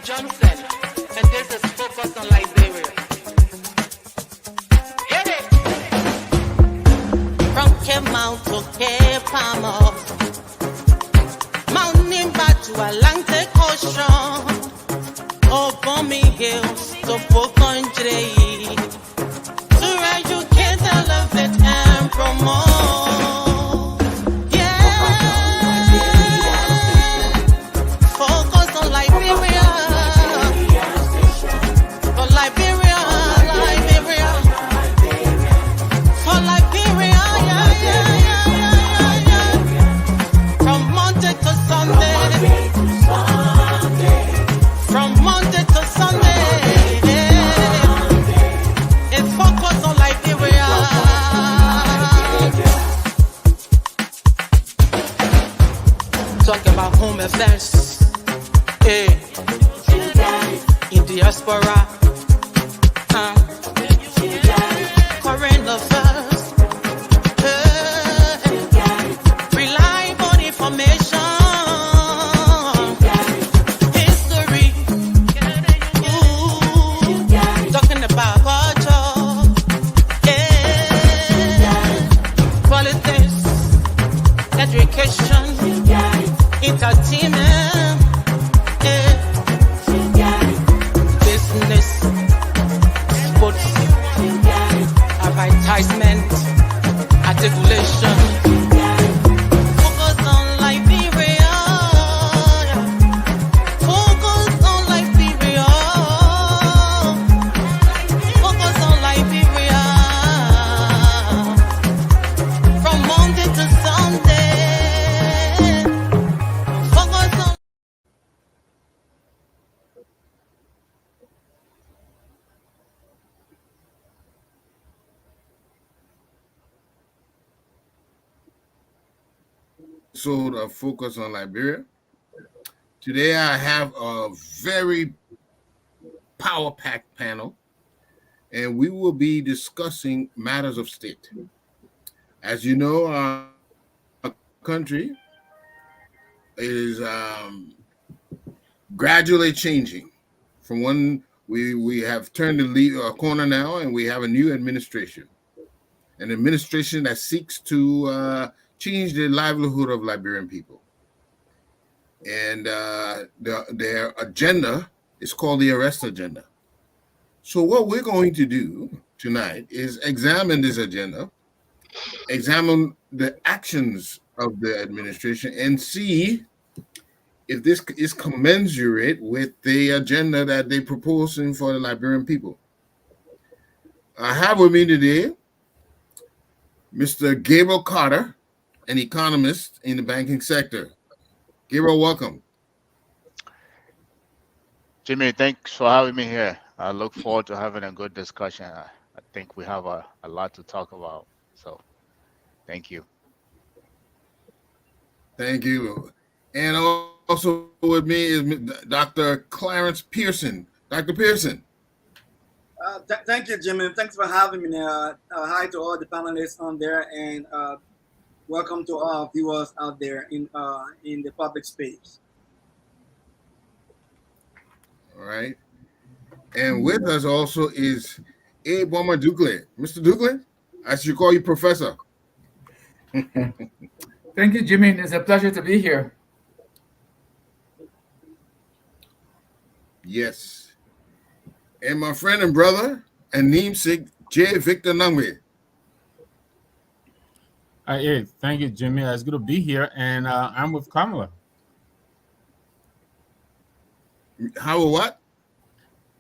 Johnson, and this is focused on Liberia. Hit it! From Cape Mount to Cape Palmer, Mount Nimba to Atlantic Ocean, Obomi Hills to Boakai, to educate, elevate, and promote. Talk about home affairs, hey, in diaspora, current affairs, hey, reliable information, history, ooh, talking about culture, hey, politics, education, entertainment, business, sports, advertisement, articulation. Focus on Liberia. Focus on Liberia. Focus on Liberia. From Monday to Sunday. Episode of Focus on Liberia. Today I have a very power-packed panel, and we will be discussing matters of state. As you know, our country is gradually changing. From one, we have turned the corner now, and we have a new administration, an administration that seeks to change the livelihood of Liberian people. And their agenda is called the arrest agenda. So what we're going to do tonight is examine this agenda, examine the actions of the administration, and see if this is commensurate with the agenda that they're proposing for the Liberian people. I have with me today Mr. Gabriel Carter, an economist in the banking sector. Gabriel, welcome. Jimmy, thanks for having me here. I look forward to having a good discussion. I think we have a lot to talk about. So, thank you. Thank you. And also with me is Dr. Clarence Pearson. Dr. Pearson. Thank you, Jimmy. Thanks for having me. Hi to all the panelists on there, and welcome to our viewers out there in the public space. All right. And with us also is Ibrahim Mahama. Mr. Dugley, I should call you Professor. Thank you, Jimmy. It's a pleasure to be here. Yes. And my friend and brother and namesake, J. Victor Nangwe. Hey, thank you, Jimmy. It's good to be here, and I'm with Kamala. How or what?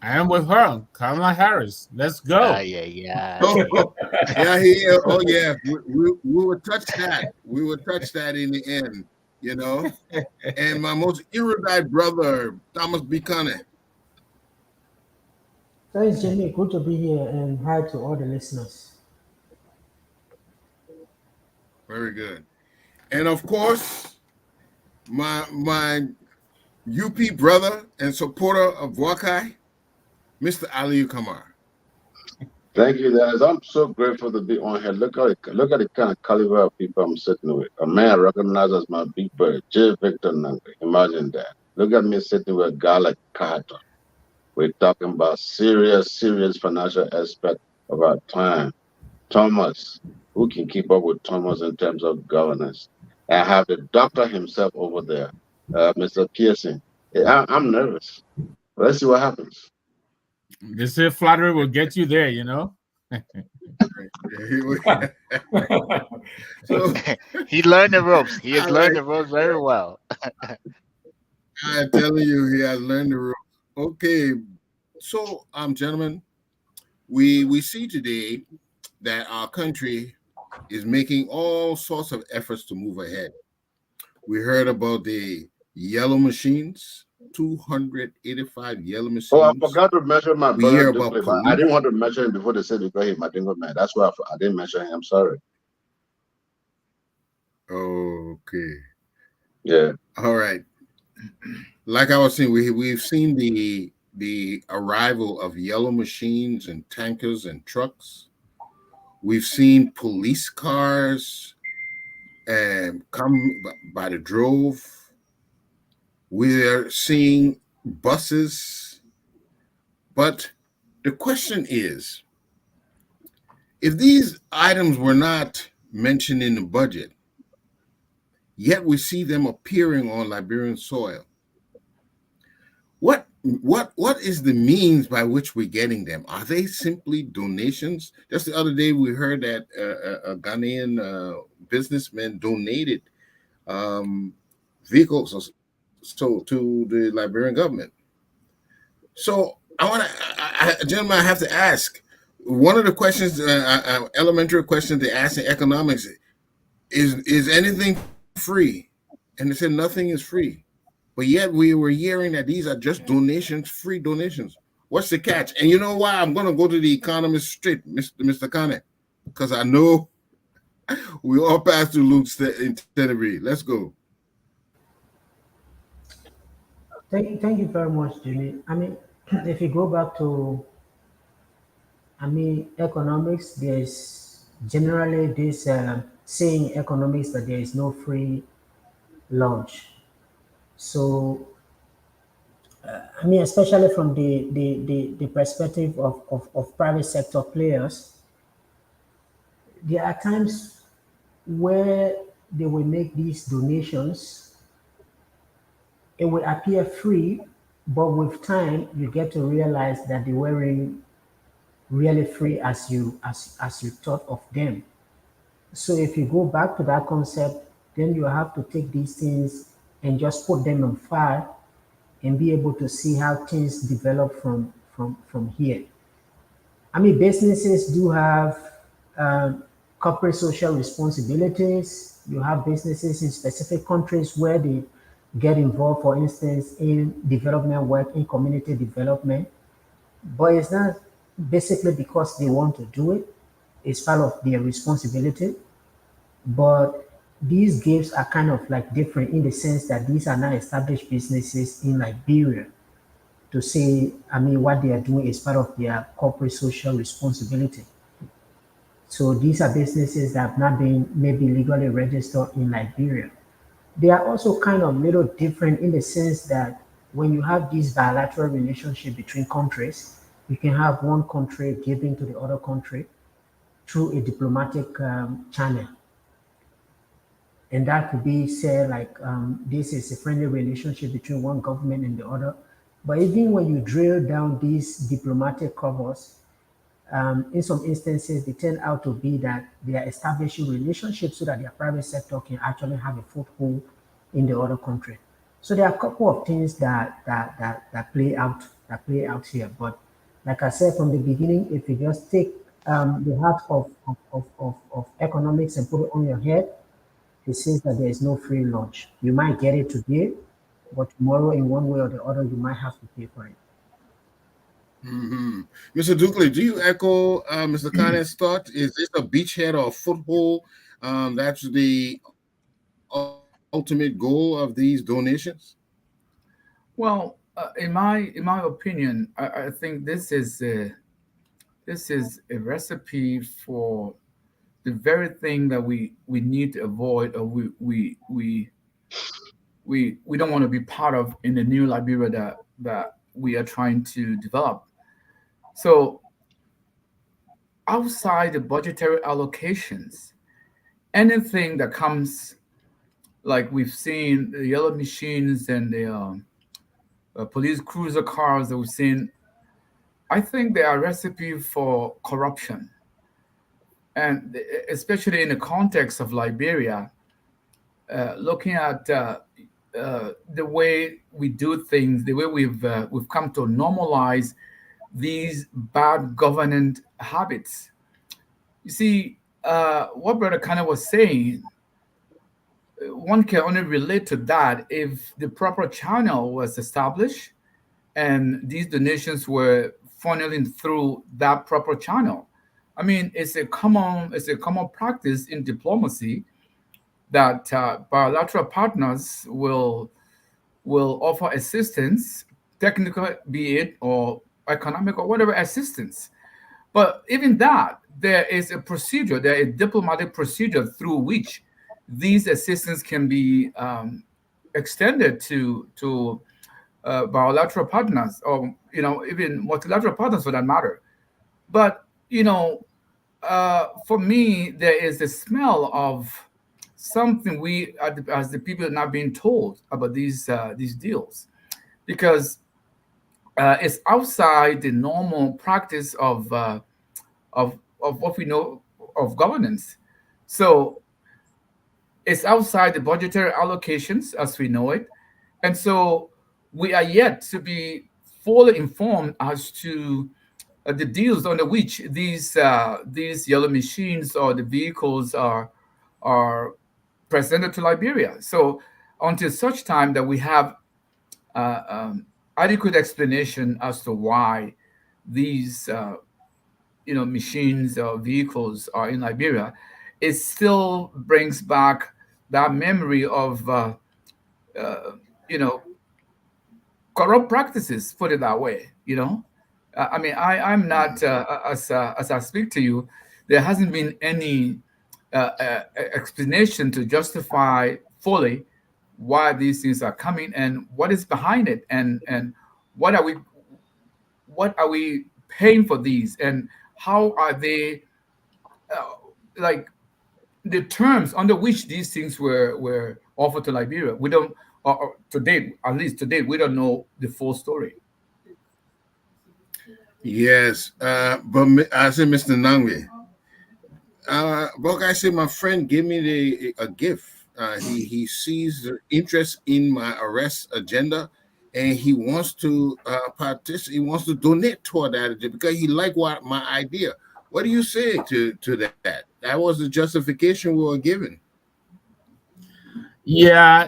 I am with her, Kamala Harris. Let's go. Yeah. Oh, yeah. We will touch that. We will touch that in the end, you know. And my most erudite brother, Thomas Buchanan. Thanks, Jimmy. Good to be here, and hi to all the listeners. Very good. And of course, my UP brother and supporter of Boakai, Mr. Aliko Dangote. Thank you, guys. I'm so grateful to be on here. Look at the kind of caliber of people I'm sitting with. A man recognized as my big brother, J. Victor Nangwe. Imagine that. Look at me sitting with a guy like Carter. We're talking about serious, serious financial aspect of our time. Thomas, who can keep up with Thomas in terms of governance? And have the doctor himself over there, Mr. Pearson. I'm nervous. Let's see what happens. They say flattery will get you there, you know. So, He learned the ropes. He has all learned right, the ropes very well. I'm telling you, he has learned the ropes. Okay, so gentlemen, we see today that our country is making all sorts of efforts to move ahead. We heard about the yellow machines, 285 yellow Oh, I machines. forgot to mention my We brother hear about Dupley, but I police. didn't want to mention him before they said because he's my dingo man. That's why I didn't mention him. I'm sorry. Okay. Yeah. All right. Like I was saying, we've seen the arrival of yellow machines and tankers and trucks. We've seen police cars come by the drove. We're seeing buses. But the question is, if these items were not mentioned in the budget, yet we see them appearing on Liberian soil, what is the means by which we're getting them? Are they simply donations? Just the other day, we heard that a Ghanaian businessman donated um, vehicles so to the Liberian government. So I want to, gentlemen, I have to ask. One of the questions, elementary questions they ask in economics, is anything free? And they said nothing is free. But yet we were hearing that these are just donations, free donations. What's the catch? And you know why? I'm going to go to the economist straight, Mr. Kane, because I know we all pass through Luke's in Tenerife. Let's go. Thank you very much, Jimmy. I mean, if you go back to, economics, there's generally this saying in economics that there is no free lunch. So, especially from the perspective of private sector players, there are times where they will make these donations. It will appear free, but with time, you get to realize that they weren't really free as you thought of them. So if you go back to that concept, then you have to take these things and just put them on file and be able to see how things develop from here. Businesses do have corporate social responsibilities. You have businesses in specific countries where they get involved, for instance, in development work, in community development. But it's not basically because they want to do it, it's part of their responsibility. But these gifts are kind of like different in the sense that these are not established businesses in Liberia to say, what they are doing is part of their corporate social responsibility. So these are businesses that have not been maybe legally registered in Liberia. They are also kind of little different in the sense that when you have this bilateral relationship between countries, you can have one country giving to the other country through a diplomatic channel. And that could be, say, like this is a friendly relationship between one government and the other. But even when you drill down these diplomatic covers, in some instances, they turn out to be that they are establishing relationships so that their private sector can actually have a foothold in the other country. So there are a couple of things that play out here. But like I said from the beginning, if you just take the heart of economics and put it on your head, it says that there is no free lunch. You might get it today, but tomorrow, in one way or the other, you might have to pay for it. Mm-hmm. Mr. Dukley, do you echo Mr. Kane's thought? Is this a beachhead or a foothold? That's the ultimate goal of these donations? Well, in my opinion, I think this is a recipe for the very thing that we need to avoid, or we we don't want to be part of in the new Liberia that we are trying to develop. So outside the budgetary allocations, anything that comes, like we've seen the yellow machines and the police cruiser cars that we've seen, I think they are a recipe for corruption. And especially in the context of Liberia, looking at the way we do things, the way we've come to normalize these bad governance habits. You see, what Brother Kana was saying, one can only relate to that if the proper channel was established and these donations were funneling through that proper channel. I mean, it's a common practice in diplomacy that bilateral partners will offer assistance, technical be it or economic or whatever assistance. But even that, there is a procedure, there is a diplomatic procedure through which these assistance can be extended to bilateral partners, or even multilateral partners for that matter. But for me, there is the smell of something we, as the people, are not being told about these deals, because it's outside the normal practice of what we know of governance. So it's outside the budgetary allocations as we know it, and so we are yet to be fully informed as to the deals under which these yellow machines or the vehicles are presented to Liberia. So until such time that we have adequate explanation as to why these machines or vehicles are in Liberia, it still brings back that memory of you know corrupt practices. Put it that way. I mean, I'm not as I speak to you. There hasn't been any explanation to justify fully why these things are coming and what is behind it, and what are we what are we paying for these, and how are they like the terms under which these things were offered to Liberia. We don't, or to date, at least to date, we don't know the full story. Yes, but I said, Mr. Nangwe, Boakai said my friend gave me a gift. He sees the interest in my arrest agenda, and he wants to participate. He wants to donate toward that agenda because he liked my idea. What do you say to that? That was the justification we were given. Yeah,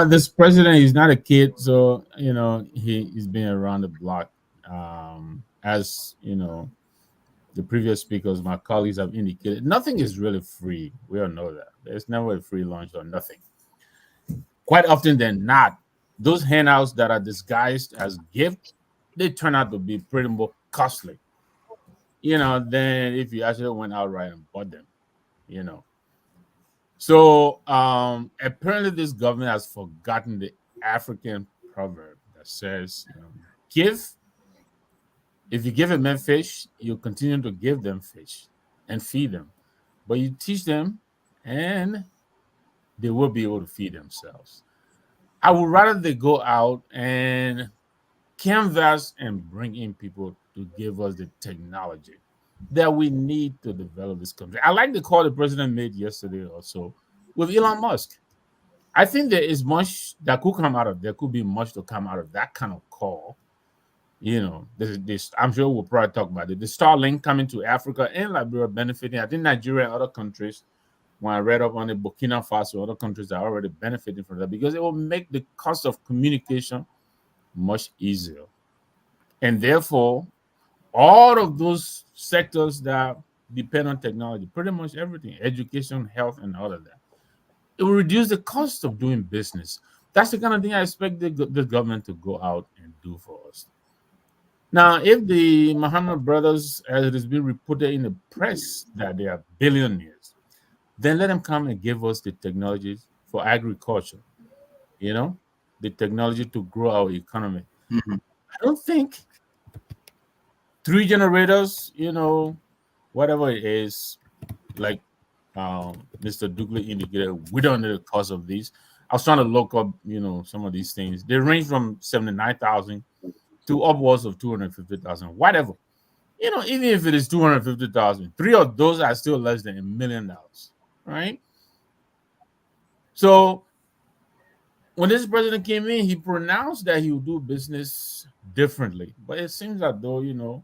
this president is not a kid, so he's been around the block. As the previous speakers, my colleagues have indicated, nothing is really free. We all know that. There's never a free lunch or nothing. Quite often than not, those handouts that are disguised as gifts, they turn out to be pretty more costly. Than if you actually went outright and bought them. So apparently this government has forgotten the African proverb that says, if you give a man fish, you continue to give them fish and feed them. But you teach them and they will be able to feed themselves. I would rather they go out and canvas and bring in people to give us the technology that we need to develop this country. I like the call the president made yesterday also with Elon Musk. I think there is much that could come out of there. Could be much to come out of that kind of call. This I'm sure we'll probably talk about it. The Starlink coming to Africa and Liberia benefiting. I think Nigeria and other countries, when I read up on the Burkina Faso, other countries are already benefiting from that because it will make the cost of communication much easier. And therefore, all of those sectors that depend on technology, pretty much everything, education, health, and all of that, it will reduce the cost of doing business. That's the kind of thing I expect the government to go out and do for us. Now, if the Mahama brothers, as it has been reported in the press, that they are billionaires, then let them come and give us the technologies for agriculture. the technology to grow our economy. Mhm. I don't think 3 generators, whatever it is, like Mr. Dugley indicated, we don't know the cost of these. I was trying to look up, some of these things. They range from 79,000 to upwards of 250,000, whatever. Even if it is 250,000, three of those are still less than $1 million, right? So when this president came in, he pronounced that he would do business differently, but it seems that though,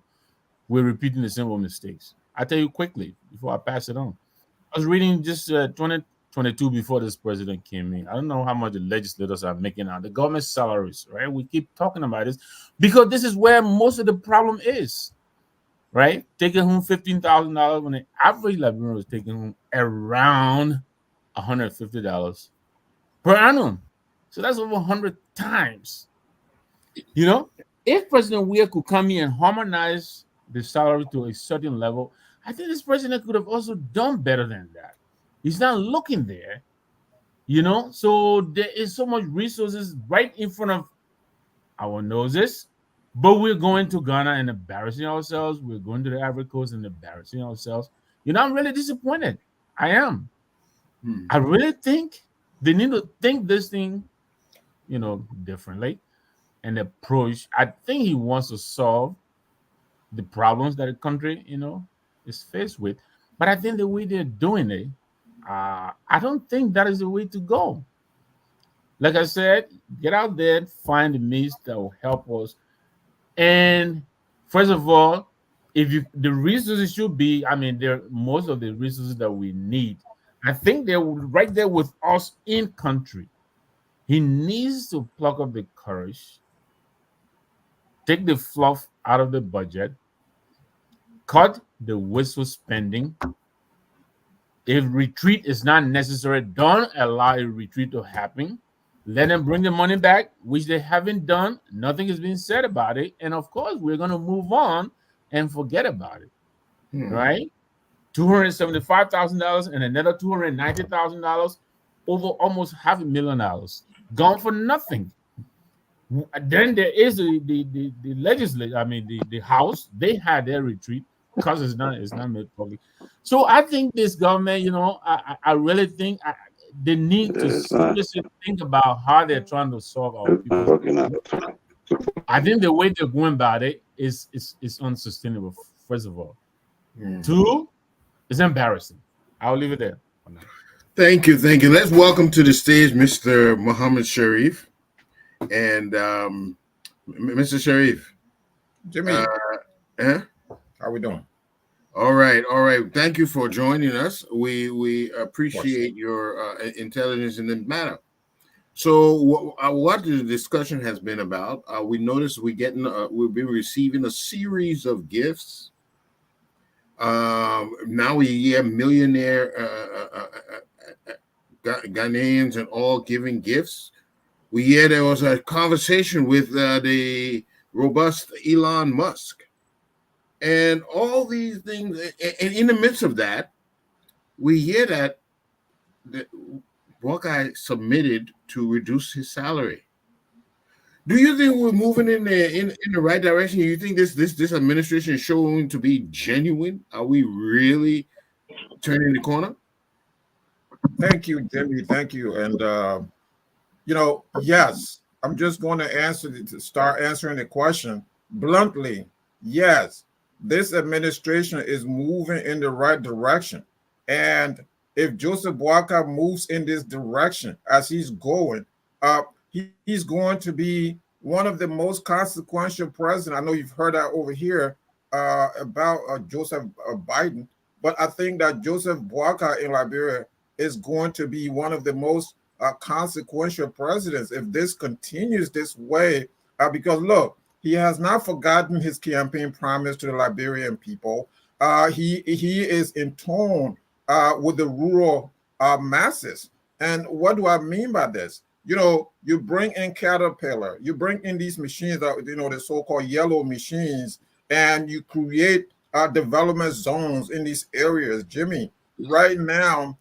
we're repeating the same old mistakes. I tell you quickly before I pass it on. I was reading just 2022 before this president came in. I don't know how much the legislators are making out. The government salaries, right? We keep talking about this because this is where most of the problem is, right? Taking home $15,000 when the average Liberian was taking home around $150 per annum. So that's over 100 times. If President Weir could come in and harmonize the salary to a certain level, I think this president could have also done better than that. He's not looking there, So there is so much resources right in front of our noses, but we're going to Ghana and embarrassing ourselves. We're going to the Ivory Coast and embarrassing ourselves. I'm really disappointed. I am. I really think they need to think this thing, differently and approach. I think he wants to solve the problems that the country, is faced with. But I think the way they're doing it, I don't think that is the way to go. Like I said, get out there, find the means that will help us. And first of all, the resources should be, they're most of the resources that we need. I think they're right there with us in country. He needs to pluck up the courage, take the fluff out of the budget, cut the wasteful spending. If retreat is not necessary, don't allow a retreat to happen. Let them bring the money back, which they haven't done. Nothing has been said about it. And of course, we're going to move on and forget about it. Right? $275,000 and another $290,000, over almost $500,000 gone for nothing. Then there is the legislature. The House. They had their retreat because it's not made public. So I think this government, I really think they need to seriously think about how they're trying to solve our people's problems. I think the way they're going about it is unsustainable. First of all, two, it's embarrassing. I'll leave it there. Thank you. Let's welcome to the stage Mr. Muhammad Sharif. And Mr. Sharif. Jimmy, how we doing? All right. Thank you for joining us. We appreciate your intelligence in this matter. So, what the discussion has been about? We noticed we'll be receiving a series of gifts. Now we hear millionaire Ghanaians and all giving gifts. We hear there was a conversation with the robust Elon Musk. And all these things, and in the midst of that, we hear that Boakai submitted to reduce his salary. Do you think we're moving in the right direction? You think this administration is showing to be genuine? Are we really turning the corner? Thank you, Jimmy. Thank you. And yes, I'm just going to start answering the question bluntly. Yes, this administration is moving in the right direction. And if Joseph Boakai moves in this direction as he's going, he's going to be one of the most consequential presidents. I know you've heard that over here about Joseph Biden, but I think that Joseph Boakai in Liberia is going to be one of the most consequential presidents if this continues this way. Because look, he has not forgotten his campaign promise to the Liberian people. He is in tone with the rural masses. And what do I mean by this? You bring in Caterpillar, you bring in these machines that, the so-called yellow machines, and you create development zones in these areas. Jimmy, right now,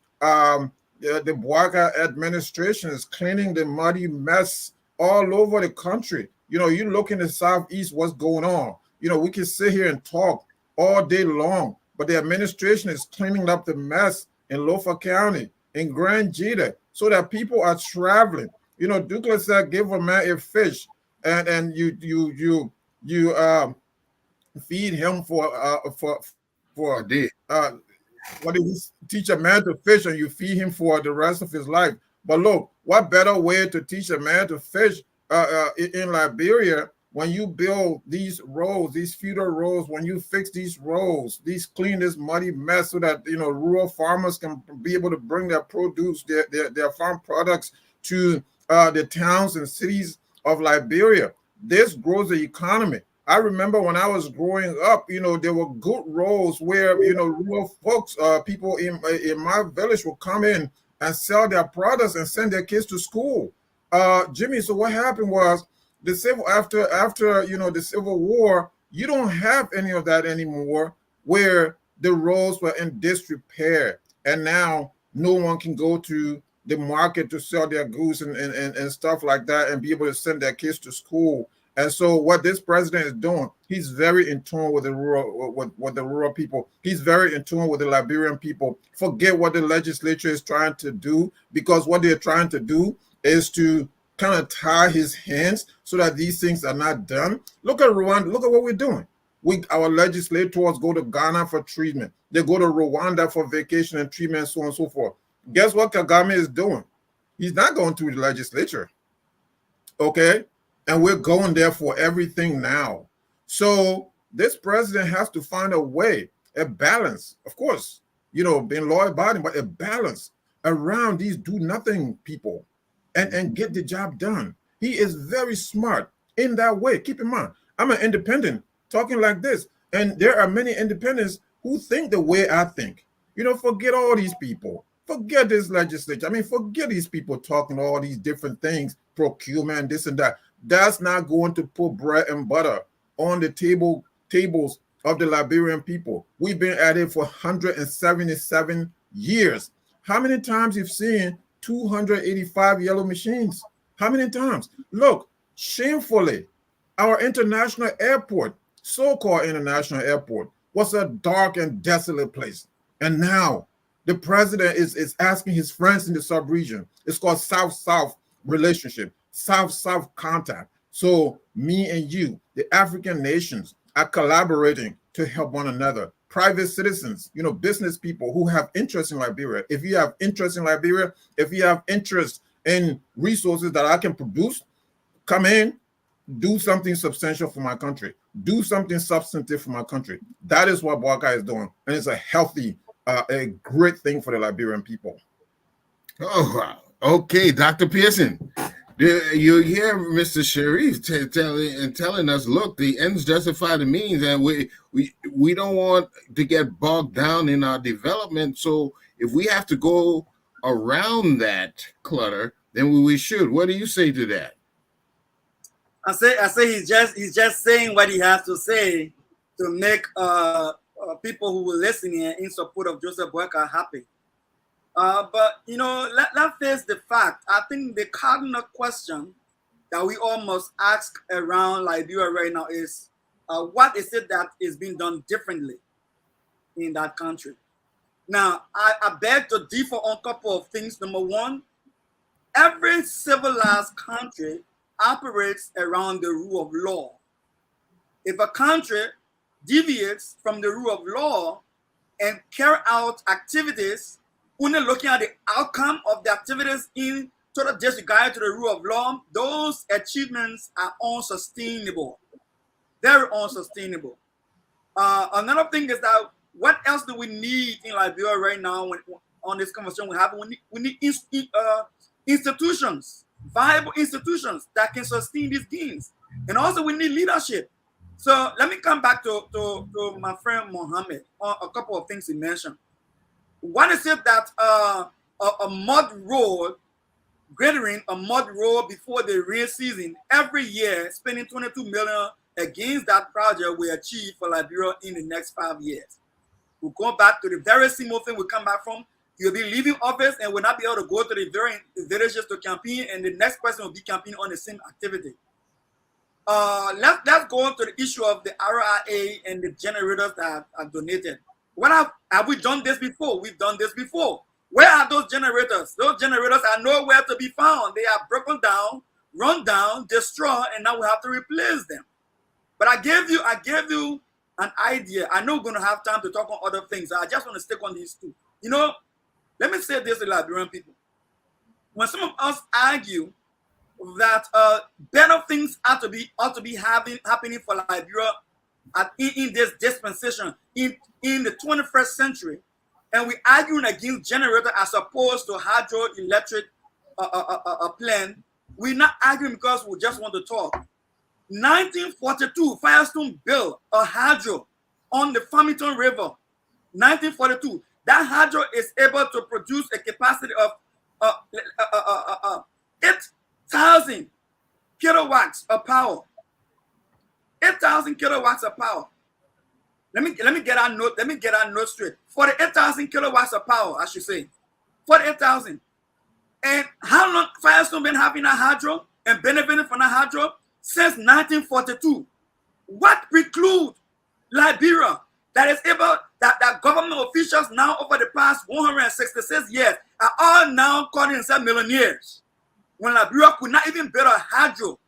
the Boakai administration is cleaning the muddy mess all over the country. You know, you look in the southeast, what's going on. You know, we can sit here and talk all day long, but the administration is cleaning up the mess in Lofa County, in Grand Jita, so that people are traveling. You know, Douglas said, "Give a man a fish, and you feed him for I did. what did he teach a man to fish, and you feed him for the rest of his life." But look, what better way to teach a man to fish in Liberia when you build these roads, these feeder roads, when you fix these roads, these clean this muddy mess so that, you know, rural farmers can be able to bring their produce, their farm products to the towns and cities of Liberia. This grows the economy. I remember when I was growing up, you know, there were good roads where, you know, rural folks, people in my village would come in and sell their products and send their kids to school. Jimmy, so what happened was after you know, the Civil War, you don't have any of that anymore, where the roads were in disrepair, and now no one can go to the market to sell their goods and stuff like that and be able to send their kids to school. And so what this president is doing, he's very in tune with the rural people. He's very in tune with the Liberian people. Forget what the legislature is trying to do, because what they're trying to do is to kind of tie his hands so that these things are not done. Look at Rwanda. Look at what we're doing. Our legislators go to Ghana for treatment. They go to Rwanda for vacation and treatment, and so on and so forth. Guess what Kagame is doing? He's not going to the legislature. Okay? And we're going there for everything now. So this president has to find a way, a balance, of course, you know, being law abiding, but a balance around these do-nothing people and get the job done. He is very smart in that way. Keep in mind, I'm an independent talking like this, and there are many independents who think the way I think. You know, forget all these people. Forget this legislature. I mean, forget these people talking all these different things, procurement, this and that. That's not going to put bread and butter on the tables of the Liberian people. We've been at it for 177 years. How many times you've seen 285 yellow machines? How many times? Look, shamefully, our international airport, so-called international airport, was a dark and desolate place. And now the president is asking his friends in the sub-region. It's called South-South relationship, South-South contact. So me and you, the African nations, are collaborating to help one another. Private citizens, you know, business people who have interest in Liberia. If you have interest in Liberia, if you have interest in resources that I can produce, come in, do something substantial for my country, do something substantive for my country. That is what Boakai is doing. And it's a healthy, a great thing for the Liberian people. Oh, wow. Okay, Dr. Pearson. You hear Mr. Sharif telling us, look, the ends justify the means, and we don't want to get bogged down in our development. So if we have to go around that clutter, then we should. What do you say to that? I say he's just saying what he has to say to make people who will listen here in support of Joseph Boakai happy. But, you know, let's face the fact. I think the cardinal question that we all must ask around Liberia right now is, what is it that is being done differently in that country? Now, I beg to differ on a couple of things. Number one, every civilized country operates around the rule of law. If a country deviates from the rule of law and carry out activities only looking at the outcome of the activities in total disregard to the rule of law, those achievements are unsustainable, very unsustainable. Another thing is that what else do we need in Liberia right now on this conversation we have? We need institutions, viable institutions that can sustain these gains. And also we need leadership. So let me come back to my friend Mohammed on a couple of things he mentioned. One is it that a mud road, grading a mud road before the rain season every year, spending 22 million against that project we achieve for Liberia in the next 5 years. We'll go back to the very same thing we come back from. You'll be leaving office and will not be able to go to the villages to campaign, and the next person will be campaigning on the same activity. Let's go to the issue of the RIA and the generators that are donated. What have we done this before? We've done this before. Where are those generators? Those generators are nowhere to be found. They are broken down, run down, destroyed, and now we have to replace them. But I gave you an idea. I know we're going to have time to talk on other things. I just want to stick on these two. You know, let me say this to Liberian people. When some of us argue that better things ought to be happening for Liberia in this dispensation in the 21st century, and we arguing against generator as opposed to hydroelectric plan, we're not arguing because we just want to talk. 1942, Firestone built a hydro on the Farmington River. 1942. That hydro is able to produce a capacity of 8,000 kilowatts of power. 8,000 kilowatts of power. Let me get our note. Let me get our note straight. 48,000 kilowatts of power, I should say. 48,000. And how long Firestone been having a hydro and benefiting from a hydro? Since 1942. What preclude Liberia that is able that government officials now over the past 166 years are all now calling themselves millionaires, when Liberia could not even build a hydro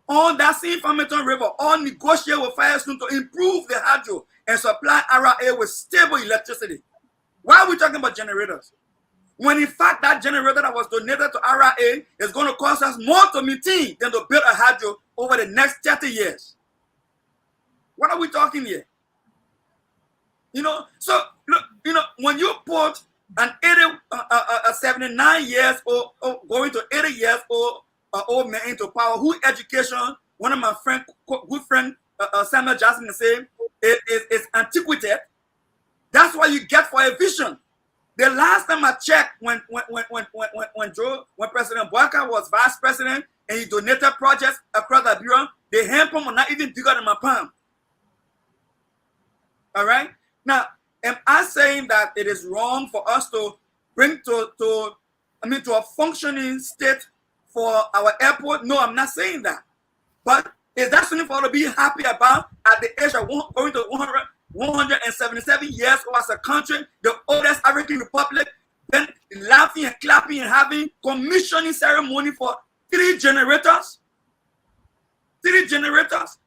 on that same Farmington River, or negotiate with Firestone to improve the hydro and supply RIA with stable electricity? Why are we talking about generators? When in fact that generator that was donated to RIA is going to cost us more to maintain than to build a hydro over the next 30 years. What are we talking here? You know, so look, you know, when you put an 79 years old going to 80 years old man into power, who education, one of my good friend Samuel Jackson is saying is antiquated. That's what you get for a vision. The last time I checked, when President Boakai was vice president and he donated projects across Liberia, the hand pump was not even bigger than my palm. All right. Now, am I saying that it is wrong for us to bring to a functioning state for our airport? No, I'm not saying that. But is that something for us to be happy about at the age of going to 177 years old as a country, the oldest African republic, then laughing and clapping and having commissioning ceremony for 3 generators? 3 generators?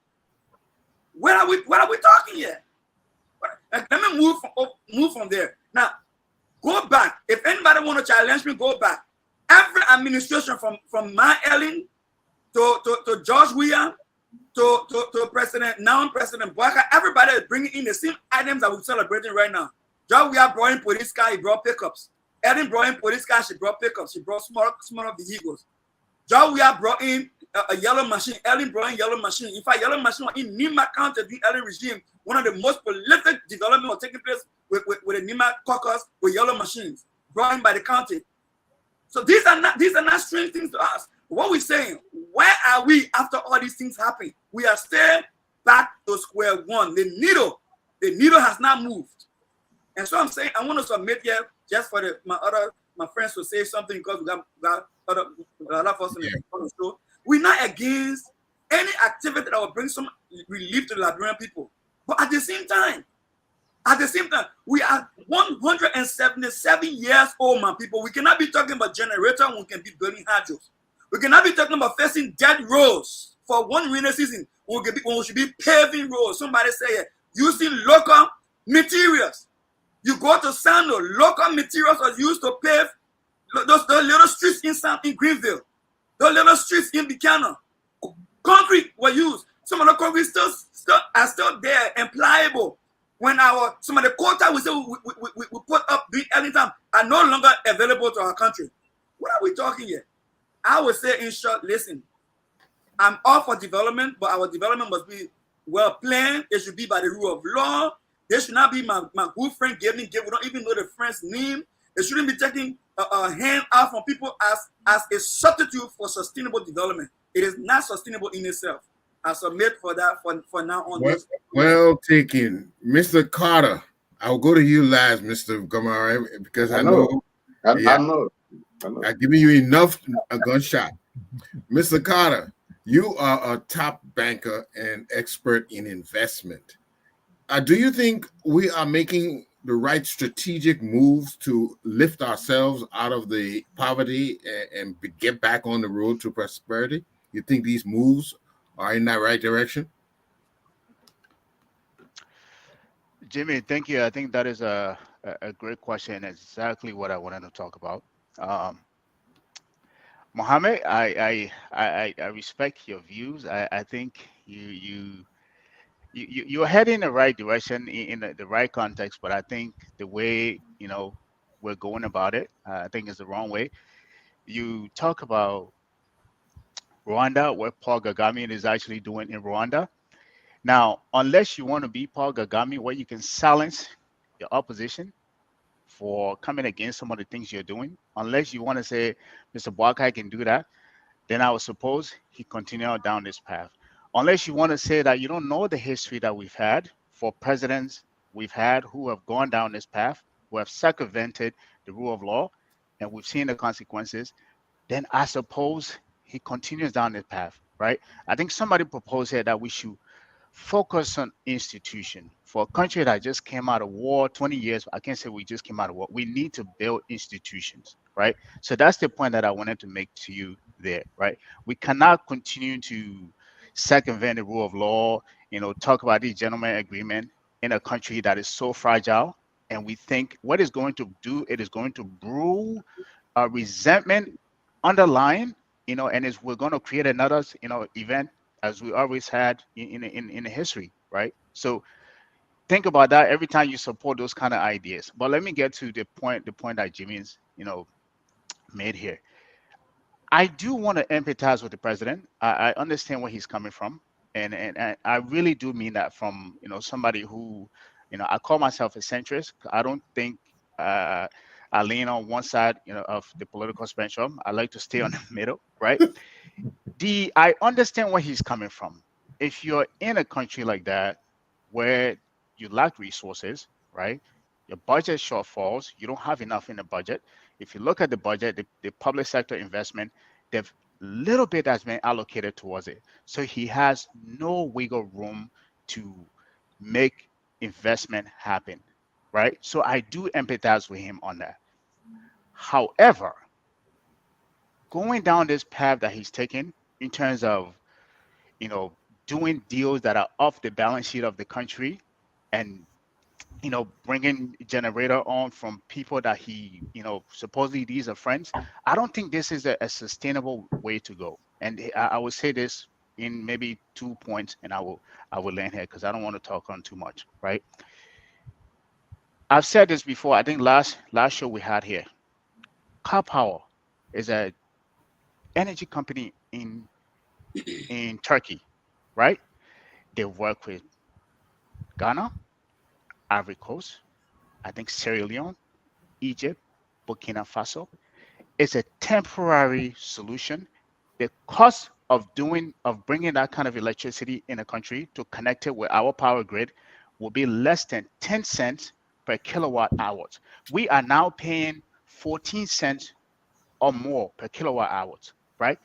What are we talking here? Let me move from there. Now, go back. If anybody want to challenge me, go back. Every administration from my Ellen to George William to President Boakai, everybody is bringing in the same items that we're celebrating right now. George William brought in police car, he brought pickups. Ellen brought in police car, she brought pickups. She brought smaller vehicles. George William brought in a yellow machine. Ellen brought in yellow machine. In fact, yellow machine in Nima County during Ellen regime, one of the most prolific development was taking place with the Nima caucus with yellow machines brought in by the county. So these are not strange things to us. What we're saying, where are we after all these things happen? We are still back to square one. The needle has not moved. And so I'm saying, I want to submit here just for my friends to say something, because we got other of us on the show. We're not against any activity that will bring some relief to the Liberian people. But at the same time, we are 177 years old, man, people. We cannot be talking about generator when we can be building hydros. We cannot be talking about facing dead roads for one rainy season when we should be paving roads. Somebody say it. Using local materials. You go to Sando, local materials are used to pave those little streets in Greenville, those little streets in Buchanan. Concrete were used. Some of the concrete are still there and pliable. When some of the quota we put up during any time are no longer available to our country. What are we talking here? I would say, in short, listen, I'm all for development, but our development must be well planned. It should be by the rule of law. They should not be my good friend gave. We don't even know the friend's name. It shouldn't be taking a hand out from people as a substitute for sustainable development. It is not sustainable in itself. I submit for that for now on. Well taken. Mr. Carter, I'll go to you last, Mr. Gamara, because I I know. know, I yeah, know. I know. I've given you enough a gunshot. Mr. Carter, you are a top banker and expert in investment. Do you think we are making the right strategic moves to lift ourselves out of the poverty and get back on the road to prosperity? You think these moves are in that right direction? Jimmy, thank you. I think that is a great question. Exactly what I wanted to talk about. Um, Mohammed, I respect your views. I think you're heading in the right direction in the right context, but I think the way we're going about it, I think is the wrong way. You talk about Rwanda, what Paul Kagame is actually doing in Rwanda. Now, unless you want to be Paul Kagame, where you can silence your opposition for coming against some of the things you're doing, unless you want to say Mr. Boakai can do that, then I would suppose he continue down this path. Unless you want to say that you don't know the history that we've had for presidents we've had who have gone down this path, who have circumvented the rule of law, and we've seen the consequences, then I suppose he continues down this path, right? I think somebody proposed here that we should focus on institution for a country that just came out of war 20 years. I can't say we just came out of war. We need to build institutions, right? So that's the point that I wanted to make to you there, right? We cannot continue to circumvent the rule of law, talk about the gentleman agreement in a country that is so fragile. And we think what it's going to do, it is going to brew a resentment underlying, and is we're going to create another, event as we always had in the history, right? So think about that every time you support those kind of ideas. But let me get to the point that Jimmy's, made here. I do want to empathize with the president. I understand where he's coming from, and I really do mean that from somebody who, I call myself a centrist. I don't think I lean on one side, of the political spectrum. I like to stay on the middle, right? I understand where he's coming from. If you're in a country like that where you lack resources, right? Your budget shortfalls, you don't have enough in the budget. If you look at the budget, the public sector investment, they've little bit has been allocated towards it. So he has no wiggle room to make investment happen, right? So I do empathize with him on that. However, going down this path that he's taken in terms of you know, doing deals that are off the balance sheet of the country and, bringing generator on from people that he, supposedly these are friends. I don't think this is a sustainable way to go. And I would say this in maybe 2 points, and I will land here because I don't want to talk on too much, right? I've said this before. I think last show we had here, Car Power is a energy company in Turkey, right? They work with Ghana, Ivory Coast, I think Sierra Leone, Egypt, Burkina Faso. It's a temporary solution. The cost of bringing that kind of electricity in a country to connect it with our power grid will be less than 10 cents per kilowatt hours. We are now paying 14 cents or more per kilowatt hours, right?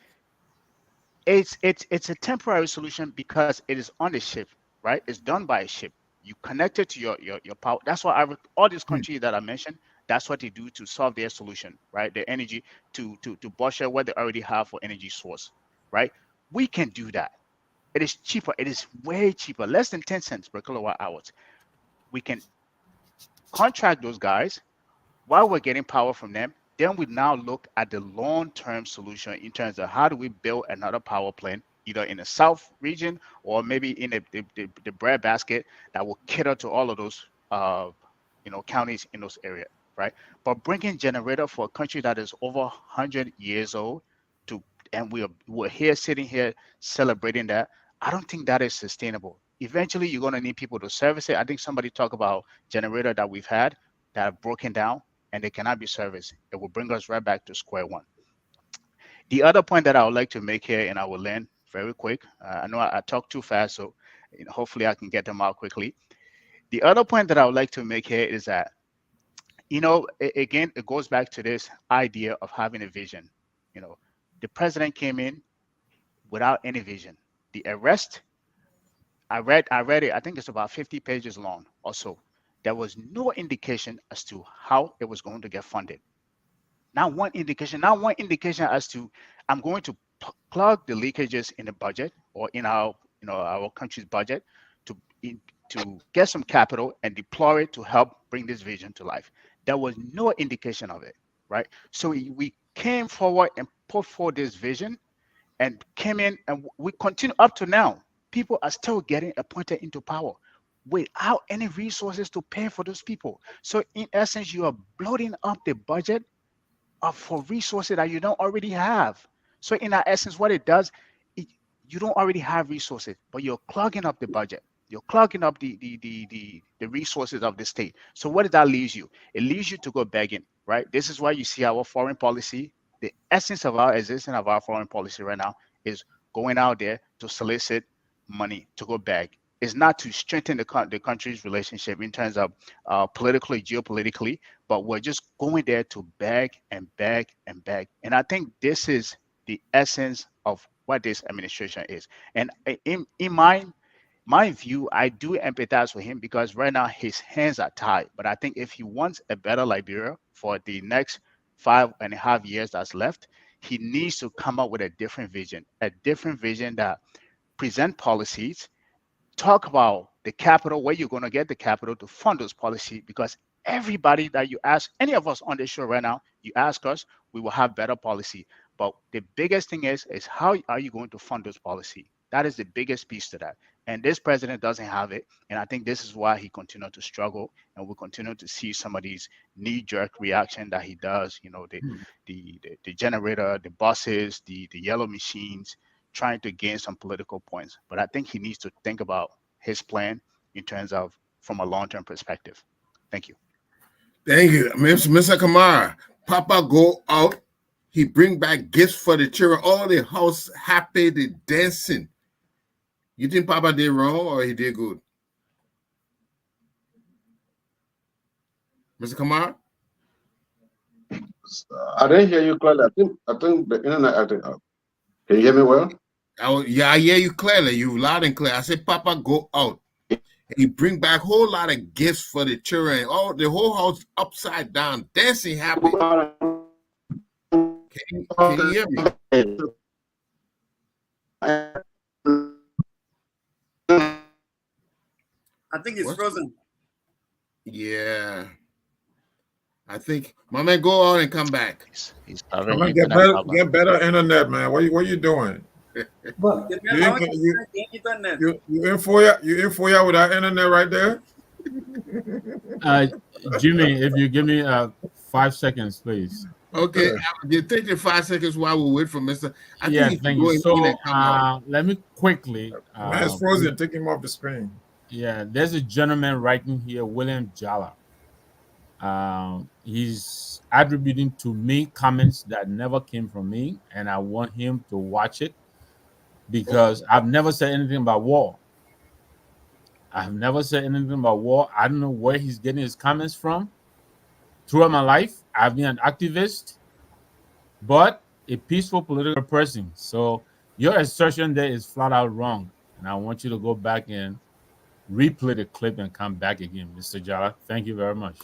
It's a temporary solution because it is on the ship, right? It's done by a ship. You connect it to your power. That's why all these countries that I mentioned, that's what they do to solve their solution, right? Their energy to buffer what they already have for energy source, right? We can do that. It is cheaper. It is way cheaper, less than 10 cents per kilowatt hours. We can contract those guys while we're getting power from them. Then we now look at the long-term solution in terms of how do we build another power plant, either in the south region or maybe in the breadbasket that will cater to all of those counties in those areas, right? But bringing generator for a country that is over 100 years old to, and we're here sitting here celebrating that. I don't think that is sustainable. Eventually, you're going to need people to service it. I think somebody talked about generator that we've had that are broken down and they cannot be serviced. It will bring us right back to square one. The other point that I would like to make here, and I will land very quick. I know I talk too fast, so hopefully I can get them out quickly. The other point that I would like to make here is that, again, it goes back to this idea of having a vision. The president came in without any vision. The arrest, I read it, I think it's about 50 pages long or so. There was no indication as to how it was going to get funded. Not one indication, as to I'm going to plug the leakages in the budget or in our country's budget to to get some capital and deploy it to help bring this vision to life. There was no indication of it, right? So we came forward and put forward this vision and came in, and we continue up to now. People are still getting appointed into power without any resources to pay for those people. So in essence, you are bloating up the budget for resources that you don't already have. So in that essence, what it does, you don't already have resources, but you're clogging up the budget. You're clogging up the resources of the state. So what does that leave you? It leaves you to go begging, right? This is why you see our foreign policy. The essence of our existence of our foreign policy right now is going out there to solicit money, to go beg. It's not to strengthen the country's relationship in terms of politically, geopolitically, but we're just going there to beg and beg and beg. And I think this is the essence of what this administration is. And in my view, I do empathize with him because right now his hands are tied. But I think if he wants a better Liberia for the next 5.5 years that's left, he needs to come up with a different vision that present policies, talk about the capital, where you're going to get the capital to fund those policies, because everybody that you ask, any of us on the show right now, you ask us, we will have better policy. But the biggest thing is how are you going to fund those policies? That is the biggest piece to that. And this president doesn't have it. And I think this is why he continued to struggle. And we'll continue to see some of these knee-jerk reaction that he does, the generator, the buses, the yellow machines, trying to gain some political points. But I think he needs to think about his plan in terms of from a long-term perspective. Thank you. Thank you. Mr. Kamara, Papa go out. He bring back gifts for the children. All the house happy, they dancing. You think Papa did wrong or he did good? Mr. Kamara? I didn't hear you clearly. I think the internet acting up. Can you hear me well? Yeah, I hear you clearly. You loud and clear. I said, Papa, go out. He bring back a whole lot of gifts for the children. Oh, the whole house upside down, dancing happy. Can you hear me? I think it's frozen. Yeah. I think my man go out and come back. He's get better internet, man. What you doing? But you in for you with our internet right there? Jimmy, if you give me 5 seconds, please. Okay, you take the 5 seconds while we wait for Mr. Thank you. So let me quickly. Man, it's frozen. Take him off the screen. Yeah, there's a gentleman writing here, William Jala. He's attributing to me comments that never came from me, and I want him to watch it because I've never said anything about war. I've never said anything about war. I don't know where he's getting his comments from. Throughout my life, I've been an activist, but a peaceful political person. So your assertion there is flat out wrong, and I want you to go back and replay the clip and come back again, Mr. Jala. Thank you very much.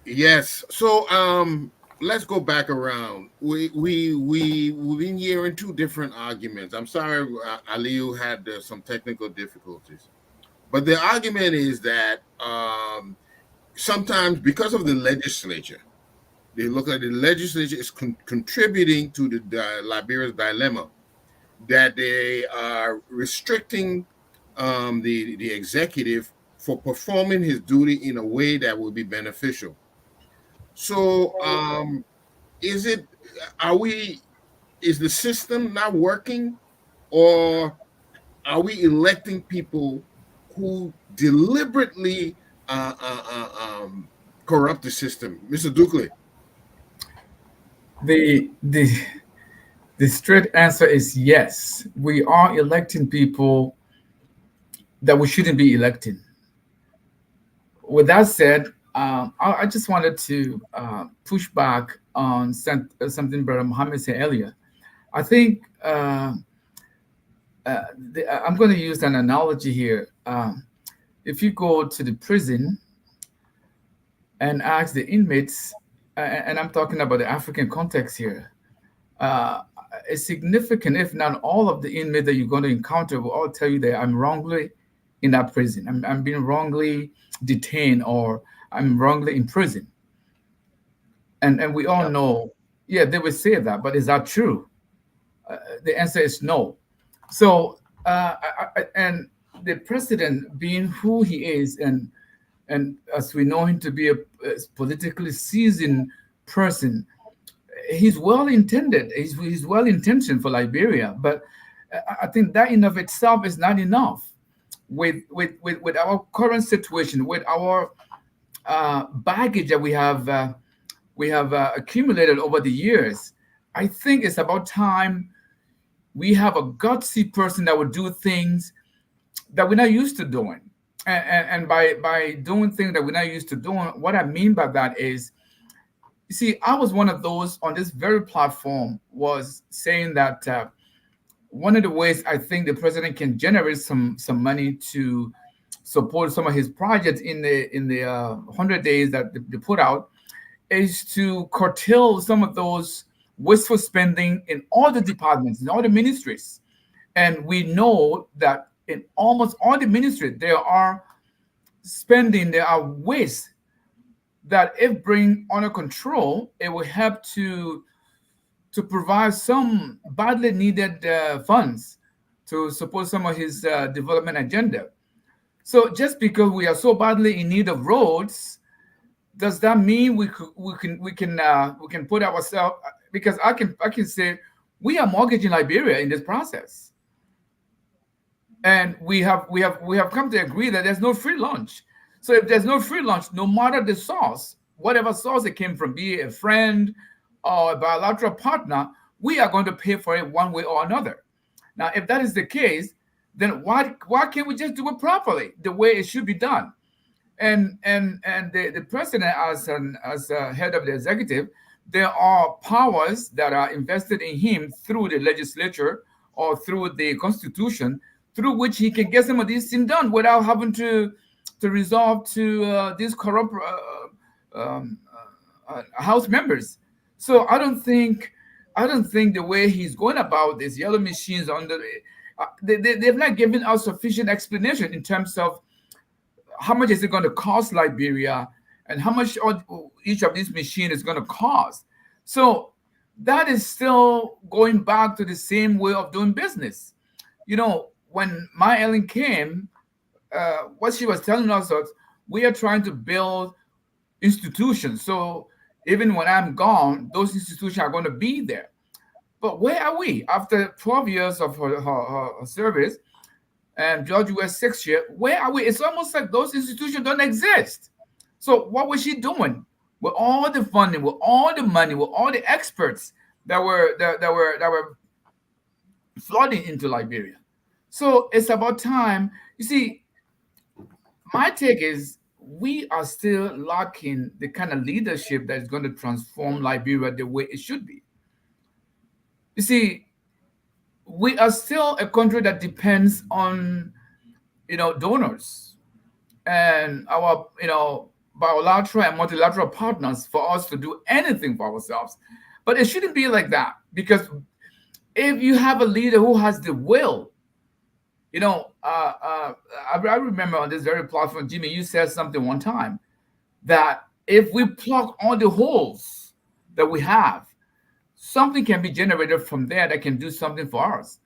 Yes. So let's go back around. We've been hearing two different arguments. I'm sorry, Aliyu had some technical difficulties, but the argument is that sometimes because of the legislature, they look at the legislature is contributing to the Liberia's dilemma, that they are restricting the executive for performing his duty in a way that will be beneficial. So is the system not working, or are we electing people who deliberately corrupt the system? Mr. Dukley. The straight answer is yes. We are electing people that we shouldn't be electing. With that said, I just wanted to push back on something Brother Muhammad said earlier. I think I'm going to use an analogy here. If you go to the prison and ask the inmates, and I'm talking about the African context here, a significant, if not all of the inmates that you're going to encounter will all tell you that I'm wrongly in that prison. I'm being wrongly detained, or I'm wrongly in prison. And we all know, yeah, they would say that, but is that true? The answer is no. So, and the president being who he is, and as we know him to be a politically seasoned person, he's well intended. He's well intentioned for Liberia, but I think that in of itself is not enough. With our current situation, with our baggage that we have accumulated over the years, I think it's about time we have a gutsy person that would do things that we're not used to doing. And by doing things that we're not used to doing, what I mean by that is, you see, I was one of those on this very platform was saying that one of the ways I think the president can generate some money to support some of his projects in the 100 days that they put out is to curtail some of those wasteful spending in all the departments, in all the ministries. And we know that in almost all the ministries, there are waste that if bring under control, it will help to provide some badly needed funds to support some of his development agenda. So just because we are so badly in need of roads, does that mean we can put ourselves? Because I can say we are mortgaging Liberia in this process, and we have come to agree that there's no free lunch. So if there's no free lunch, no matter the source, whatever source it came from, be it a friend or a bilateral partner, we are going to pay for it one way or another. Now, if that is the case, then why can't we just do it properly, the way it should be done? And the president, as head of the executive, there are powers that are invested in him through the legislature or through the constitution, through which he can get some of these things done without having to resolve to these corrupt House members. So I don't think the way he's going about this yellow machines they've not given us sufficient explanation in terms of how much is it going to cost Liberia and how much each of these machines is going to cost. So that is still going back to the same way of doing business. You know, when my Ellen came, what she was telling us was we are trying to build institutions. So even when I'm gone, those institutions are going to be there. But where are we after 12 years of her service? And George was 6 years. Where are we? It's almost like those institutions don't exist. So what was she doing with all the funding, with all the money, with all the experts that were flooding into Liberia? So it's about time. You see, my take is we are still lacking the kind of leadership that is going to transform Liberia the way it should be. You see, we are still a country that depends on, donors and our, bilateral and multilateral partners for us to do anything for ourselves. But it shouldn't be like that, because if you have a leader who has the will, I remember on this very platform, Jimmy, you said something one time that if we plug all the holes that we have, something can be generated from there that can do something for us.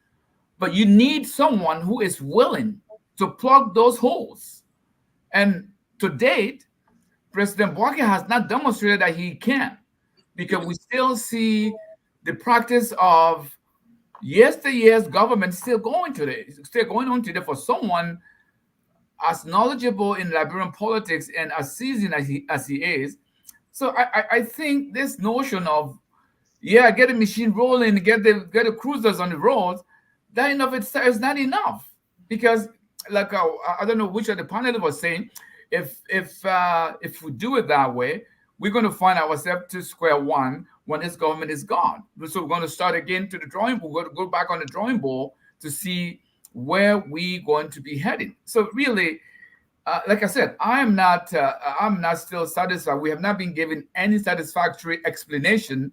But you need someone who is willing to plug those holes. And to date, President Boakai has not demonstrated that he can, because we still see the practice of yesteryear's government still going on today for someone as knowledgeable in Liberian politics and as seasoned as he is. So I think this notion of get a machine rolling, get the cruisers on the roads, that in of itself is not enough, because like I don't know which of the panelists was saying, if we do it that way, we're going to find ourselves to square one when this government is gone. So we're going to start again to the drawing board. We're going to go back on the drawing board to see where we're going to be heading. So really, like I said, I'm not still satisfied. We have not been given any satisfactory explanation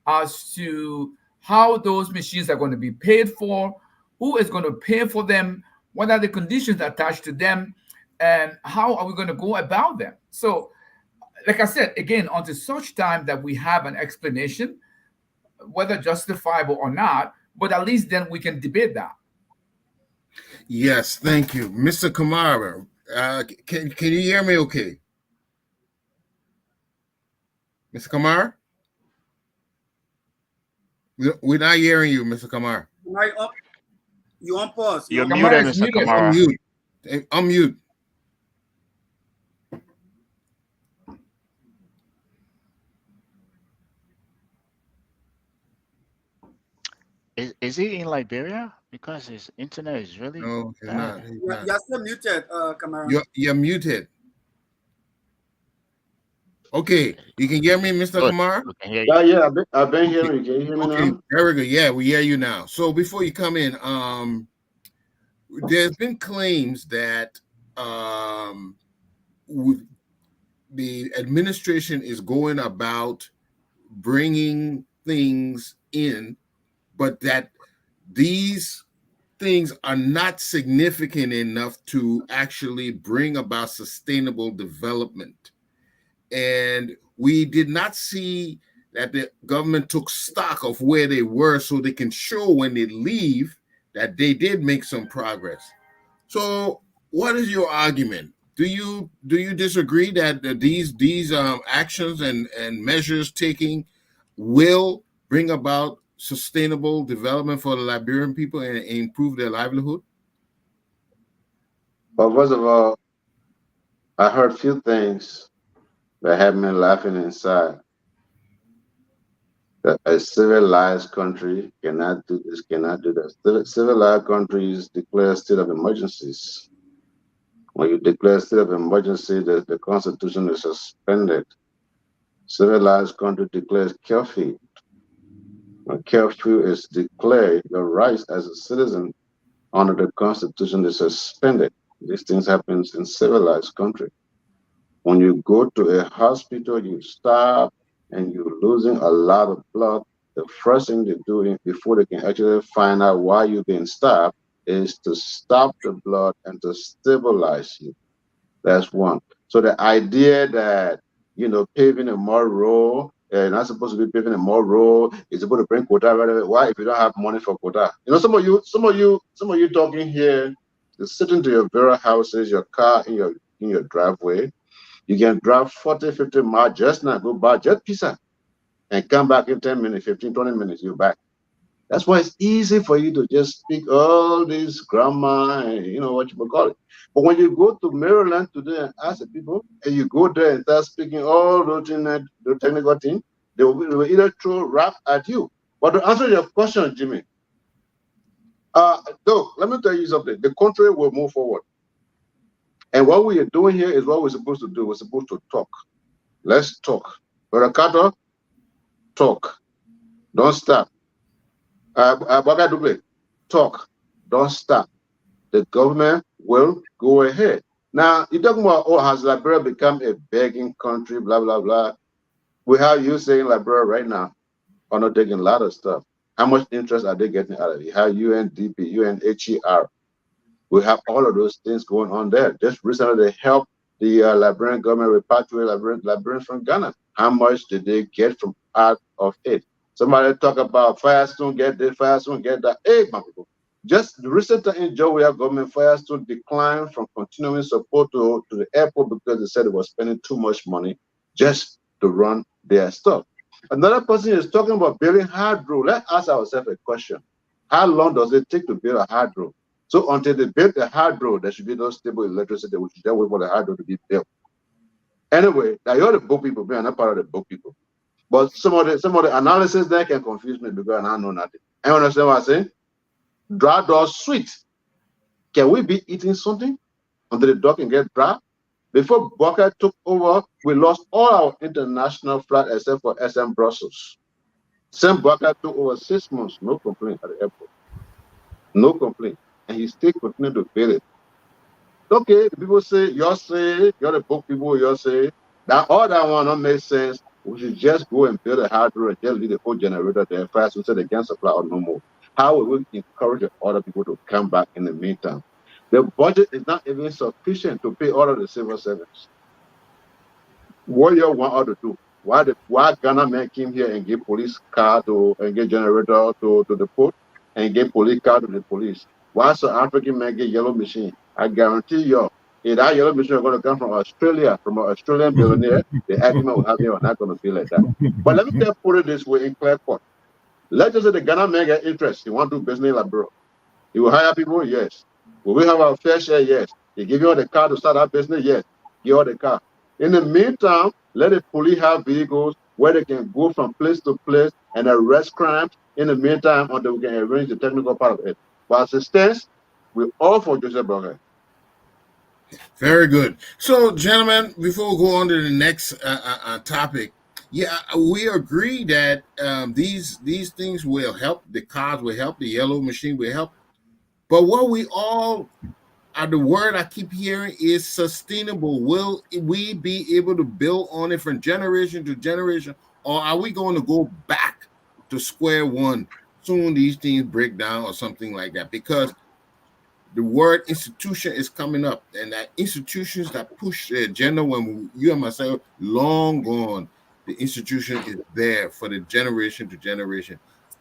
as to how those machines are going to be paid for, who is going to pay for them, what are the conditions attached to them, and how are we going to go about them. So, like I said, again, until such time that we have an explanation, whether justifiable or not, but at least then we can debate that. Yes, thank you, Mr. Kamara. Can you hear me? Okay, Mr. Kamara. We're not hearing you, Mr. Kamara. You on pause? You're Kamara muted, is Mr. muted. Kamara. Unmute. Is he in Liberia? Because his internet is really No, he's bad. not. He's You're not. still muted, Kamara. You're muted. Okay, you can hear me, Mr. Good. Kamara? We can hear you. Yeah, I've been hearing you. Can you hear me Okay, now? very good. Yeah, we hear you now. So before you come in, there's been claims that the administration is going about bringing things in, but that these things are not significant enough to actually bring about sustainable development. And we did not see that the government took stock of where they were so they can show when they leave that they did make some progress. So what is your argument? Do you disagree that these actions and measures taking will bring about sustainable development for the Liberian people and improve their livelihood? Well, first of all, I heard a few things that had me laughing inside. That a civilized country cannot do this, cannot do that. Civilized countries declare state of emergencies. When you declare state of emergency, the constitution is suspended. Civilized country declares curfew. When curfew is declared, your rights as a citizen under the constitution is suspended. These things happen in civilized country. When you go to a hospital, you stop and you're losing a lot of blood. The first thing they do before they can actually find out why you've been stabbed is to stop the blood and to stabilize you. That's one. So the idea that, paving a more road, not supposed to be paving a more road, is supposed to bring quota right away. Why if you don't have money for quota? Some of you talking here, you're sitting to your various houses, your car in your driveway. You can drive 40, 50 miles just now, go buy just pizza and come back in 10 minutes, 15, 20 minutes, you're back. That's why it's easy for you to just speak all this grammar and what you call it. But when you go to Maryland today and ask the people, and you go there and start speaking all those technical things, they will either throw rap at you. But to answer your question, Jimmy, Doug, let me tell you something. The country will move forward. And what we are doing here is what we're supposed to do. We're supposed to talk. Let's talk. Brother Carter, talk. Don't stop. Boakai, talk. Don't stop. The government will go ahead. Now, you're talking about, has Liberia become a begging country, blah, blah, blah. We have you saying Liberia right now are not taking a lot of stuff. How much interest are they getting out of it? You have UNDP, UNHCR. We have all of those things going on there. Just recently, they helped the Liberian government repatriate Liberians from Ghana. How much did they get from out of it? Somebody talk about Firestone get this, Firestone get that. Hey, my people. Just recently in Georgia, government Firestone declined from continuing support to the airport because they said it was spending too much money just to run their stuff. Another person is talking about building hydro. Let's ask ourselves a question. How long does it take to build a hydro? So until they build the hydro, there should be no stable electricity. We should wait for the hydro to be built. Anyway, now you're the book people, but I'm not part of the book people. But some of the analysis there can confuse me because I know nothing. I understand what I'm saying? Dry door sweet. Can we be eating something until the dock can get dry? Before Boakai took over, we lost all our international flights except for SM Brussels. Sam Boakai took over 6 months, no complaint at the airport. No complaint. And he still continued to build it. Okay, the people say, you're the book people, you say, that all that one don't make sense. We should just go and build a hydro and just leave the whole generator there fast so they can supply or no more. How will we encourage the other people to come back in the meantime? The budget is not even sufficient to pay all of the civil servants. What you want us to do? Why Ghana man came here and give police car to and get generator to the port and get police car to the police? Why South African man get yellow machine? I guarantee you, if that yellow machine is going to come from Australia, from an Australian billionaire, the argument will have are not going to be like that. But let me just put it this way in clear cut. Let's just say the Ghana man get interest. He want to do business in Liberia. He will hire people, yes. Will we have our fair share? Yes. He give you all the car to start our business? Yes. Give all the car. In the meantime, let the police have vehicles where they can go from place to place and arrest crimes in the meantime until we can arrange the technical part of it. But as it stands, we're all for Joseph Boakai. Very good. So, gentlemen, before we go on to the next topic, yeah, we agree that these things will help. The cars will help. The yellow machine will help. But what we all the word I keep hearing is sustainable. Will we be able to build on it from generation to generation, or are we going to go back to square one soon these things break down or something like that? Because the word institution is coming up, and that institutions that push the agenda when you and myself long gone, the institution is there for the generation to generation.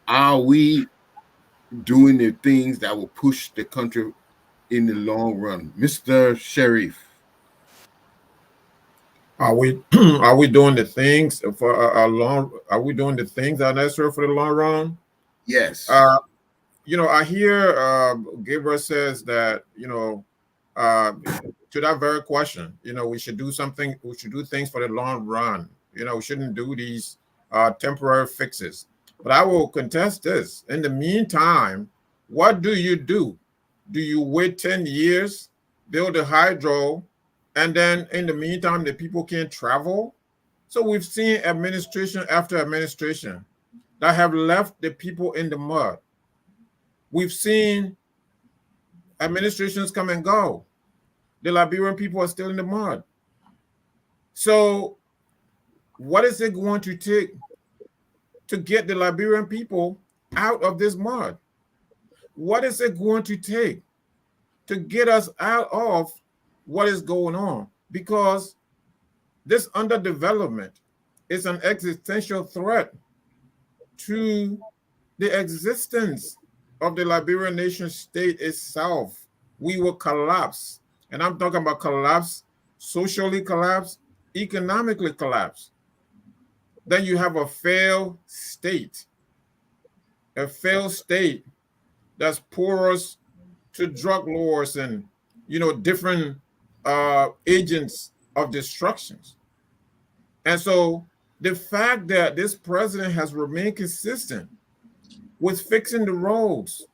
Are we doing the things that will push the country in the long run? Mr. Sheriff, Are we doing the things for a long? Are we doing the things that are necessary for the long run? yes. I hear Gabriel says that to that very question, we should do something. We should do things for the long run. We shouldn't do these temporary fixes. But I will contest this. In the meantime, what do you do? Do you wait 10 years, build a hydro, and then in the meantime, the people can't travel? So we've seen administration after administration that have left the people in the mud. We've seen administrations come and go. The Liberian people are still in the mud. So what is it going to take to get the Liberian people out of this mud? What is it going to take to get us out of what is going on? Because this underdevelopment is an existential threat to the existence of the Liberian nation state itself. We will collapse. And I'm talking about collapse, socially collapse, economically collapse. Then you have a failed state that's porous to drug lords and different agents of destructions. And so the fact that this president has remained consistent with fixing the roads,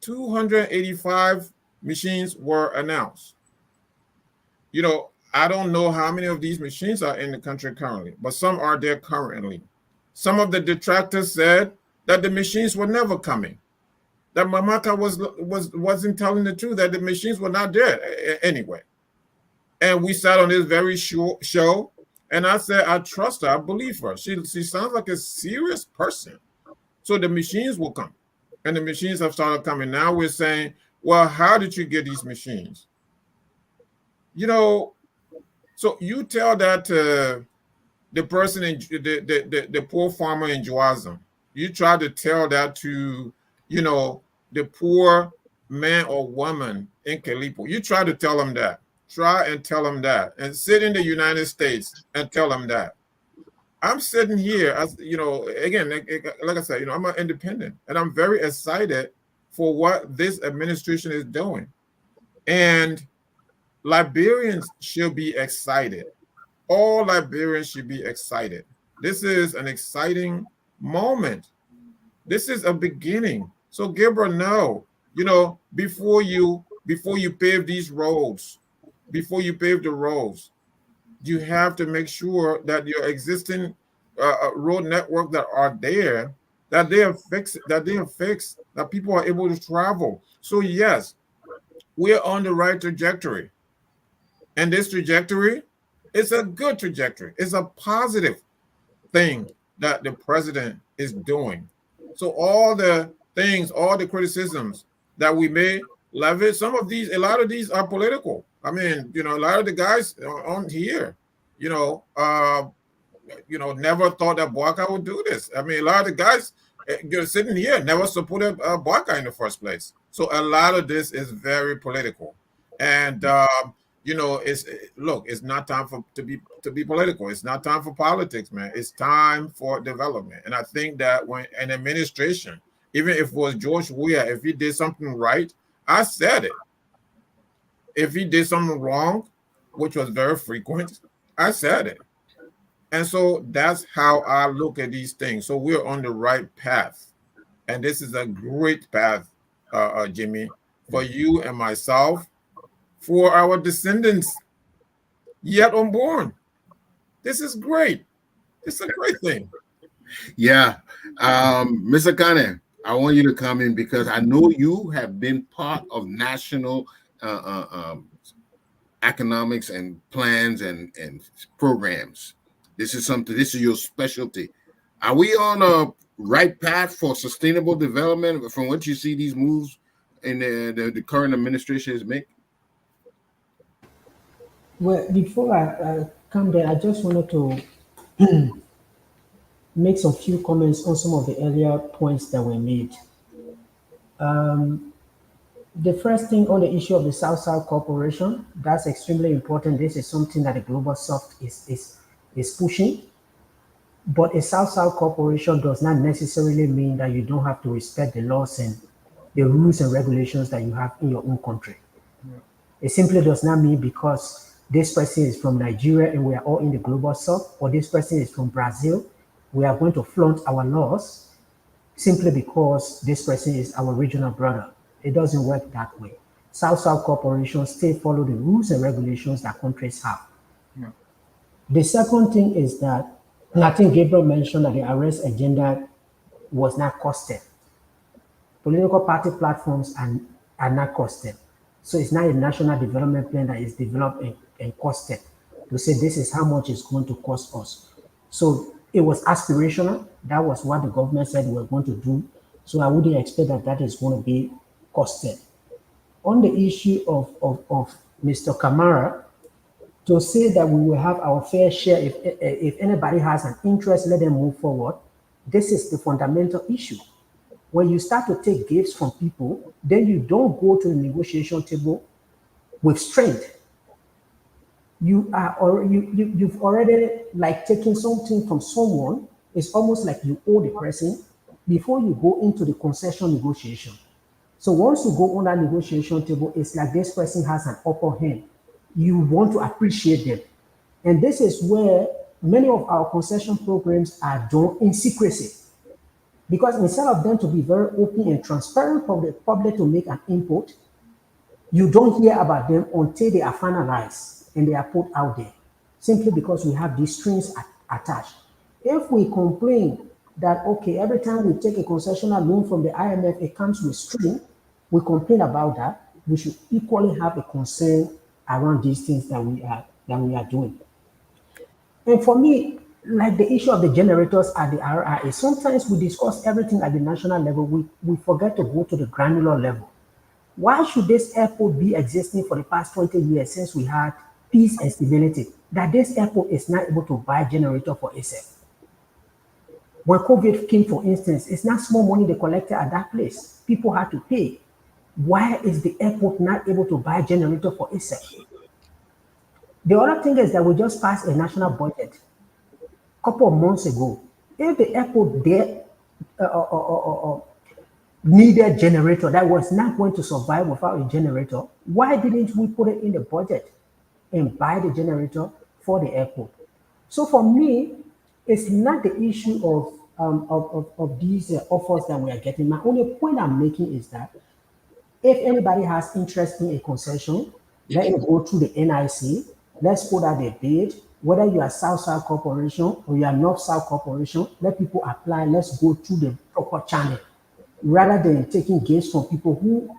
285 machines were announced. I don't know how many of these machines are in the country currently, but some are there currently. Some of the detractors said that the machines were never coming, that Mamaka wasn't telling the truth, that the machines were not there anyway. And we sat on this very show, and I said, I trust her, I believe her. She sounds like a serious person. So the machines will come, and the machines have started coming. Now we're saying, well, how did you get these machines? So you tell that to the person in the poor farmer in Joazam. You try to tell that to, the poor man or woman in Kalipo. You try to tell them that. Try and tell them that. And sit in the United States and tell them that. I'm sitting here, as again, like I said, I'm an independent, and I'm very excited for what this administration is doing. And Liberians should be excited. All Liberians should be excited. This is an exciting moment. This is a beginning. So Gabriel, no, before you pave these roads, before you pave the roads, you have to make sure that your existing road network that are there, that they are fixed, that people are able to travel. So yes, we're on the right trajectory. And this trajectory is a good trajectory. It's a positive thing that the president is doing. So all the things, all the criticisms that we may levy, a lot of these are political. I mean, a lot of the guys on here, you know, uh, never thought that Boakai would do this. I mean, a lot of the guys sitting here never supported Boakai in the first place. So a lot of this is very political, and it's not time to be political. It's not time for politics, man. It's time for development. And I think that when an administration, even if it was George Weah, if he did something right, I said it. If he did something wrong, which was very frequent, I said it. And so that's how I look at these things. So we're on the right path. And this is a great path, Jimmy, for you and myself, for our descendants yet unborn. This is great. It's a great thing. Yeah. Mr. Kane, I want you to come in because I know you have been part of national economics and plans and programs. This is your specialty. Are we on a right path for sustainable development from what you see these moves in the current administration is making? Well, before I come there, I just wanted to make some few comments on some of the earlier points that were made. The first thing on the issue of the South-South Corporation, that's extremely important. This is something that the Global South is pushing. But a South-South Corporation does not necessarily mean that you don't have to respect the laws and the rules and regulations that you have in your own country. It simply does not mean because this person is from Nigeria and we are all in the Global South, or this person is from Brazil, we are going to flaunt our laws simply because this person is our regional brother. It doesn't work that way. South-South corporations still follow the rules and regulations that countries have. Yeah. The second thing is that, and I think Gabriel mentioned that the arrest agenda was not costed. Political party platforms are not costed. So it's not a national development plan that is developed and costed to say this is how much it's going to cost us. So it was aspirational. That was what the government said we were going to do. So I wouldn't expect that that is going to be costed. On the issue of Mr. Kamara, to say that we will have our fair share, if anybody has an interest, let them move forward. This is the fundamental issue. When you start to take gifts from people, then you don't go to the negotiation table with strength. You've already like taken something from someone. It's almost like you owe the person before you go into the concession negotiation. So once you go on that negotiation table, it's like this person has an upper hand. You want to appreciate them. And this is where many of our concession programs are done in secrecy. Because instead of them to be very open and transparent for the public to make an input, you don't hear about them until they are finalized and they are put out there, simply because we have these strings attached. If we complain that, okay, every time we take a concessional loan from the IMF, it comes with string, we complain about that, we should equally have a concern around these things that we are doing. And for me, like the issue of the generators at the RRA, sometimes we discuss everything at the national level, we forget to go to the granular level. Why should this airport be existing for the past 20 years since we had peace and stability, that this airport is not able to buy a generator for itself? When COVID came, for instance, it's not small money they collected at that place. People had to pay. Why is the airport not able to buy a generator for itself? The other thing is that we just passed a national budget a couple of months ago. If the airport there needed generator that was not going to survive without a generator, why didn't we put it in the budget and buy the generator for the airport? So for me, it's not the issue of these offers that we are getting. My only point I'm making is that If anybody has interest in a concession, let it go through the NIC. Let's put out a bid. Whether you are South-South Corporation or you are North-South Corporation, let people apply. Let's go through the proper channel rather than taking gifts from people who,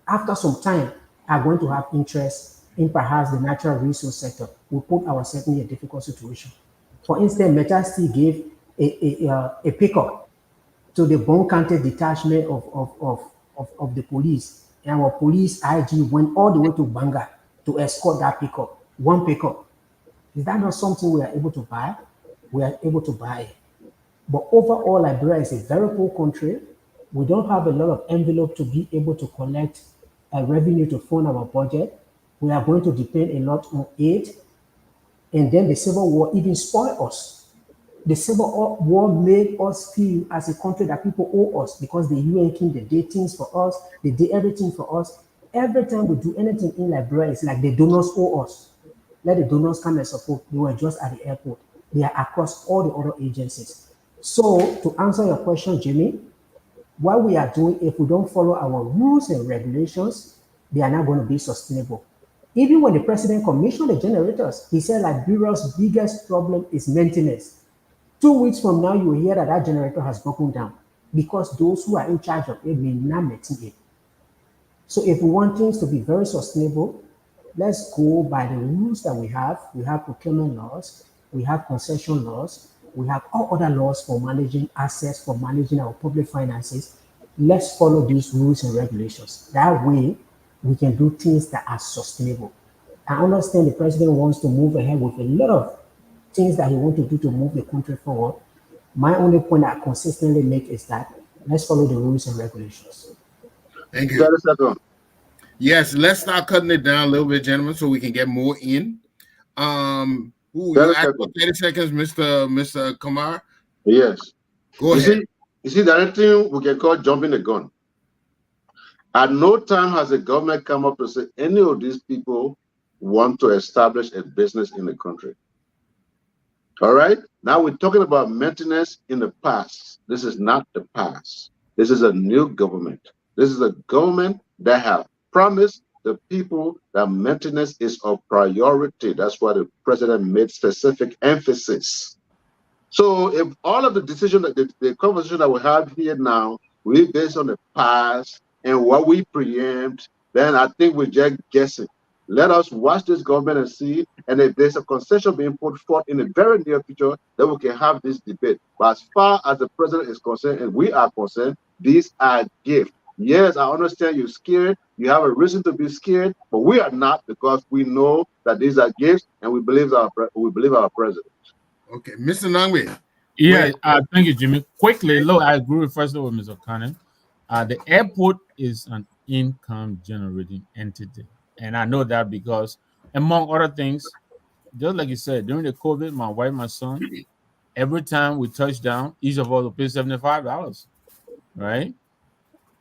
after some time, are going to have interest in perhaps the natural resource sector. We put ourselves in a difficult situation. For instance, Majesty gave a pickup to the Bon County detachment of the police. And our police IG went all the way to Banga to escort that pickup, one pickup. Is that not something we are able to buy? We are able to buy it. But overall, Liberia is a very poor country. We don't have a lot of envelope to be able to collect a revenue to fund our budget. We are going to depend a lot on aid. And then the Civil War even spoiled us. The Civil War made us feel as a country that people owe us because the UN King, they did things for us, they did everything for us. Every time we do anything in Liberia, it's like the donors owe us. Let the donors come and support. They were just at the airport. They are across all the other agencies. So to answer your question, Jimmy, what we are doing, if we don't follow our rules and regulations, they are not going to be sustainable. Even when the president commissioned the generators, he said Liberia's biggest problem is maintenance. 2 weeks from now, you will hear that that generator has broken down because those who are in charge of it may not maintain it. So if we want things to be very sustainable, let's go by the rules that we have. We have procurement laws, we have concession laws, we have all other laws for managing assets, for managing our public finances. Let's follow these rules and regulations. That way, we can do things that are sustainable. I understand the president wants to move ahead with a lot of things that he wants to do to move the country forward. My only point I consistently make is that let's follow the rules and regulations. Thank you. Yes, let's start cutting it down a little bit, gentlemen, so we can get more in. You asked for 30 seconds, Mr. Kamar? Yes. Go ahead. You see, the thing we can call jumping the gun. At no time has the government come up to say any of these people want to establish a business in the country. All right? Now we're talking about maintenance in the past. This is not the past. This is a new government. This is a government that have promised the people that maintenance is a priority. That's why the president made specific emphasis. So if all of the decision that the conversation that we have here now, we based on the past and what we preempt, then I think we're just guessing. Let us watch this government and see, and if there's a concession being put forth in the very near future, then we can have this debate. But as far as the president is concerned, and we are concerned, these are gifts. Yes, I understand you're scared. You have a reason to be scared, but we are not because we know that these are gifts, and we believe our president. Okay, Mr. Nangwe. Yeah, thank you, Jimmy. Quickly, look, I agree with first of all, Mr. Cannon. The airport is an income generating entity. And I know that because, among other things, just like you said, during the COVID, my wife, my son, every time we touch down, each of us will pay $75, right?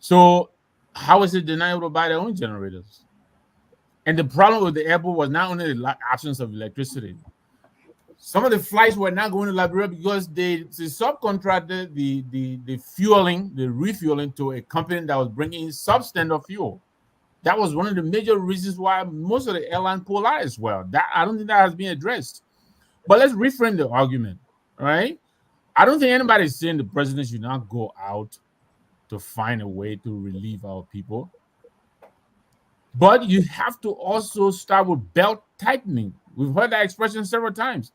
So how is it deniable to buy their own generators? And the problem with the airport was not only the absence of electricity. Some of the flights were not going to Liberia because they subcontracted the fueling, the refueling to a company that was bringing substandard fuel. That was one of the major reasons why most of the airline pulled out as well. That I don't think that has been addressed. But let's reframe the argument, right? I don't think anybody is saying the president should not go out to find a way to relieve our people. But you have to also start with belt tightening. We've heard that expression several times.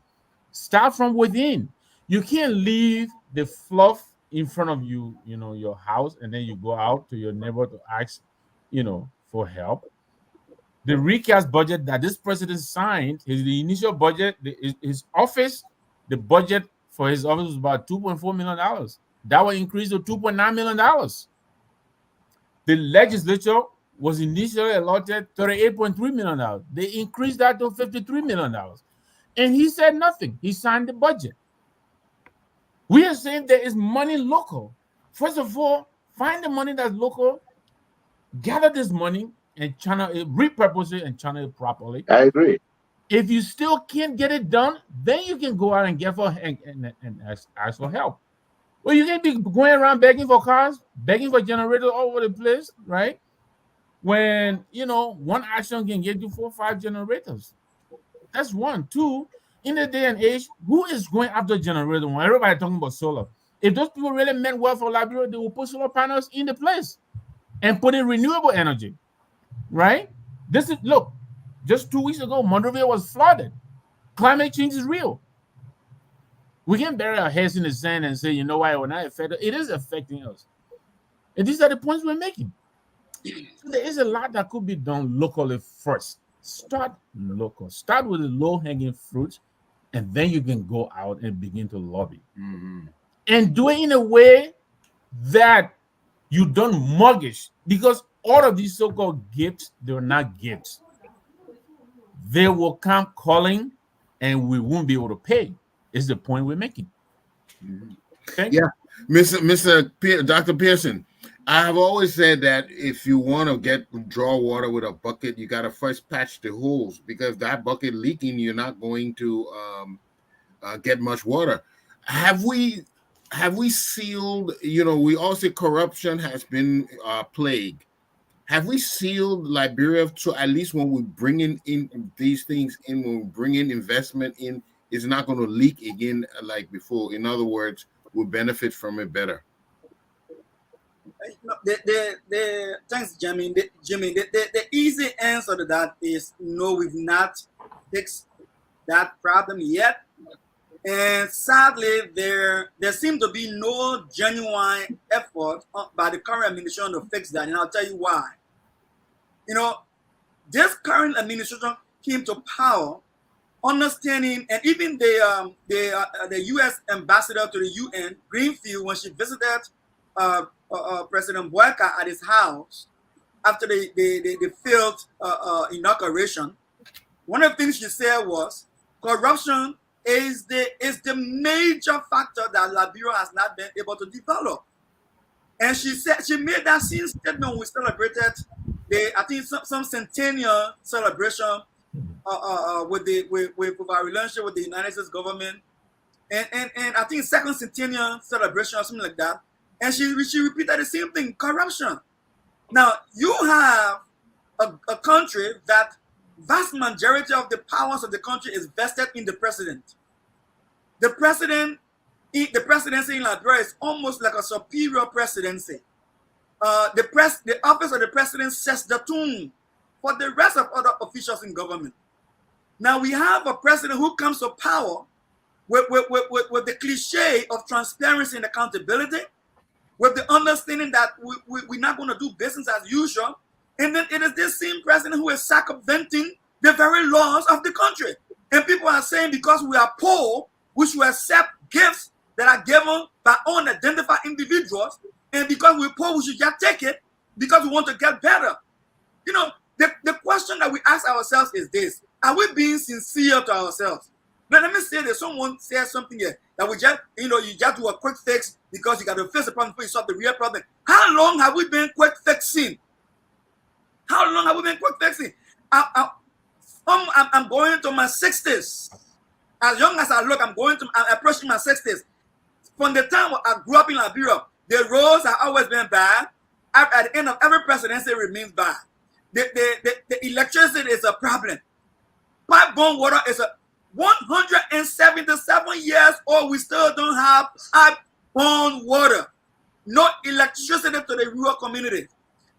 Start from within. You can't leave the fluff in front of you, your house, and then you go out to your neighbor to ask, for help. The recast budget that this president signed, the initial budget, his office, the budget for his office was about $2.4 million. That will increase to $2.9 million. The legislature was initially allotted $38.3 million. They increased that to $53 million. And he said nothing. He signed the budget. We are saying there is money local. First of all, find the money that's local, gather this money and channel it, repurpose it and channel it properly. I agree. If you still can't get it done, then you can go out and get and ask for help. Well, you can't be going around begging for cars, begging for generators all over the place, right? when one action can get you 4 or 5 generators. That's one. Two, in the day and age, who is going after generator one? Everybody talking about solar. If those people really meant well for Liberia, they will put solar panels in the place and put in renewable energy, right? This is look. Just 2 weeks ago, Monrovia was flooded. Climate change is real. We can bury our heads in the sand and say, you know why we're not affected. It is affecting us. And these are the points we're making. So there is a lot that could be done locally first. Start local. Start with the low-hanging fruit, and then you can go out and begin to lobby. And do it in a way that you don't mortgage, because all of these so-called gifts, they're not gifts. They will come calling, and we won't be able to pay. Is the point we're making. Okay? Yeah, Dr. Pearson, I have always said that if you want to draw water with a bucket, you got to first patch the holes, because that bucket leaking, you're not going to get much water. Have we sealed? We all say corruption has been a plague. Have we sealed Liberia to at least when we bring in these things in, when we bring in investment in, it's not going to leak again like before? In other words, we'll benefit from it better. Thanks, Jimmy. The easy answer to that is no, we've not fixed that problem yet. And sadly, there seems to be no genuine effort by the current administration to fix that. And I'll tell you why. This current administration came to power understanding, and even the U.S. ambassador to the UN, Greenfield, when she visited President Boakai at his house after the failed inauguration, one of the things she said was corruption is the major factor that Liberia has not been able to develop. And she said she made that same statement when we celebrated some centennial celebration with our relationship with the United States government, and I think second centennial celebration or something like that. And she repeated the same thing: corruption. Now you have a country that vast majority of the powers of the country is vested in the president. The presidency in Liberia is almost like a superior presidency. The office of the president sets the tone for the rest of other officials in government. Now we have a president who comes to power with the cliche of transparency and accountability, with the understanding that we're not going to do business as usual. And then it is this same president who is circumventing the very laws of the country. And people are saying because we are poor, we should accept gifts that are given by unidentified individuals. And because we're poor, we should just take it because we want to get better. The question that we ask ourselves is this: are we being sincere to ourselves? Now, let me say that someone says something here that we just, you just do a quick fix because you got to fix the problem before you solve the real problem. How long have we been quick fixing? How long have we been quick fixing? I'm going to my 60s. As young as I look, I'm approaching my 60s. From the time I grew up in Liberia, the roads have always been bad. At the end of every presidency, it remains bad. The electricity is a problem. Pipe-borne water is 177 years old. We still don't have pipe-borne water. No electricity to the rural community.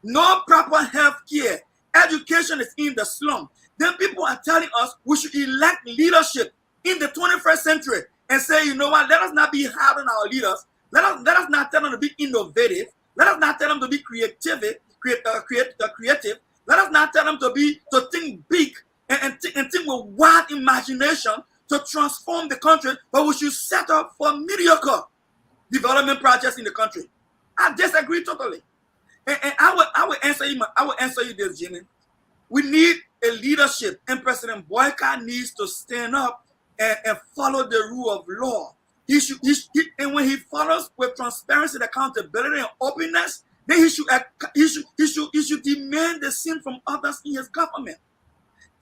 No proper health care. Education is in the slum. Then people are telling us we should elect leadership in the 21st century and say, you know what, let us not be hard on our leaders. Let us not tell them to be innovative. Let us not tell them to be creative. Let us not tell them to think big and think with wild imagination to transform the country, but we should set up for mediocre development projects in the country. I disagree totally. And I will answer you this, Jimmy. We need a leadership, and President Boakai needs to stand up and follow the rule of law. And when he follows with transparency, accountability, and openness, then he should demand the same from others in his government.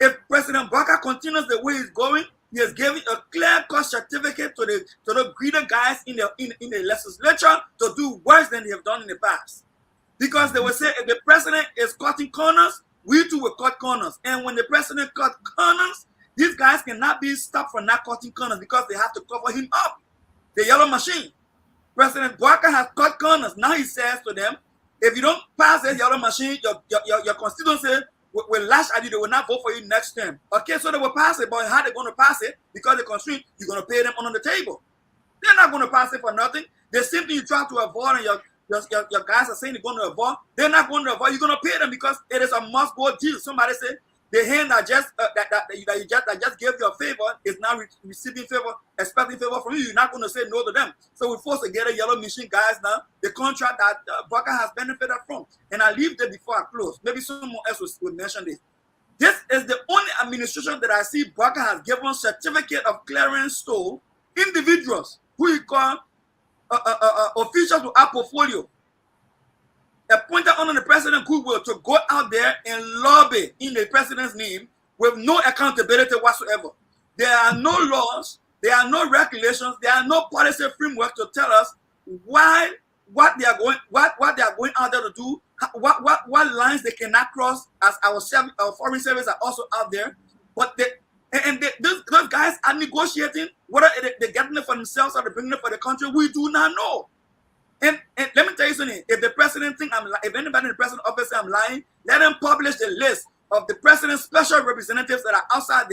If President Beggar continues the way he's going, he is giving a clear-cut certificate to the greater guys in the legislature to do worse than they have done in the past. Because they will say if the president is cutting corners, we too will cut corners. And when the president cut corners, these guys cannot be stopped from not cutting corners because they have to cover him up. The yellow machine. President Boakai has cut corners. Now he says to them, if you don't pass this yellow machine, your constituency will lash at you. They will not vote for you next term. Okay, so they will pass it, but how they going to pass it? Because the constraint, you're going to pay them on the table. They're not going to pass it for nothing. The same thing you try to avoid, and your guys are saying they're going to avoid. They're not going to avoid. You're going to pay them because it is a must-go deal. Somebody said the hand that just gave you a favor is now receiving favor, expecting favor from you. You're not going to say no to them. So we're forced to get a yellow machine, guys. Now the contract that Boakai has benefited from, and I leave there before I close. Maybe someone else will mention this. This is the only administration that I see Boakai has given certificate of clearance to individuals who you call officials to our portfolio, appointed under the president goodwill to go out there and lobby in the president's name with no accountability whatsoever. There are no laws, there are no regulations, there are no policy framework to tell us what they are going out there to do, what lines they cannot cross, as our foreign service are also out there. But those guys are negotiating whether they're getting it for themselves or they're bringing it for the country. We do not know. And let me tell you something. If the president think if anybody in the president's office say I'm lying, let them publish the list of the president's special representatives that are outside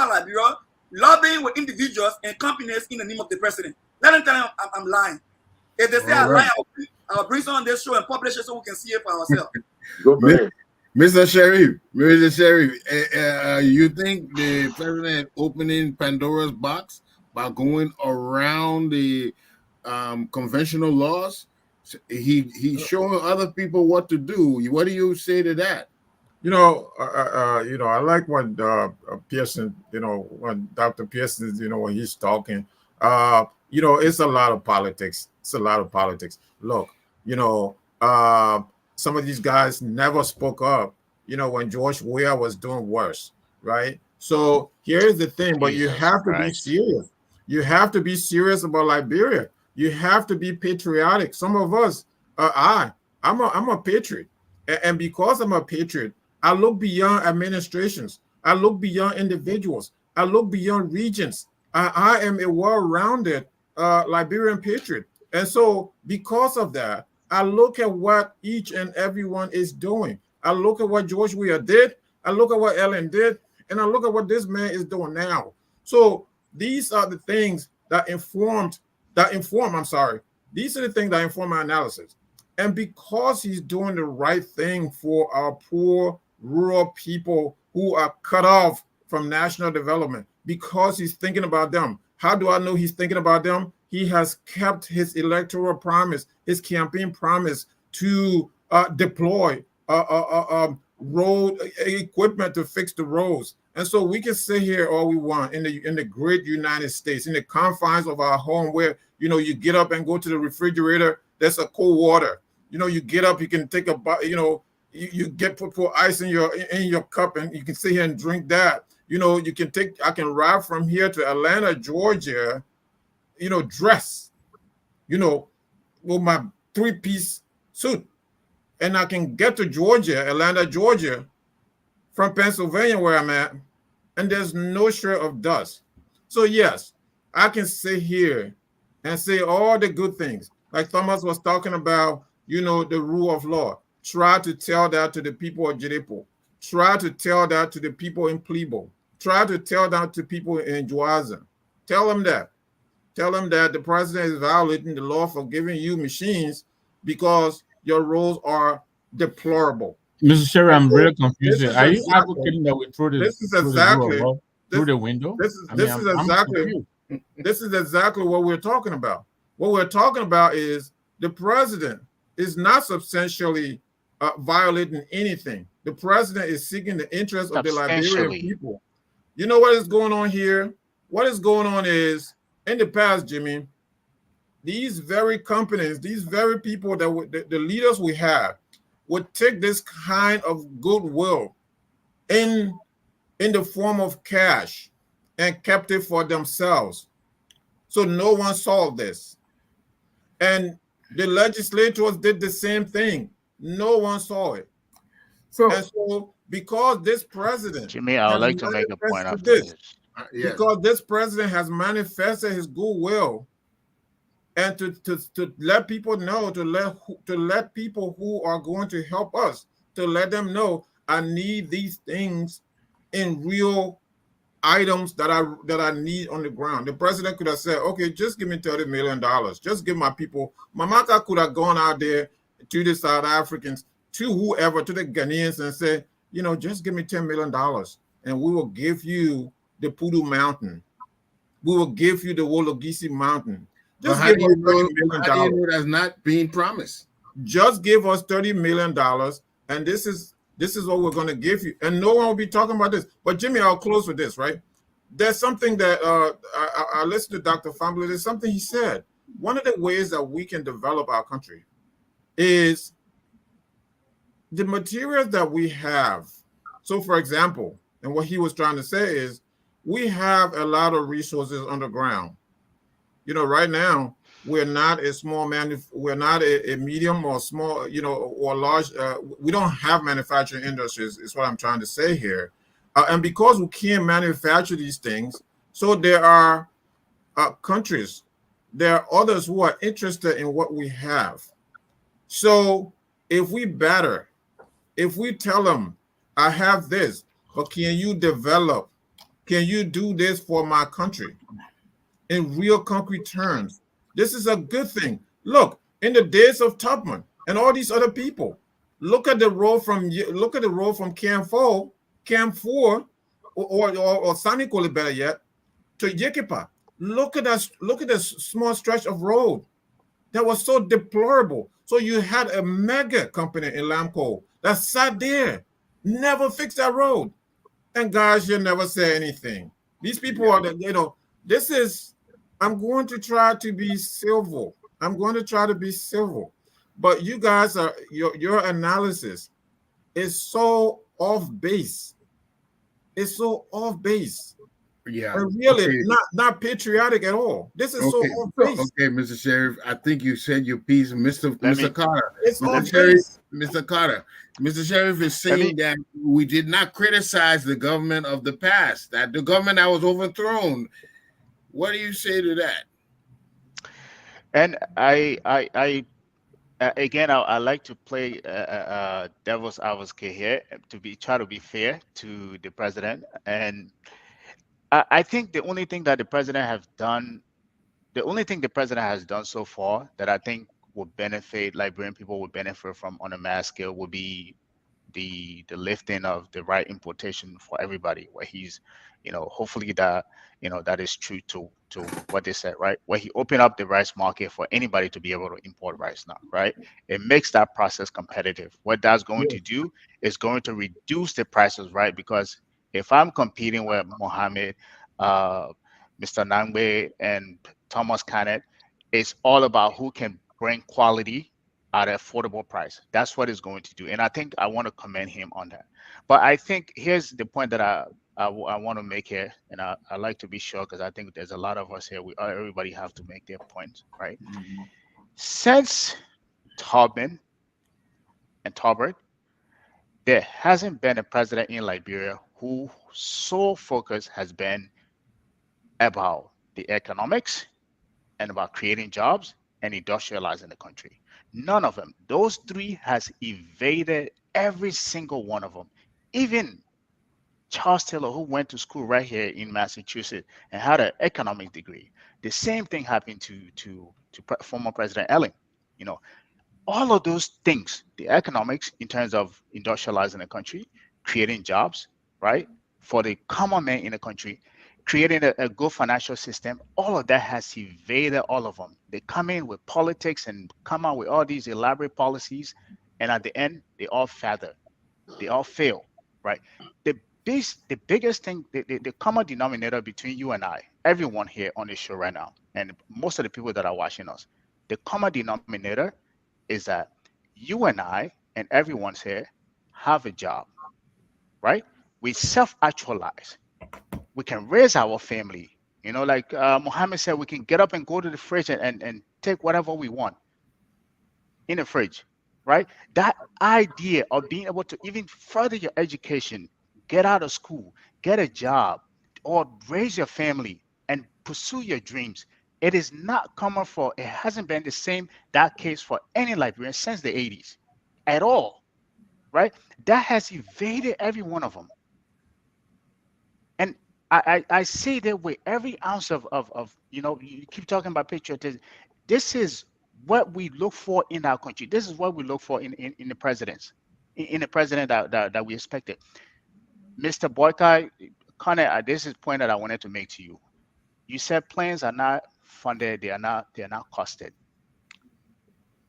Liberia, lobbying with individuals and companies in the name of the president. Let them tell them I'm lying. If they say I'm lying, I'll bring someone on this show and publish it so we can see it for ourselves. Go ahead. Mr. Sheriff, you think the president opening Pandora's box by going around the conventional laws? He's showing other people what to do. What do you say to that? I like when Pearson, when Dr. Pearson, when he's talking, it's a lot of politics. It's a lot of politics. Look, some of these guys never spoke up, when George Weah was doing worse, right? So here's the thing, but you have to be serious. You have to be serious about Liberia. You have to be patriotic. Some of us, I'm a patriot. And because I'm a patriot, I look beyond administrations. I look beyond individuals. I look beyond regions. I am a well-rounded Liberian patriot. And so because of that, I look at what each and everyone is doing. I look at what George Weah did. I look at what Ellen did. And I look at what this man is doing now. So these are the things that inform my analysis. And because he's doing the right thing for our poor rural people who are cut off from national development, because he's thinking about them. How do I know he's thinking about them? He has kept his electoral promise, his campaign promise to deploy road equipment to fix the roads. And so we can sit here all we want in the great United States, in the confines of our home, where you get up and go to the refrigerator. There's a cold water. You get up, you can take a you get put ice in your cup, and you can sit here and drink that. I can ride from here to Atlanta, Georgia, dress, with my 3-piece suit, and I can get to Atlanta, Georgia, from Pennsylvania, where I'm at, and there's no shred of dust. So yes, I can sit here and say all the good things, like Thomas was talking about, the rule of law. Try to tell that to the people of Jidipo. Try to tell that to the people in Plebo. Try to tell that to people in Juaza. Tell them that. Tell them that the president is violating the law for giving you machines because your roles are deplorable. Mr. Sherry, I'm really confused. Are you advocating that we throw through the window? This is exactly what we're talking about. What we're talking about is the president is not substantially violating anything. The president is seeking the interest of the Liberian people. You know what is going on here? What is going on is, in the past, Jimmy, these very companies, these very people that the leaders we have would take this kind of goodwill in the form of cash and kept it for themselves. So no one saw this. And the legislators did the same thing. No one saw it. So And so, because this president Jimmy, I would has like to make a point manifested after this, this. Yes. because this president has manifested his goodwill, and to let people know, to let people who are going to help us, to let them know, I need these things in real items that I need on the ground. The president could have said, okay, just give me $30 million. Just give my people. Mamaka could have gone out there to the South Africans, to whoever, to the Ghanaians, and said, just give me $10 million, and we will give you the Pudu Mountain. We will give you the Wologisi Mountain. But Just how give do us you $30 know? million. How do you know that's not being promised? Just give us $30 million, and this is what we're going to give you. And no one will be talking about this. But Jimmy, I'll close with this, right? There's something that I listened to Dr. Famble. There's something he said. One of the ways that we can develop our country is the materials that we have. So, for example, and what he was trying to say is, we have a lot of resources underground. Right now, we're not a small we're not a medium or small, or large. We don't have manufacturing industries, is what I'm trying to say here. And because we can't manufacture these things, so there are countries, there are others who are interested in what we have. So if we tell them, I have this, but can you do this for my country in real concrete terms? This is a good thing. Look, in the days of Tubman and all these other people, look at the road from Camp 4, or Sanikoli, better yet, to Yekipa. Look at that small stretch of road that was so deplorable. So you had a mega company in Lamco that sat there, never fixed that road, and guys, you never say anything. These people are this is. I'm going to try to be civil. But you guys are your analysis is so off base. It's so off base. Yeah. And really Okay. not patriotic at all. This is so off base. Okay, Mr. Sheriff. I think you said your piece, Mr. Carter. It's off Sheriff, base. Mr. Carter. Mr. Sheriff is saying that we did not criticize the government of the past, that the government that was overthrown. What do you say to that? And I again, I like to play devil's advocate here try to be fair to the president. And I think the only thing the president has done so far that I think will benefit Liberian people, would benefit from on a mass scale, would be the lifting of the right importation for everybody, where he's, hopefully that is true to what they said, right? Where he opened up the rice market for anybody to be able to import rice now, right? It makes that process competitive. What that's going to do is going to reduce the prices, right? Because if I'm competing with Mohammed, Mr. Nangbe, and Thomas Canet, it's all about who can bring quality at an affordable price. That's what it's going to do. And I think I want to commend him on that. But I think here's the point that I want to make here, and I like to be sure, because I think there's a lot of us here. Everybody have to make their points, right? Mm-hmm. Since Tubman and Talbert, there hasn't been a president in Liberia whose sole focus has been about the economics and about creating jobs and industrializing the country. None of them. Those three has evaded every single one of them. Even Charles Taylor, who went to school right here in Massachusetts and had an economics degree, the same thing happened to former President Ellen. All of those things, the economics in terms of industrializing the country, creating jobs, right, for the common man in the country, creating a good financial system, all of that has evaded all of them. They come in with politics and come out with all these elaborate policies, and at the end, they all feather. They all fail, right? The biggest thing, the common denominator between you and I, everyone here on this show right now, and most of the people that are watching us, the common denominator is that you and I and everyone's here have a job, right? We self-actualize. We can raise our family. Like Muhammad said, we can get up and go to the fridge and take whatever we want in the fridge. right? That idea of being able to even further your education, get out of school, get a job, or raise your family and pursue your dreams, it is not common for, it hasn't been the same, that case for any Liberian since the 80s at all, right? That has evaded every one of them. And I say that with every ounce of, you keep talking about patriotism. This is what we look for in our country. This is what we look for in the presidents, in the president that we expected. Mr. Boykai, Connor, this is the point that I wanted to make to you. You said planes are not funded, they are not costed.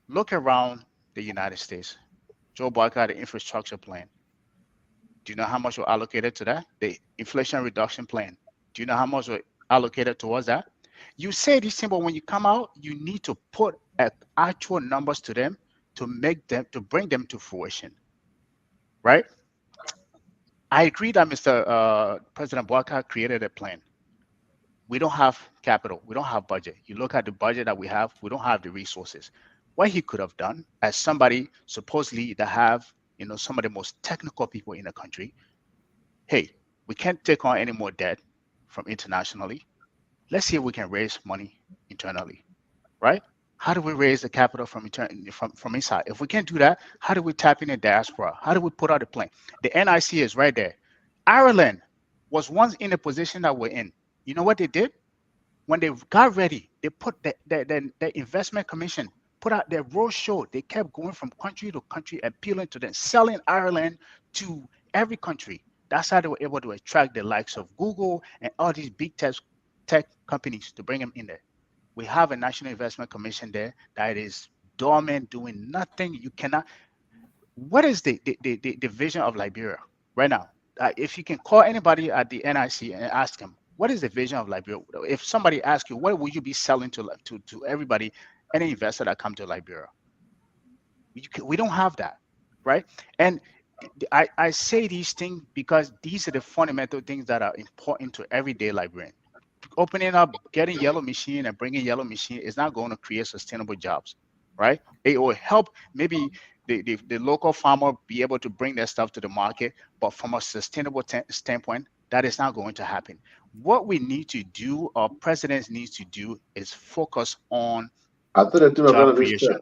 Look around the United States. Joe Boykai, the infrastructure plan. Do you know how much were allocated to that? The Inflation Reduction Plan. Do you know how much were allocated towards that? You say these things, but when you come out, you need to put actual numbers to them to make them, to bring them to fruition, right? I agree that Mr. President Boakai created a plan. We don't have capital. We don't have budget. You look at the budget that we have, we don't have the resources. What he could have done as somebody supposedly that have, some of the most technical people in the country, hey, we can't take on any more debt from internationally. Let's see if we can raise money internally, right? How do we raise the capital from inside? If we can't do that, how do we tap in the diaspora? How do we put out a plan? The NIC is right there. Ireland was once in a position that we're in. You know what they did? When they got ready, they put the investment commission, put out their roadshow. They kept going from country to country, appealing to them, selling Ireland to every country. That's how they were able to attract the likes of Google and all these big tech companies to bring them in there. We have a National Investment Commission there that is dormant, doing nothing. You cannot. What is the vision of Liberia right now? If you can call anybody at the NIC and ask them, what is the vision of Liberia? If somebody asks you, what would you be selling to everybody, any investor that come to Liberia? We don't have that, right? And I say these things because these are the fundamental things that are important to everyday Liberian. Opening up, getting yellow machine and bringing yellow machine is not going to create sustainable jobs, right? It will help maybe the local farmer be able to bring their stuff to the market, but from a sustainable standpoint, that is not going to happen. What we need to do, our president needs to do, is focus on job creation,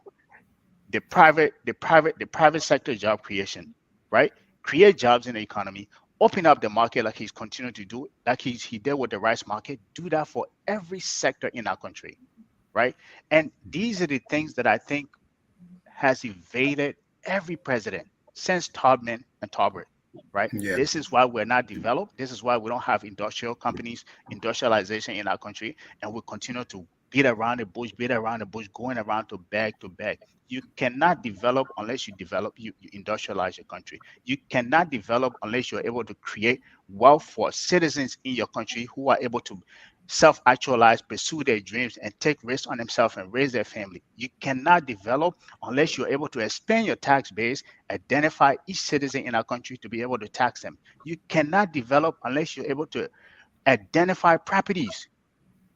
the private sector job creation, right? Create jobs in the economy, open up the market like he's continuing to do, like he did with the rice market. Do that for every sector in our country, right? And these are the things that I think has evaded every president since Tubman and Talbot, right? Yeah. This is why we're not developed. This is why we don't have industrial companies, industrialization in our country, and we continue to beat around the bush, going around to beg. You cannot develop unless you industrialize your country. You cannot develop unless you're able to create wealth for citizens in your country who are able to self-actualize, pursue their dreams, and take risks on themselves and raise their family. You cannot develop unless you're able to expand your tax base, identify each citizen in our country to be able to tax them. You cannot develop unless you're able to identify properties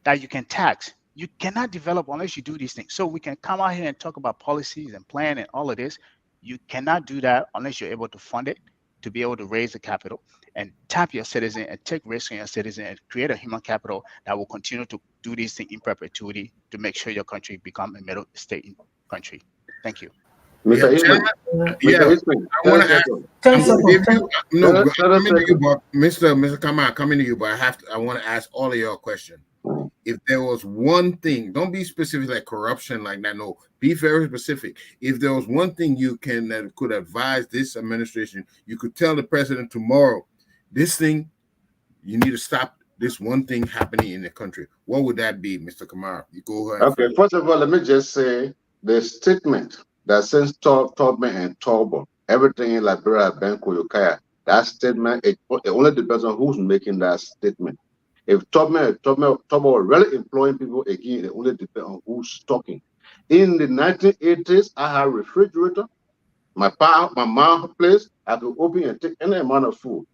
that you can tax. You cannot develop unless you do these things. So we can come out here and talk about policies and plan and all of this. You cannot do that unless you're able to fund it, to be able to raise the capital and tap your citizen and take risks on your citizen and create a human capital that will continue to do these things in perpetuity to make sure your country become a middle state country. Thank you. Mr. Eastman, I want to ask. 10 seconds. No, Mr. Kamal, coming to you, but I want to ask all of y'all a question. If there was one thing, don't be specific like corruption like that. No, be very specific. If there was one thing you could advise this administration, you could tell the president tomorrow, this thing, you need to stop this one thing happening in the country. What would that be, Mr. Kamara? You go ahead. Okay, first of all, let me just say the statement that says Tubman and Talbot, everything in Liberia, Benko, Yokaya, that statement, it only depends on who's making that statement. If Tubman really employing people again, it only depends on who's talking. In the 1980s, I had a refrigerator. My mom's place, I could open and take any amount of food.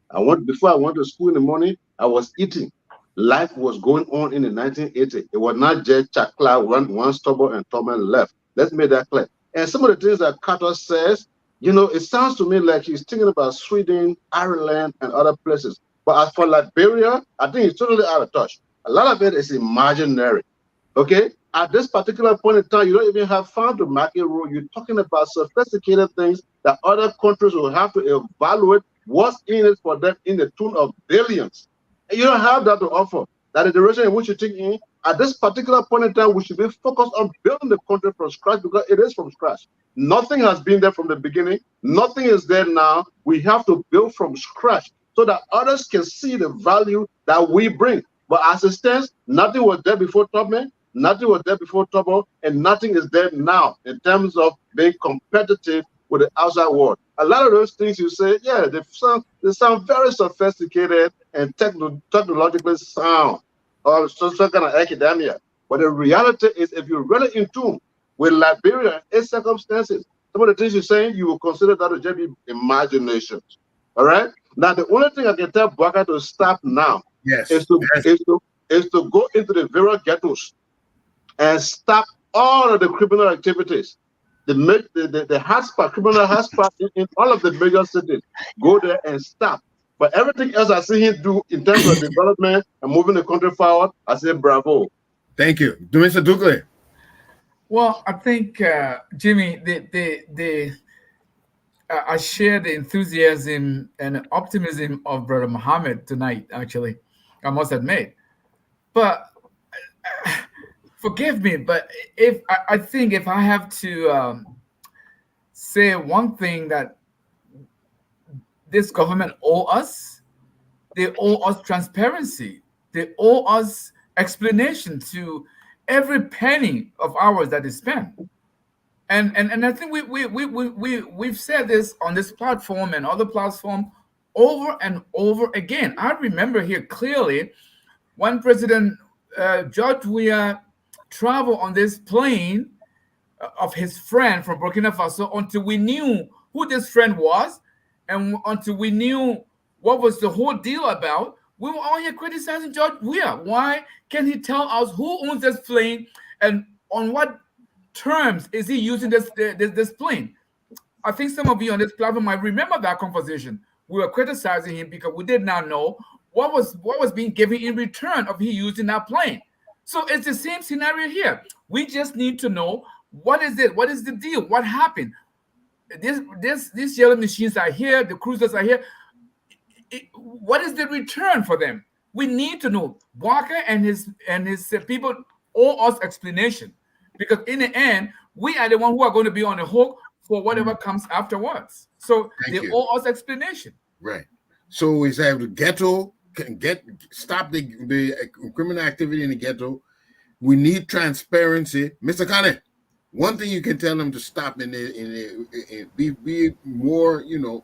Before I went to school in the morning, I was eating. Life was going on in the 1980s. It was not just Chakla, one Tubman and Tubman left. Let's make that clear. And some of the things that Carter says, it sounds to me like he's thinking about Sweden, Ireland, and other places. But as for Liberia, I think it's totally out of touch. A lot of it is imaginary. Okay? At this particular point in time, you don't even have found the market rule. You're talking about sophisticated things that other countries will have to evaluate what's in it for them in the tune of billions. And you don't have that to offer. That is the direction in which you think in. At this particular point in time, we should be focused on building the country from scratch because it is from scratch. Nothing has been there from the beginning. Nothing is there now. We have to build from scratch so that others can see the value that we bring. But as it stands, nothing was there before Tubman, nothing was there before Tobo, and nothing is there now in terms of being competitive with the outside world. A lot of those things you say, yeah, they sound very sophisticated and technologically sound, or some kind of academia. But the reality is, if you're really in tune with Liberia and its circumstances, some of the things you're saying, you will consider that to just be imaginations. All right? Now, the only thing I can tell Boakai to stop now is to go into the various ghettos and stop all of the criminal activities. The hotspot, criminal hotspot in all of the major cities. Go there and stop. But everything else I see him do in terms of development and moving the country forward, I say bravo. Thank you. Mr. Dugley. Well, I think, Jimmy, I share the enthusiasm and optimism of Brother Muhammad tonight, actually, I must admit. But forgive me, but I think if I have to say one thing that this government owe us, they owe us transparency. They owe us explanation to every penny of ours that is spent. And I think we've said this on this platform and other platforms over and over again. I remember here clearly when President George Weah traveled on this plane of his friend from Burkina Faso until we knew who this friend was and until we knew what was the whole deal about. We were all here criticizing George Weah. Why can't he tell us who owns this plane and on what terms is he using this plane? I think some of you on this platform might remember that conversation. We were criticizing him because we did not know what was being given in return of he using that plane. So it's the same scenario here. We just need to know what is it, what is the deal, what happened. These yellow machines are here, the cruisers are here. What is the return for them? We need to know. Boakai and his people owe us explanation, because in the end, we are the one who are going to be on the hook for whatever comes afterwards. So they owe us explanation. Right. So is that the ghetto can stop the criminal activity in the ghetto? We need transparency, Mr. Kane. One thing you can tell them to stop and be more,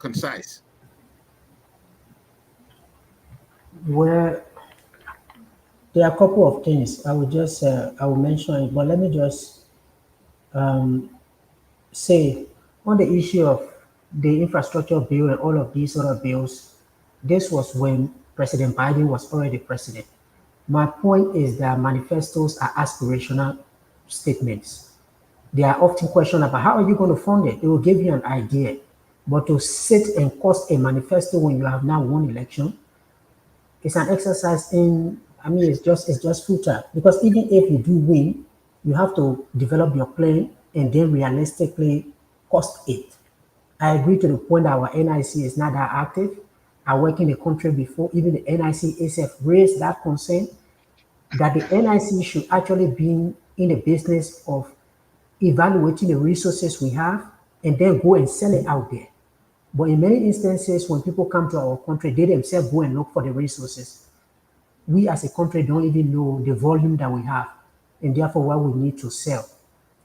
concise. Well, there are a couple of things I will mention it, but let me just say on the issue of the infrastructure bill and all of these other bills. This was when President Biden was already president. My point is that manifestos are aspirational statements. They are often questioned about how are you going to fund it? It will give you an idea, but to sit and cost a manifesto when you have now won election, it's an exercise in. I mean, it's just futile, because even if you do win, you have to develop your plan and then realistically cost it. I agree to the point that our NIC is not that active. I work in the country before, even the NIC itself raised that concern that the NIC should actually be in the business of evaluating the resources we have and then go and sell it out there. But in many instances, when people come to our country, they themselves go and look for the resources. We as a country don't even know the volume that we have, and therefore what we need to sell.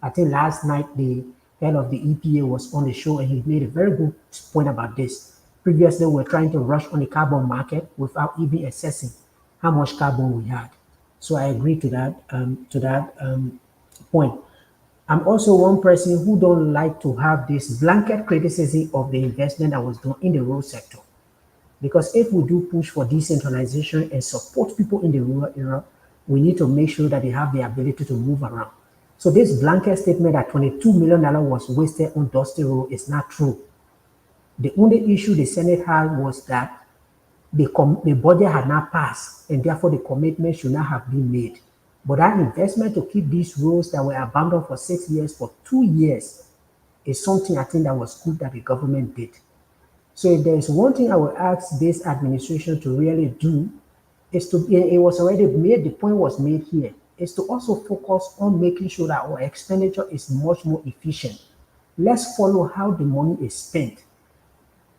I think last night the head of the EPA was on the show and he made a very good point about this. Previously, we were trying to rush on the carbon market without even assessing how much carbon we had. So I agree to that point. I'm also one person who don't like to have this blanket criticism of the investment that was done in the rural sector. Because if we do push for decentralization and support people in the rural area, we need to make sure that they have the ability to move around. So this blanket statement that $22 million was wasted on Dusty Road is not true. The only issue the Senate had was that the budget had not passed, and therefore the commitment should not have been made. But that investment to keep these roads that were abandoned for 6 years, for 2 years, is something I think that was good that the government did. So if there is one thing I will ask this administration to really do, is to, it was already made, the point was made here, is to also focus on making sure that our expenditure is much more efficient. Let's follow how the money is spent.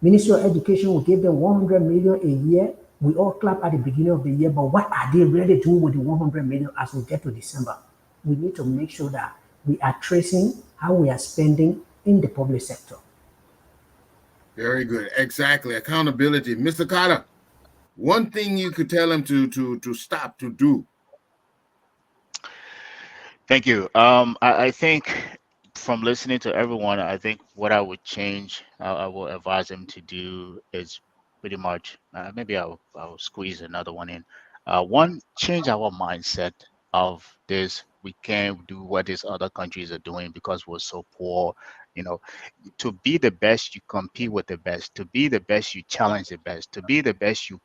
Ministry of Education will give them 100 million a year. We all clap at the beginning of the year, but what are they really doing with the 100 million as we get to December? We need to make sure that we are tracing how we are spending in the public sector. Very good. Exactly. Accountability. Mr. Carter, one thing you could tell them to stop to do. Thank you. I think from listening to everyone, I think what I would change, I will advise them to do is pretty much, maybe I'll squeeze another one in. One, change our mindset of this. We can't do what these other countries are doing because we're so poor. You know, to be the best, you compete with the best. To be the best, you challenge the best. To be the best, you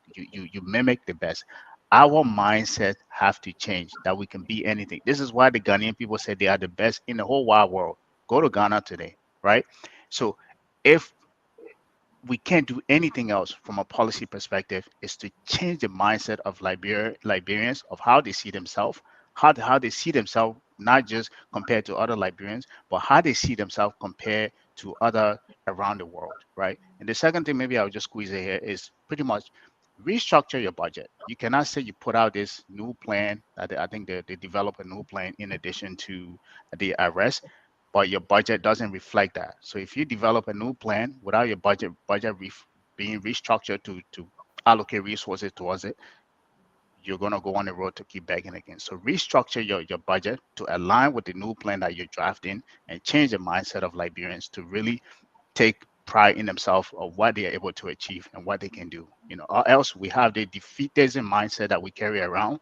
mimic the best. Our mindset have to change that we can be anything. This is why the Ghanaian people say they are the best in the whole wide world. Go to Ghana today, right? So if we can't do anything else from a policy perspective, is to change the mindset of Liberians of how they see themselves, how they see themselves, not just compared to other Liberians, but how they see themselves compared to other around the world, right? And the second thing, maybe I'll just squeeze it here, is pretty much restructure your budget. You cannot say you put out this new plan. I think they develop a new plan in addition to the arrest, but your budget doesn't reflect that. So if you develop a new plan without your being restructured to allocate resources towards it, you're going to go on the road to keep begging again. So restructure your budget to align with the new plan that you're drafting and change the mindset of Liberians to really take pride in themselves of what they are able to achieve and what they can do. You know, or else we have the defeatism mindset that we carry around,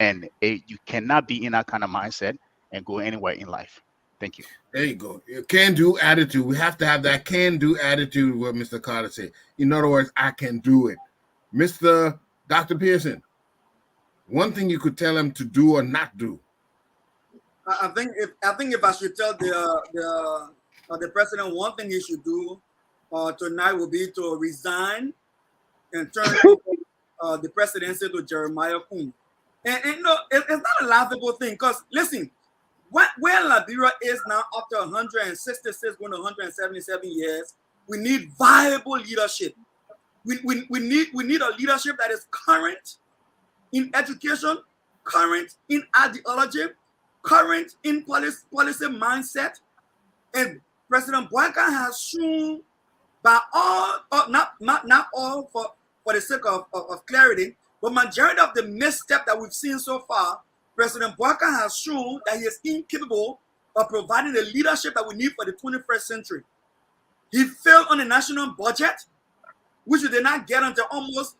and you cannot be in that kind of mindset and go anywhere in life. Thank you. There you go. Can-do attitude. We have to have that can-do attitude, what Mr. Carter said. In other words, I can do it. Mr. Dr. Pearson, one thing you could tell him to do or not do. I think if I should tell the president one thing he should do tonight will be to resign and turn over the presidency to Jeremiah Kuhn. And no, it's not a laughable thing, because listen, where Liberia is now after 166, going to 177 years, we need viable leadership. We need a leadership that is current in education, current in ideology, current in policy mindset. And President Boakai has shown by all, not all for the sake of clarity, but majority of the misstep that we've seen so far, President Boakai has shown that he is incapable of providing the leadership that we need for the 21st century. He failed on the national budget, which we did not get until almost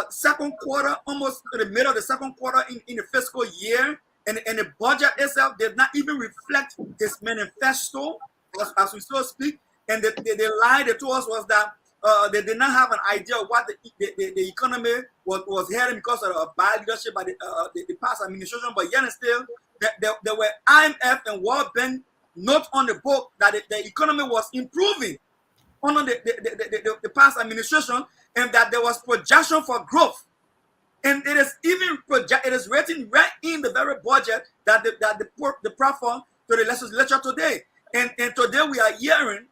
second quarter, almost to the middle of the second quarter in the fiscal year. And the budget itself did not even reflect his manifesto, as we so speak. And the lie they told us was that they did not have an idea of what the economy was heading because of bad leadership by the past administration. But yet and still, there were IMF and World Bank note on the book that the economy was improving under the past administration, and that there was projection for growth. And it is even it is written right in the very budget that the platform to the legislature today. And today we are hearing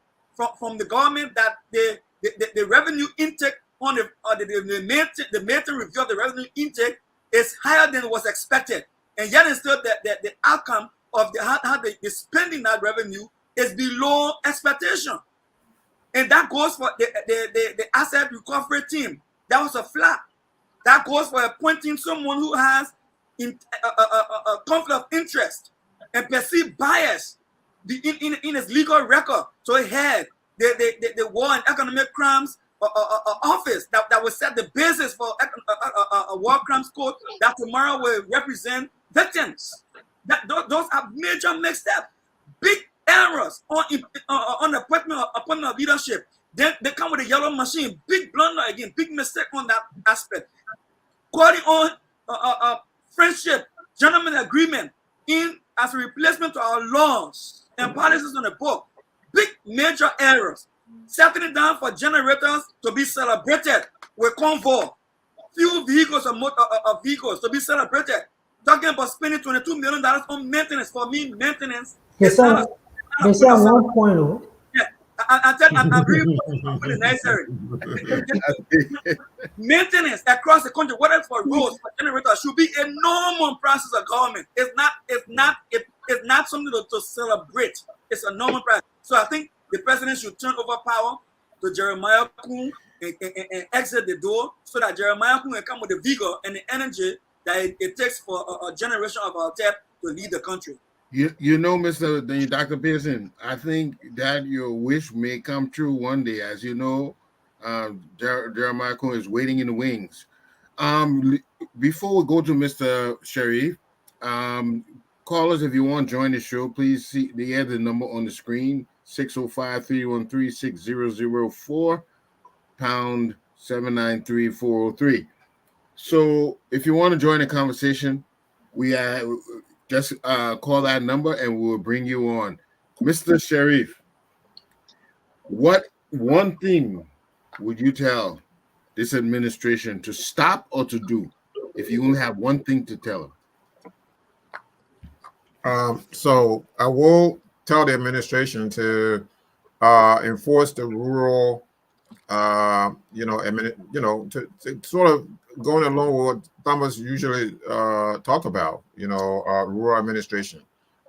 from the government that the revenue intake on the maintain review of the revenue intake is higher than was expected. And yet still the outcome of how the spending that revenue is below expectation. And that goes for the asset recovery team. That was a flap. That goes for appointing someone who has a conflict of interest and perceived bias in his legal record. So he had the War and Economic Crimes office that will set the basis for a war crimes court that tomorrow will represent victims. Those are major missteps, big errors on appointment of leadership. Then they come with a yellow machine, big blunder again, big mistake on that aspect. Calling on friendship, gentleman agreement in as a replacement to our laws and policies on the book. Big major errors. Setting it down for generators to be celebrated with convoy. Few vehicles or vehicles to be celebrated. Talking about spending $22 million on maintenance. For me, maintenance is not a They say at one point, yeah. I'm really necessary. Maintenance across the country, whether it's for roads, for generators, should be a normal process of government. It's not something to celebrate. It's a normal process. So I think the president should turn over power to Jeremiah Kun and exit the door so that Jeremiah Kun can come with the vigor and the energy that it takes for a generation of our tech to lead the country. You know, Dr. Pearson, I think that your wish may come true one day. As you know, Jeremiah Cohen is waiting in the wings. Before we go to Mr. Sharif, callers, if you want to join the show, please see the other number on the screen, 605-313-6004, pound 793-403. So if you want to join the conversation, we just call that number and we'll bring you on. Mr. Sharif, what one thing would you tell this administration to stop or to do if you only have one thing to tell them? So I will tell the administration to enforce the rural, to sort of going along with what Thomas usually talk about, rural administration.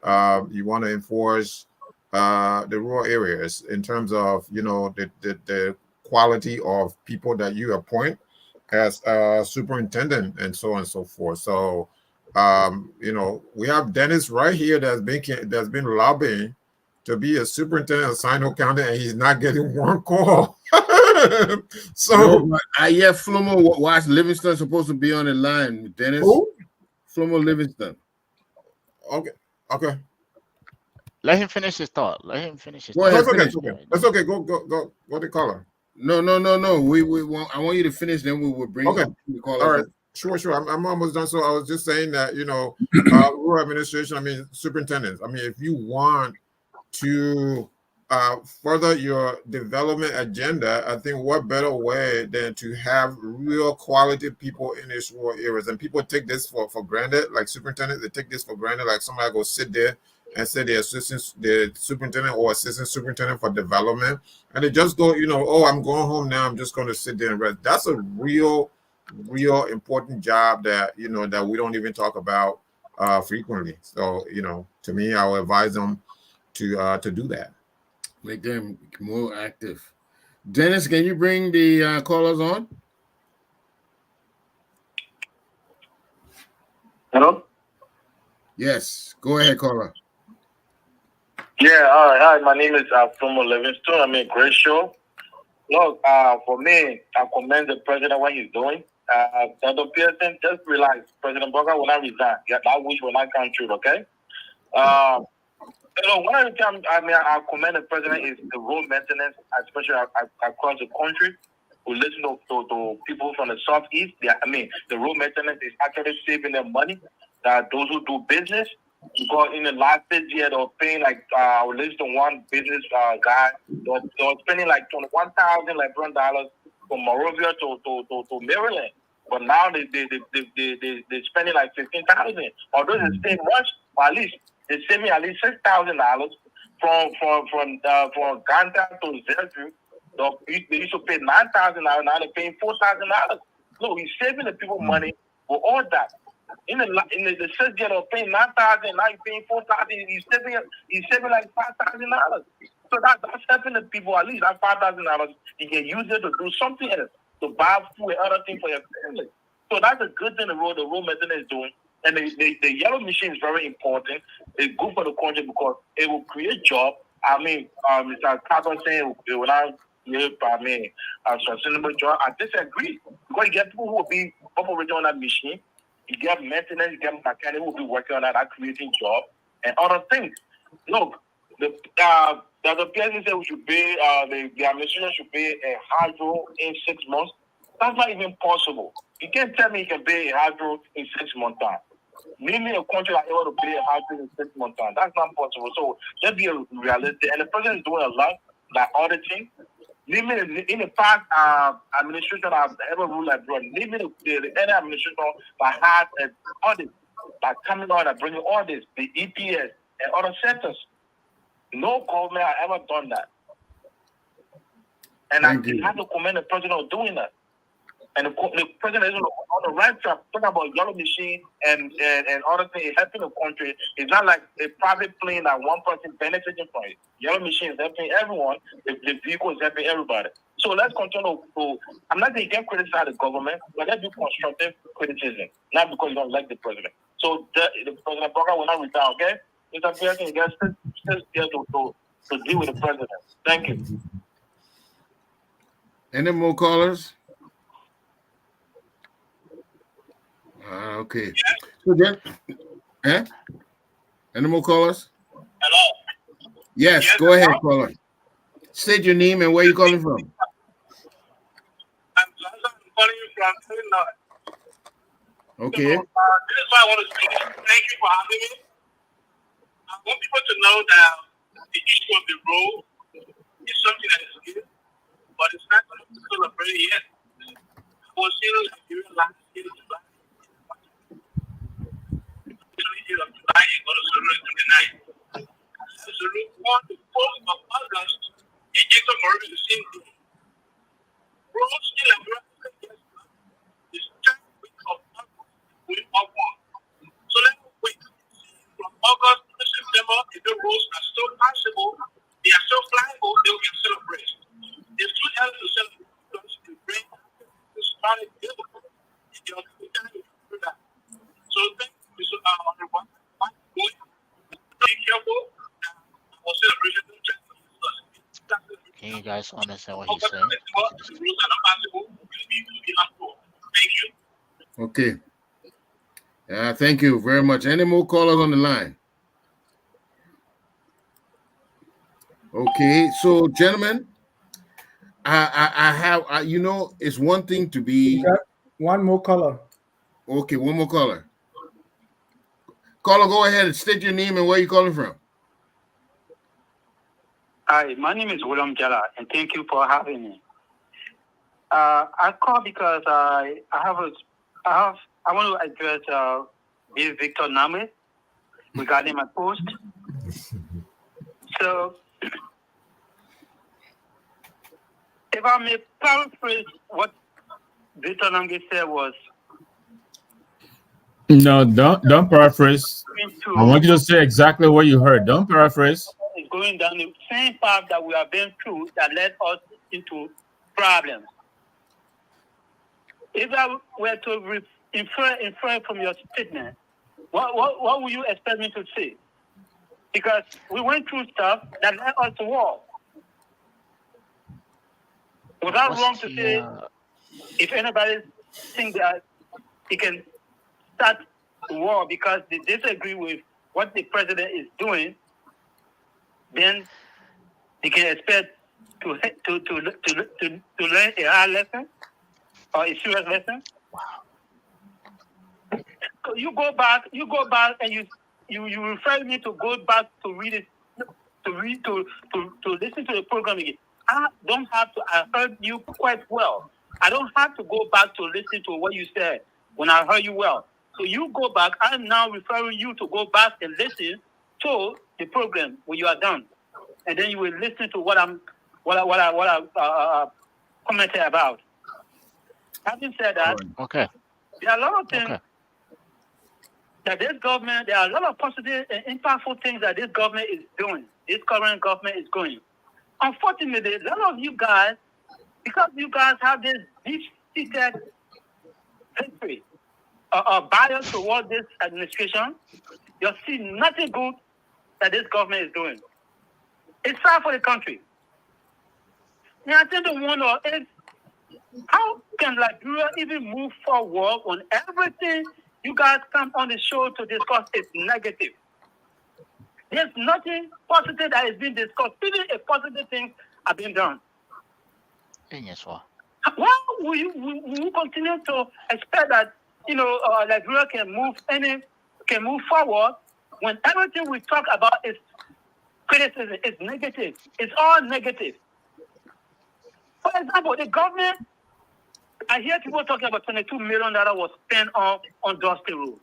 You want to enforce the rural areas in terms of, the quality of people that you appoint as superintendent and so on and so forth. So, we have Dennis right here that's been lobbying to be a superintendent of Sino County, and he's not getting one call. So Flomo watch Livingston supposed to be on the line. Dennis, who? Flomo Livingston. Okay. Let him finish his thought. Let him finish his thought. That's okay. Go the caller. No. We want. I want you to finish. Then we will bring. Okay. The caller. All right. Sure. I'm almost done. So I was just saying that rural administration. I mean, superintendents. I mean, if you want to further your development agenda, I think what better way than to have real quality people in these rural areas. And people take this for granted, like superintendents, they take this for granted, like somebody go sit there and say the superintendent or assistant superintendent for development, and they just go, I'm going home now, I'm just going to sit there and rest. That's a real important job that that we don't even talk about frequently. So to me, I would advise them to do that. Make them more active. Dennis, can you bring the callers on? Hello? Yes. Go ahead, caller. Yeah, all right. Hi, my name is Flomo Livingston. I'm in great show. Look, for me, I commend the president what he's doing. Dr. Pearson, just relax. President Beggar will not resign. Yeah, that wish will not come true, okay? One of the times, I commend the president is the road maintenance, especially across the country. We listen to people from the southeast. The road maintenance is actually saving them money. Those who do business, because in the last 6 years, they were paying we listened to one business guy. They were spending like $21,000 from Morovia to Maryland. But now they're spending like $15,000. Although they stay much, but at least they save me at least $6,000 from Ganta to Zelju. They used to pay $9,000. Now they're paying $4,000. Look, he's saving the people money for all that. In the 6 years, they're paying $9,000. Now he's paying $4,000. He's saving like $5,000. So that's helping the people. At least that $5,000, you can use it to do something else, to buy food and other things for your family. So that's a good thing the road maintenance is doing. And the yellow machine is very important. It's good for the country because it will create jobs. Mr. Carter saying it will not create, sustainable job. I disagree because you get people who will be operating on that machine you get maintenance, you get mechanic who will be working on that, creating job and other things. Look, the president said we should pay, the administration should pay a hydro in 6 months. That's not even possible. You can't tell me you can pay a hydro in 6 months time. Name me a country that able to pay a hydro in 6 months time. That's not possible. So let's be realistic. And the president is doing a lot, like auditing. Name me in the past administration that ever ruled abroad. Name me the any administration that had an audit, like coming on and bringing audits, the EPS and other sectors. No government has ever done that. And I have to commend the president on doing that. And the president is on the right track, talking about yellow machine and other things helping the country. It's not like a private plane that one person benefiting from it. Yellow machine is helping everyone. The vehicle is helping everybody. So let's continue to, I'm not saying you can criticize the government, but let's do constructive criticism, not because you don't like the president. So the President Beggar will not retire, okay? Mr. President, you guys still here to deal with the president. Thank you. Any more callers? Okay. So then, any more callers? Hello. Yes, go ahead, caller. State your name and where you calling from. I'm calling you from Illinois. Okay. So, this is why I want to speak. Thank you for having me. I want people to know that the issue of the road is something that is new, but it's not going to celebrate yet. I was in Nigeria last year in July. Of July, it's going to celebrate 29. So look on the 4th of August, in Jacob Morgan, the same day. Roads in America, yes, the 10th week of August, going upward. So let's wait and see from August to September, if the roads are still passable, they are still flyable, they will get celebrated. There's two elements to celebrate because the brain is started difficult. If you're going to do that. So thank you, Mr. Honorable. Be careful. Can you guys understand what he's saying? Okay. Thank you very much. Any more callers on the line? Okay, so gentlemen, I have, you know, it's one thing to be. One more caller. Okay, one more caller. Caller, go ahead and state your name and where you're calling from. Hi, my name is William Jala, and thank you for having me. I called because I want to address this Victor Name regarding my post. So, if I may paraphrase what Victor Name said was. No, don't paraphrase. I want you to say exactly what you heard. Don't paraphrase. It's going down the same path that we have been through that led us into problems. If I were to infer from your statement, what would you expect me to say? Because we went through stuff that led us to war. Without wrong to say, if anybody thinks that he can start the war because they disagree with what the president is doing, then they can expect to learn a hard lesson or a serious lesson. Wow. You go back, and you refer me to go back to read it, to listen to the program again. I heard you quite well. I don't have to go back to listen to what you said when I heard you well. So you go back. I'm now referring you to go back and listen to the program when you are done, and then you will listen to what I commented about. Having said that, okay, there are a lot of things that this government. There are a lot of positive and impactful things that this government is doing. This current government is doing. Unfortunately, a lot of you guys, because you guys have this deep-seated history bias toward this administration, you see nothing good that this government is doing. It's sad for the country. And I think the wonder is, how can Liberia even move forward when everything you guys come on the show to discuss is negative. There's nothing positive that is being discussed. Even a positive things are being done. Why will you continue to expect that Liberia can move forward when everything we talk about is criticism, is negative. It's all negative. For example, the government, I hear people talking about $22 million was spent on Dusty Road.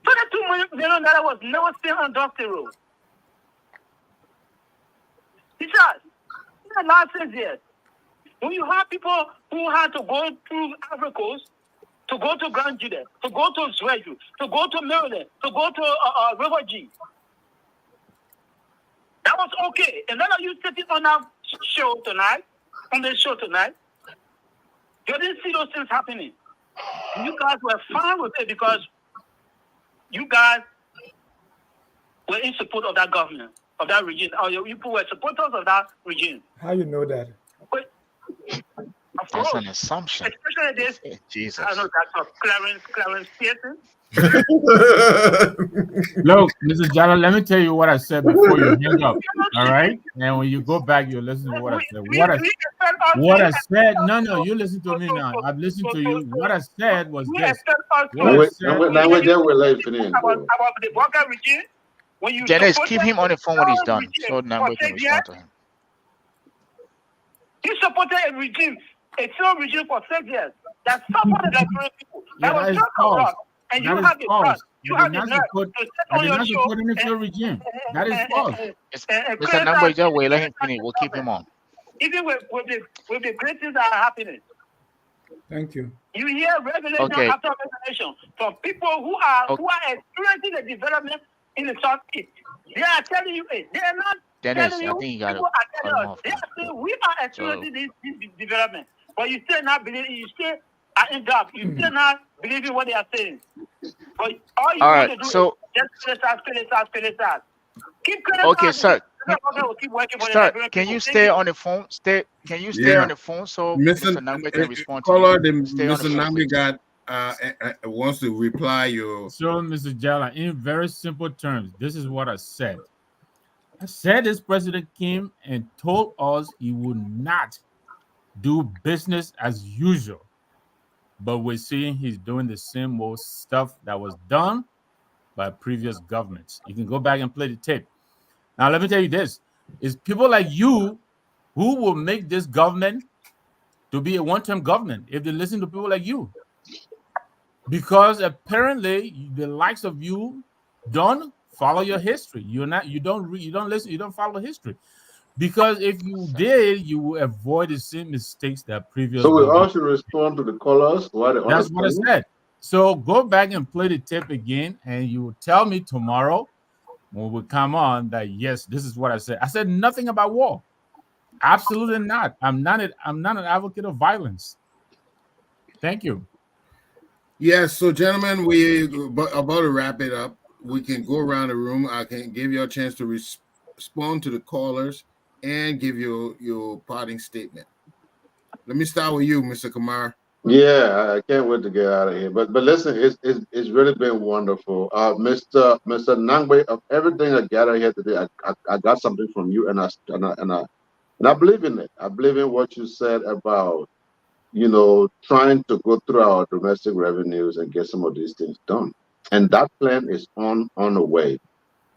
$22 million was never spent on Dusty Road. Besides, in the last 6 years, when you have people who had to go through Ivory Coast, to go to Grand Jude, to go to Zweju, to go to Maryland, to go to River G, that was okay. And none of you sitting on the show tonight, you didn't see those things happening. You guys were fine with it because you guys were in support of that government, of that regime. Or you people were supporters of that regime. How you know that? But, of That's course, an assumption. especially this. Jesus. I know that's of Clarence Pearson. Look, Mr. Jala, let me tell you what I said before you hang up. All right, and when you go back, you listen to what I said. What I said. No, you listen to me now. I've listened to you. What I said was this. Language there will let finish. About the Boakai regime. When you Dennis, support keep him on the phone when he's done, so now we can respond to him. You supported a regime, a failed regime for 6 years that supported the Liberian people. That Yeah, that was is not false. corrupt. And you That have is the false. guts, you You have did the not nerve support. to sit I on did your not show support any failed regime. That is false. Mr. Nambo, just wait, let him finish. We'll keep him on. even with the great things that are happening. Thank you. You hear revelation Okay. after revelation from people who are experiencing the development in the Southeast. They are telling you it. They are not Dennis, telling I you. think you got People are cut telling him us. off. They are saying we are experiencing this development, but you still not believing. You still are in doubt. You still not believing what they are saying. But all you All want right, to do so- is just criticize. Keep criticizing. Okay, sir. Will keep working for the Sir, Liberian can people. you Thank stay on the phone? Can you stay Yeah. on the phone so Mr. Mr. Nambo can respond to Caller, you? Stay on the Mr. phone, Nambi please. got wants to reply your. So, Mr. Jala, in very simple terms, this is what I said. I said this president came and told us he would not do business as usual. But we're seeing he's doing the same old stuff that was done by previous governments. You can go back and play the tape. Now, let me tell you this. It's people like you who will make this government to be a one-term government if they listen to people like you. Because apparently the likes of you don't follow your history. You don't listen, you don't follow history. Because if you did, you will avoid the same mistakes that previous So we all government. should respond to the callers. That's what I said. So go back and play the tape again, and you will tell me tomorrow when we come on that yes, this is what I said. I said nothing about war. Absolutely not. I'm not an advocate of violence. Thank you. Yes, so gentlemen, we about to wrap it up. We can go around the room. I can give you a chance to respond to the callers and give you your parting statement. Let me start with you, Mr. Kamar. Yeah, I can't wait to get out of here. But listen, it's really been wonderful. Mr. Nangwe, of everything I gathered here today, I got something from you, and I believe in it. I believe in what you said about trying to go through our domestic revenues and get some of these things done. And that plan is on the way.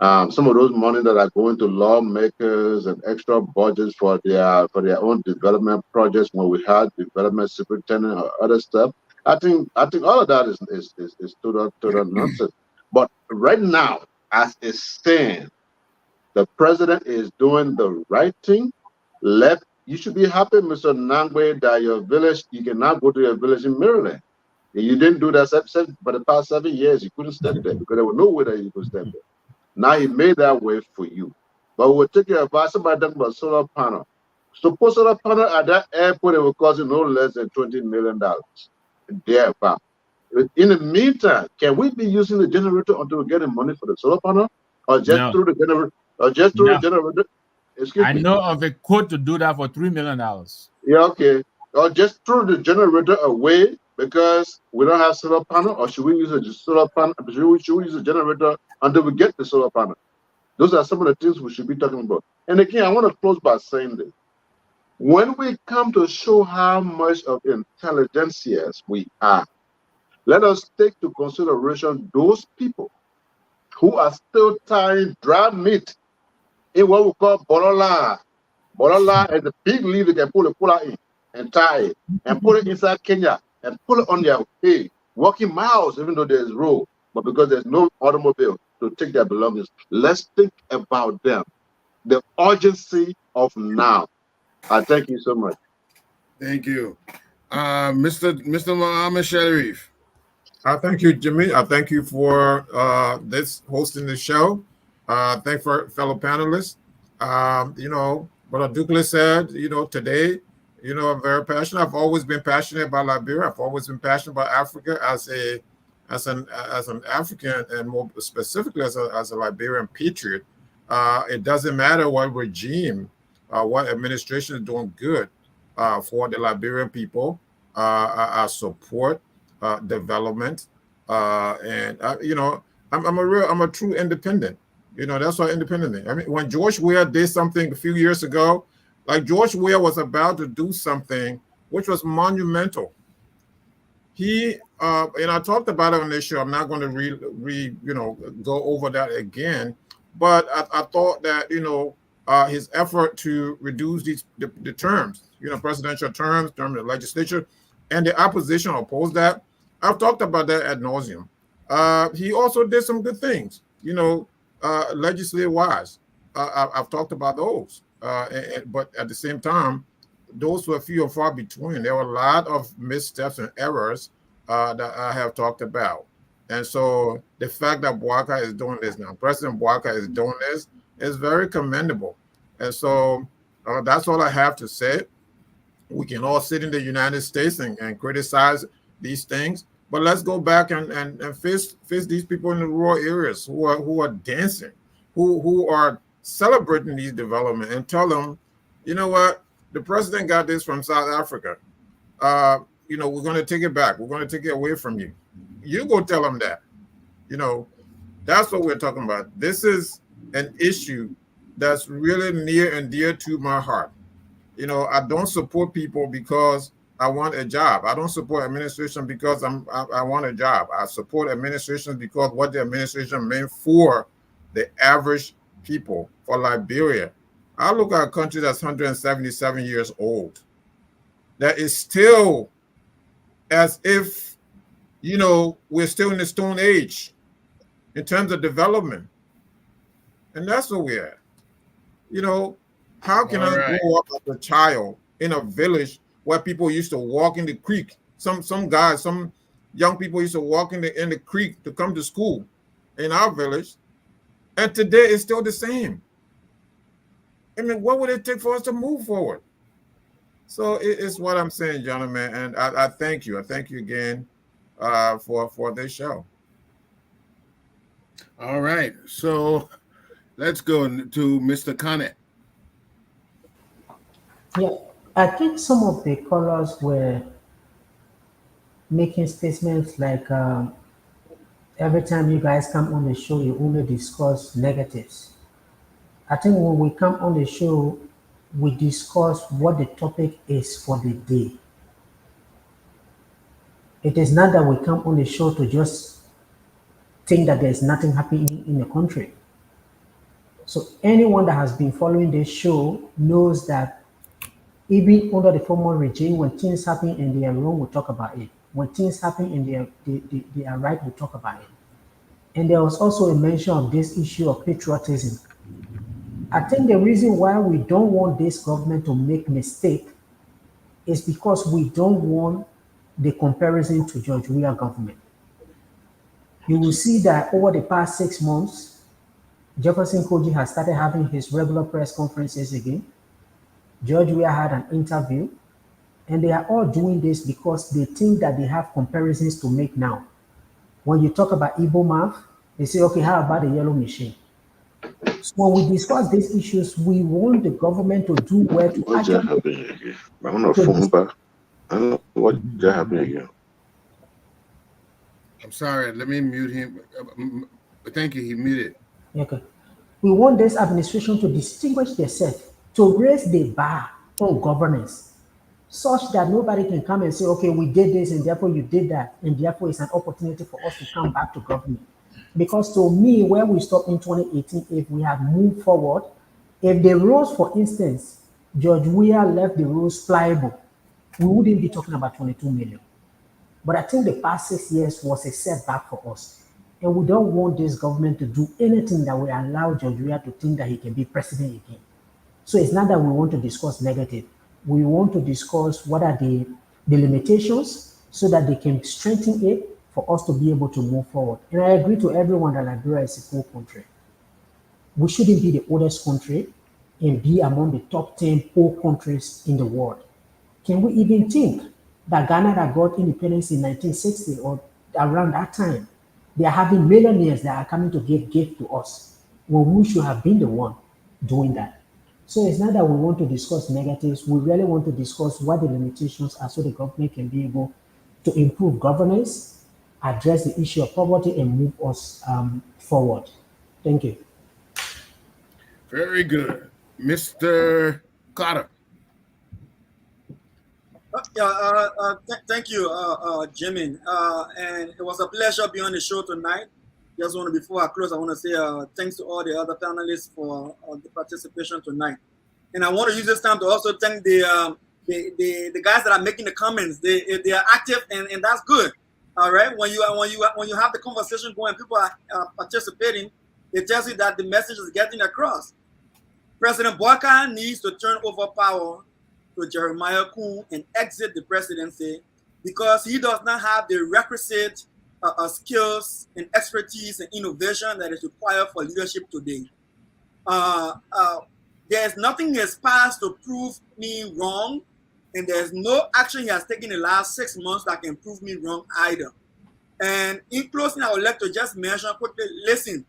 Some of those money that are going to lawmakers and extra budgets for their own development projects when we had development superintendent or other stuff. I think all of that is total nonsense. But right now, as it stands, the president is doing the right thing. You should be happy, Mr. Nangwe, that your village, you can now go to your village in Maryland. And you didn't do that for the past 7 years. You couldn't study there because there was no way that you could study there. Now he made that way for you. But we'll take your advice. Somebody talking about solar panel. Suppose solar panel at that airport, it will cost you no less than $20 million. Thereabout. In the meantime, can we be using the generator until we get the money for the solar panel? Or just through the generator? Or just through the generator? Excuse me. I know of a quote to do that for $3 million. Yeah, okay. Or just throw the generator away because we don't have solar panel, or should we use a solar panel? Should we use a generator until we get the solar panel? Those are some of the things we should be talking about. And again, I want to close by saying this. When we come to show how much of intelligentsias we are, let us take to consideration those people who are still tying dry meat in what we call bolola. Bolola is the big leaf they can pull out in and tie it and put it inside Kenya and pull it on their hay, walking miles even though there's road, but because there's no automobile to take their belongings. Let's think about them. The urgency of now. I thank you so much. Thank you. Mr. Muhammad Sharif. Thank you, Jimmy. I thank you for this hosting the show. Thank for fellow panelists. What Douglas said, today, I'm very passionate. I've always been passionate about Liberia. I've always been passionate about Africa as an African, and more specifically as a Liberian patriot. It doesn't matter what regime, what administration is doing good for the Liberian people. I support development, and I'm a true independent. That's what independent is. I mean, when George Weah did something a few years ago, like George Weah was about to do something which was monumental. He and I talked about it on this show. I'm not going to go over that again. But I thought that his effort to reduce the terms, presidential terms of the legislature, and the opposition opposed that. I've talked about that ad nauseum. He also did some good things, legislative wise. I've talked about those, but at the same time, those were few and far between. There were a lot of missteps and errors that I have talked about. And so the fact that Boakai is doing this now, President Boakai is doing this, is very commendable. And so that's all I have to say. We can all sit in the United States and criticize these things, but let's go back and face these people in the rural areas who are dancing, who are celebrating these developments, and tell them, you know what, the president got this from South Africa. We're going to take it back. We're going to take it away from you. You go tell them that. That's what we're talking about. This is an issue that's really near and dear to my heart. I don't support people because I want a job. I don't support administration because I want a job. I support administration because what the administration meant for the average people, for Liberia. I look at a country that's 177 years old, that is still as if, we're still in the Stone Age in terms of development. And that's where we're at. How can I grow up as a child in a village where people used to walk in the creek? Some young people used to walk in the creek to come to school in our village. And today it's still the same. I mean, what would it take for us to move forward? So it's what I'm saying, gentlemen. And I thank you. I thank you again for this show. All right. So let's go to Mr. Connett. Yeah, I think some of the callers were making statements like every time you guys come on the show, you only discuss negatives. I think when we come on the show, we discuss what the topic is for the day. It is not that we come on the show to just think that there's nothing happening in the country. So anyone that has been following this show knows that even under the former regime, when things happen and they are wrong, we talk about it. When things happen and they are right, we talk about it. And there was also a mention of this issue of patriotism. I think the reason why we don't want this government to make mistake is because we don't want the comparison to George Weah government. You will see that over the past 6 months, Jefferson Koji has started having his regular press conferences again. George Weah had an interview, and they are all doing this because they think that they have comparisons to make now. When you talk about Igbo math, they say, okay, how about the yellow machine? So when we discuss these issues, we want the government to do well to What just happened again? I don't know what just happened again. I'm sorry. Let me mute him. Thank you. He muted. Okay. We want this administration to distinguish themselves, to raise the bar on governance, such that nobody can come and say, okay, we did this and therefore you did that, and therefore it's an opportunity for us to come back to government. Because to me, where we stopped in 2018, if we have moved forward, if the rules, for instance, George Weah left the rules pliable, we wouldn't be talking about 22 million. But I think the past 6 years was a setback for us. And we don't want this government to do anything that will allow George Weah to think that he can be president again. So it's not that we want to discuss negative. We want to discuss what are the limitations so that they can strengthen it for us to be able to move forward. And I agree to everyone that Liberia is a poor country. We shouldn't be the oldest country and be among the top 10 poor countries in the world. Can we even think that Ghana that got independence in 1960 or around that time, they are having millionaires that are coming to give gift to us when we should have been the one doing that? So it's not that we want to discuss negatives. We really want to discuss what the limitations are so the government can be able to improve governance, address the issue of poverty, and move us forward. Thank you. Very good, Mr. Carter. Thank you, Jimmy. And it was a pleasure being on the show tonight. Just want to, before I close, I want to say thanks to all the other panelists for the participation tonight. And I want to use this time to also thank the guys that are making the comments. They are active, and that's good. All right, when you have the conversation going, people are participating. It tells you that the message is getting across. President Boakai needs to turn over power to Jeremiah Kuhn and exit the presidency because he does not have the requisite skills and expertise and innovation that is required for leadership today. There's nothing he has passed to prove me wrong, and there's no action he has taken in the last 6 months that can prove me wrong either. And in closing, I would like to just mention quickly, listen,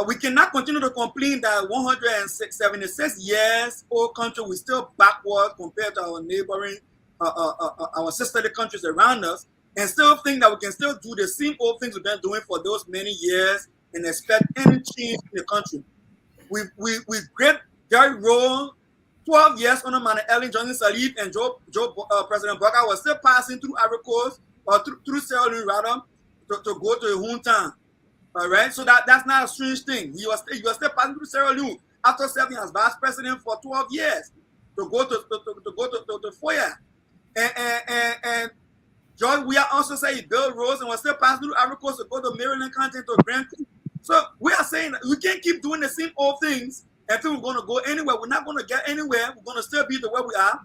we cannot continue to complain that 176 years old country, we're still backward compared to our neighboring, our sisterly countries around us, and still think that we can still do the same old things we've been doing for those many years and expect any change in the country. We great Gary Rowe, 12 years under Man Ellen Johnson Sirleaf and President Boakai was still passing through Ivory Coast or through Sierra Leone rather to go to the hometown. All right, so that's not a strange thing. He was still passing through Sierra Leone after serving as vice president for 12 years to go to FOIA. And George Weah also said he built roads and was still passing through Ivory Coast to go to Maryland County to Grand Creek. So we are saying that we can't keep doing the same old things and think we're going to go anywhere. We're not going to get anywhere. We're going to still be the way we are.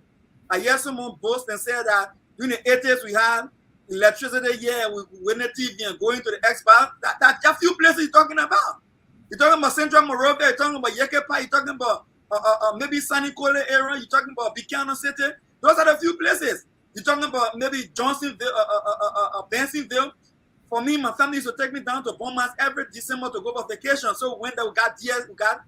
I hear someone boast and say that during the 80s we had electricity, we win the TV and going to the X-Bar. That's a few places you're talking about. You're talking about Central Monrovia, you're talking about Yekepa, you're talking about maybe Sunny Cole area, you're talking about Buchanan City. Those are the few places. You're talking about maybe Johnsonville, Bensonville. For me, my family used to take me down to Beaumont every December to go on vacation. So when we got DS, we got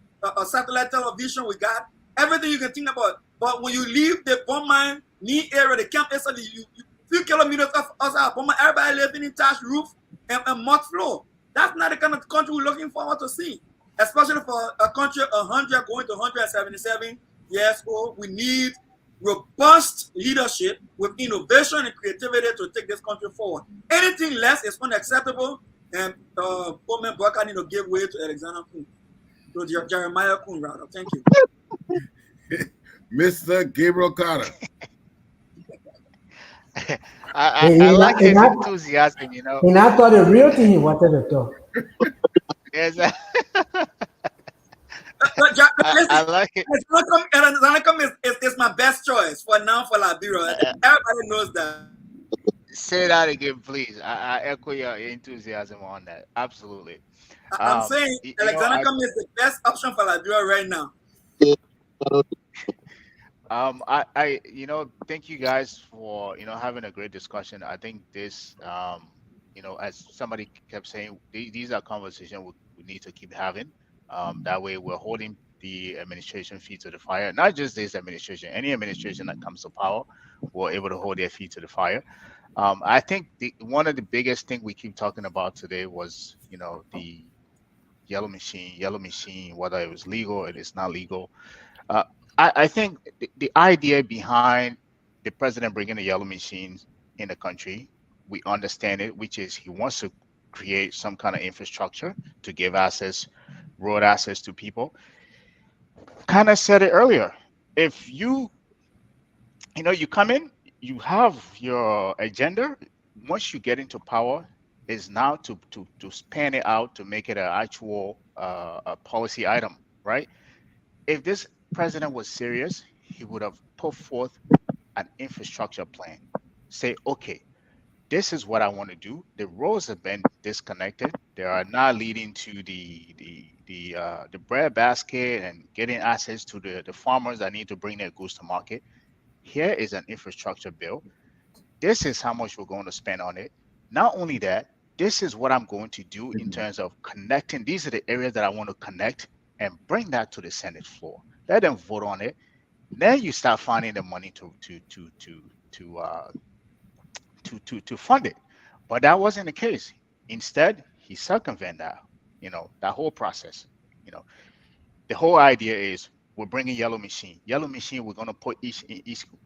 satellite television, we got everything you can think about. But when you leave the Beaumont knee area, the camp area, you few kilometers outside of Beaumont, everybody living in thatched roof and mud floor. That's not the kind of country we're looking forward to see, especially for a country 100 going to 177 years old. We need robust leadership with innovation and creativity to take this country forward. Anything less is unacceptable, and President Boakai need to give way to Alexander Kuhn, to Jeremiah Kuhn, rather. Thank you. Mr. Gabriel Carter. I like his enthusiasm, you know. And I thought the real thing he wanted to talk. Yes. I like it. It's my best choice for now for Liberia. Everybody knows that. Say that again, please. I echo your enthusiasm on that. Absolutely. I'm saying Alexander Cummings is the best option for Liberia right now. I thank you guys for having a great discussion. I think this as somebody kept saying, these are conversations we need to keep having. That way we're holding the administration feet to the fire. Not just this administration, any administration that comes to power, we're able to hold their feet to the fire. I think one of the biggest thing we keep talking about today was, the yellow machine, whether it was legal or it is not legal. Uh, I think the idea behind the president bringing the yellow machines in the country, we understand it, which is he wants to create some kind of infrastructure to give access, road access to people. Kind of said it earlier. If you come in, you have your agenda. Once you get into power, is now to span it out to make it an actual a policy item, right? If this president was serious, he would have put forth an infrastructure plan. Say, okay, this is what I want to do. The roads have been disconnected. They are not leading to the bread basket and getting access to the farmers that need to bring their goods to market. Here is an infrastructure bill. This is how much we're going to spend on it. Not only that, this is what I'm going to do in terms of connecting. These are the areas that I want to connect and bring that to the Senate floor. Let them vote on it. Then you start finding the money to fund it. But that wasn't the case. Instead, he circumvented that whole process. You know, the whole idea is we're bringing yellow machine. Yellow machine, we're going to put each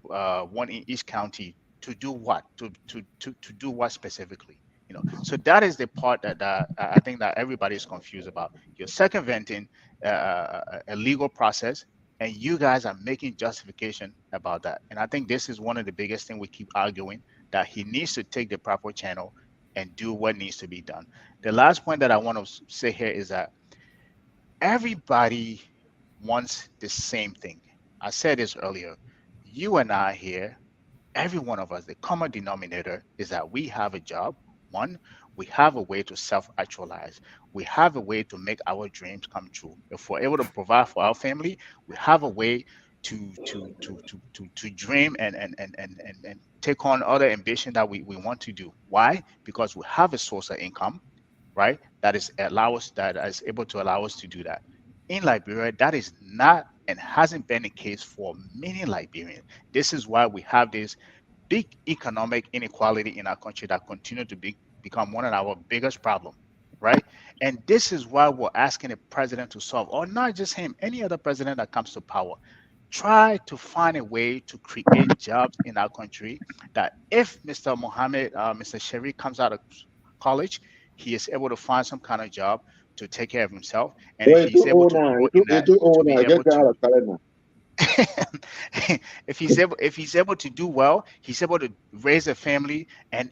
one in each county to do what? To do what specifically? So that is the part that I think that everybody is confused about. You're circumventing a legal process, and you guys are making justification about that. And I think this is one of the biggest thing we keep arguing, that he needs to take the proper channel and do what needs to be done. The last point that I want to say here is that everybody wants the same thing. I said this earlier. You and I here, every one of us, the common denominator is that we have a job. One, we have a way to self-actualize. We have a way to make our dreams come true. If we're able to provide for our family, we have a way to dream and take on other ambition that we want to do. Why? Because we have a source of income, right? That is able to allow us to do that. In Liberia, that is not and hasn't been the case for many Liberians. This is why we have this big economic inequality in our country that continue to become one of our biggest problems, right? And this is why we're asking the president to solve, or not just him, any other president that comes to power. Try to find a way to create jobs in our country that if Mr. Sherry comes out of college, he is able to find some kind of job to take care of himself. And if Wait, he's too able old to now. grow in You that, too to old be now. able Get out to of calendar. if he's able to do well, he's able to raise a family and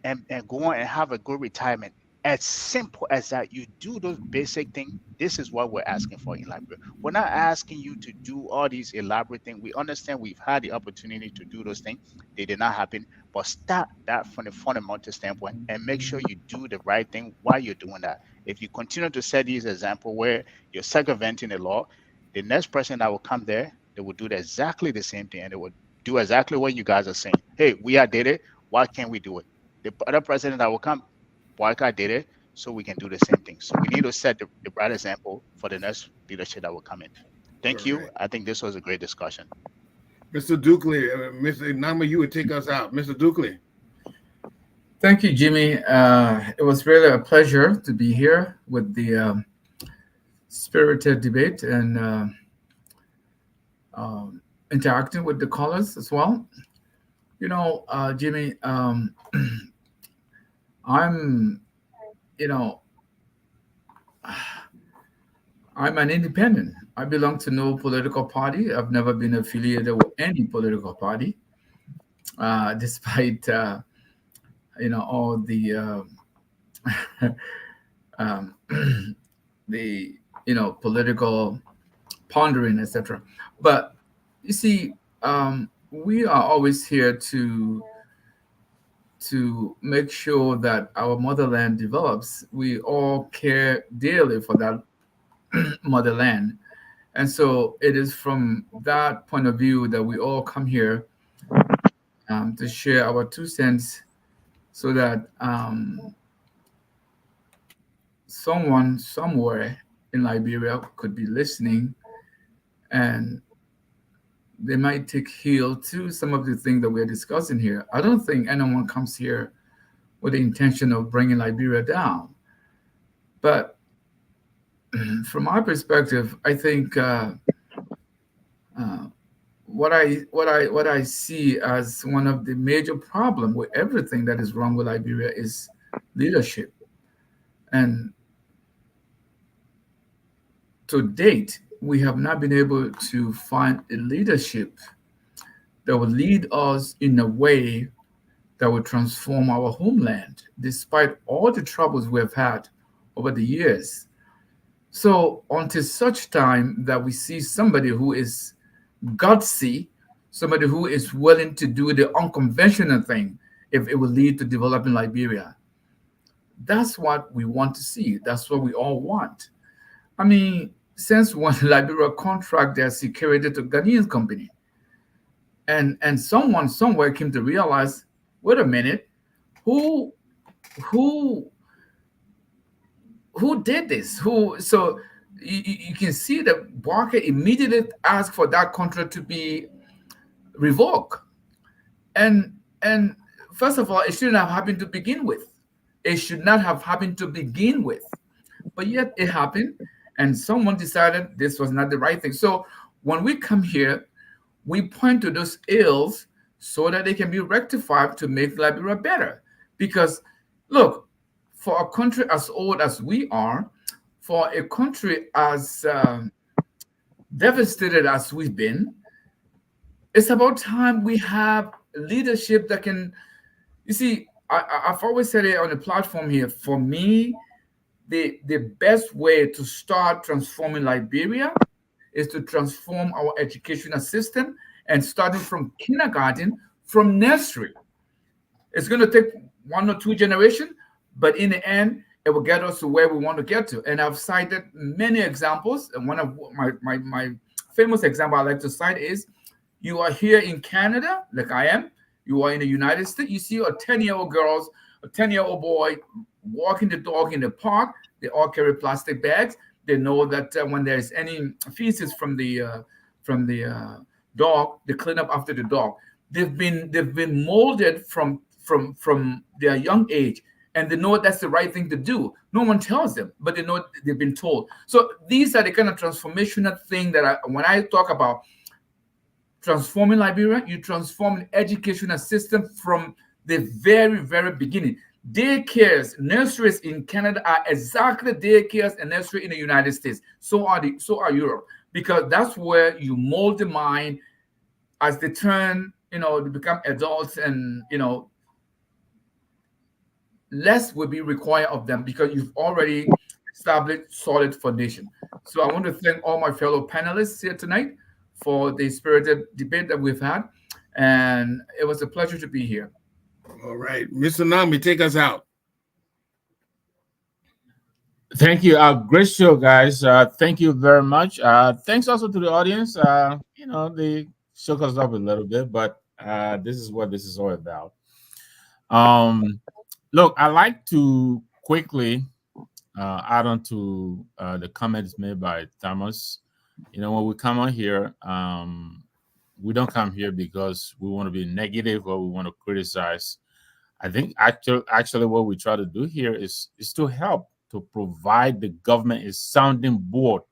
go on and have a good retirement. As simple as that, you do those basic things. This is what we're asking for in Liberia. We're not asking you to do all these elaborate things. We understand we've had the opportunity to do those things. They did not happen. But start that from the fundamental standpoint and make sure you do the right thing while you're doing that. If you continue to set these examples where you're circumventing the law, the next person that will come there, they will do exactly the same thing, and they will do exactly what you guys are saying. Hey, did it. Why can't we do it? The other president that will come, Boakai did it, so we can do the same thing. So we need to set the right example for the next leadership that will come in. Thank you. Correct. I think this was a great discussion. Mr. Dukley, Mr. Nama, you would take us out. Mr. Dukley. Thank you, Jimmy. It was really a pleasure to be here with the spirited debate and interacting with the callers as well. Jimmy, I'm, you know, I'm an independent. I belong to no political party. I've never been affiliated with any political party, despite all the um, the political pondering, etc. But you see, we are always here to make sure that our motherland develops. We all care dearly for that motherland. And so it is from that point of view that we all come here to share our 2 cents so that someone somewhere in Liberia could be listening and they might take heed to some of the things that we're discussing here. I don't think anyone comes here with the intention of bringing Liberia down. But from my perspective, I think what I see as one of the major problem with everything that is wrong with Liberia is leadership. And to date, we have not been able to find a leadership that will lead us in a way that will transform our homeland, despite all the troubles we have had over the years. So until such time that we see somebody who is gutsy, somebody who is willing to do the unconventional thing, if it will lead to developing Liberia, that's what we want to see. That's what we all want. I mean, since when Liberia contract their security to Ghanaian company, and someone somewhere came to realize, wait a minute, who who did this? Who? So you can see that Boakai immediately asked for that contract to be revoked, and first of all, it shouldn't have happened to begin with. It should not have happened to begin with, but yet it happened, and someone decided this was not the right thing. So when we come here, we point to those ills so that they can be rectified to make Liberia better. Because look, for a country as old as we are, for a country as devastated as we've been, it's about time we have leadership that can, you see, I've always said it on the platform here, for me, the best way to start transforming Liberia is to transform our educational system, and starting from kindergarten, from nursery. It's going to take 1 or 2 generations, but in the end, it will get us to where we want to get to. And I've cited many examples. And one of my famous example I like to cite is, you are here in Canada, like I am. You are in the United States. You see a 10-year-old girls, a 10-year-old boy walking the dog in the park. They all carry plastic bags. They know that when there's any feces from the dog, they clean up after the dog. They've been molded from their young age, and they know that's the right thing to do. No one tells them, but they know they've been told. So these are the kind of transformational thing that when I talk about transforming Liberia, you transform the educational system from the very, very beginning. Daycares, nurseries in Canada are exactly daycares and nursery in the United States. So are Europe, because that's where you mold the mind as they turn, to become adults, and less will be required of them because you've already established solid foundation. So I want to thank all my fellow panelists here tonight for the spirited debate that we've had, and it was a pleasure to be here. All right, Mr. Nami, take us out. Thank you. Great show, guys. Thank you very much. Thanks also to the audience. They shook us up a little bit, but this is what this is all about. Look, I like to quickly add on to the comments made by Thomas. When we come on here, we don't come here because we want to be negative or we want to criticize. I think actually what we try to do here is to help, to provide the government a sounding board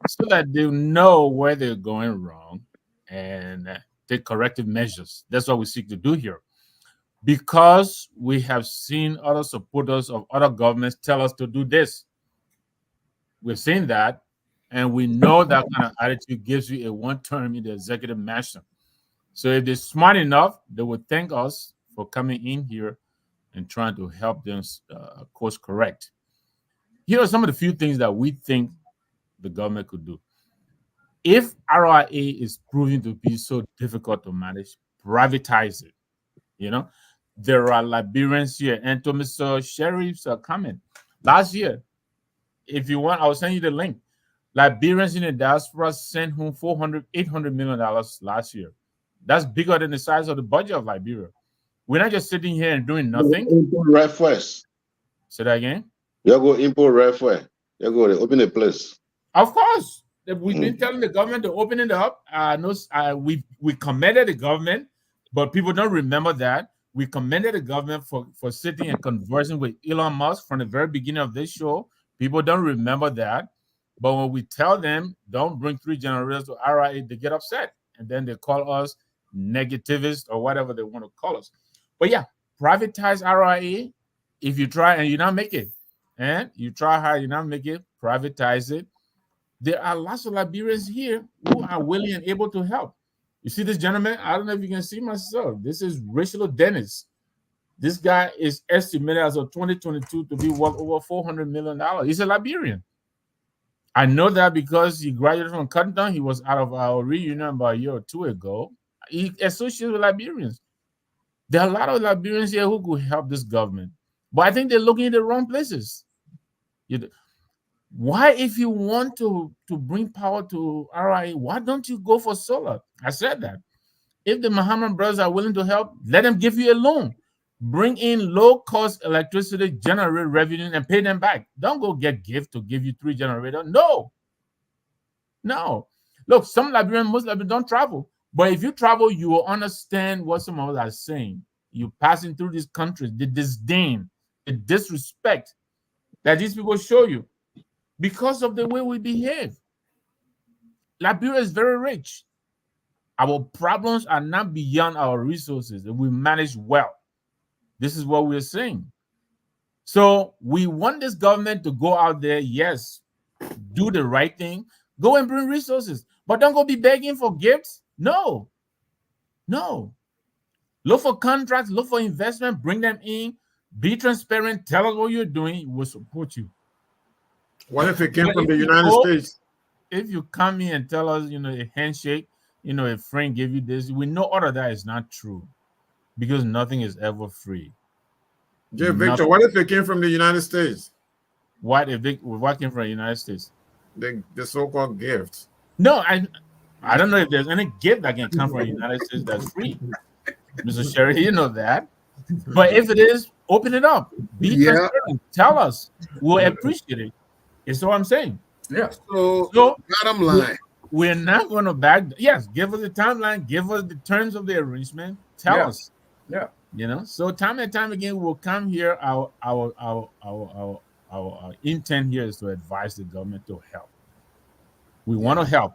so that they know where they're going wrong and take corrective measures. That's what we seek to do here. Because we have seen other supporters of other governments tell us to do this. We've seen that, and we know that kind of attitude gives you a one term in the executive mansion. So if they're smart enough, they would thank us for coming in here and trying to help them course correct. Here are some of the few things that we think the government could do. If RIA is proving to be so difficult to manage, privatize it. There are Liberians here, and to Mr. Sheriff's comment. Last year, if you want, I'll send you the link. Liberians in the diaspora sent home $800 million last year. That's bigger than the size of the budget of Liberia. We're not just sitting here and doing nothing. Import right first. Say that again. You go import right first. You go to open a place. Of course, we've been telling the government to open it up. We commended the government, but people don't remember that We commended the government for sitting and conversing with Elon Musk from the very beginning of this show. People don't remember that. But when we tell them don't bring 3 generators to RIA, they get upset. And then they call us negativists or whatever they want to call us. But yeah, privatize RIA. If you try and you not make it, and you try hard, you not make it, privatize it. There are lots of Liberians here who are willing and able to help. You see this gentleman? I don't know if you can see myself. This is Richard Dennis. This guy is estimated as of 2022 to be worth over $400 million. He's a Liberian. I know that because he graduated from Cotton. He was out of our reunion about a year or 2 ago. He associates with Liberians. There are a lot of Liberians here who could help this government. But I think they're looking in the wrong places. Why, if you want to bring power to RIA, why don't you go for solar? I said that. If the Mahama brothers are willing to help, let them give you a loan. Bring in low-cost electricity, generate revenue, and pay them back. Don't go get gift to give you 3 generators. No. Look, most Liberians don't travel. But if you travel, you will understand what some of us are saying. You're passing through these countries, the disdain, the disrespect that these people show you because of the way we behave. Liberia is very rich. Our problems are not beyond our resources if we manage well. This is what we're saying. So we want this government to go out there, yes, do the right thing, go and bring resources, but don't go be begging for gifts. No. Look for contracts, look for investment, bring them in, be transparent, tell us what you're doing, we'll support you. What if it came from the United States? If you come in and tell us, a handshake, a friend gave you this, we know all of that is not true because nothing is ever free. Jay Victor, what if it came from the United States? What came from the United States? The so-called gift. No, I don't know if there's any gift that can come from the United States that's free. Mr. Sherry, you know that. But if it is, open it up. Be transparent. Tell us. We'll appreciate it. It's what I'm saying. Yeah. So bottom line. We're not going to back. Yes, give us the timeline. Give us the terms of the arrangement. Tell us. Yeah. So time and time again, we'll come here. Our intent here is to advise the government to help. We want to help.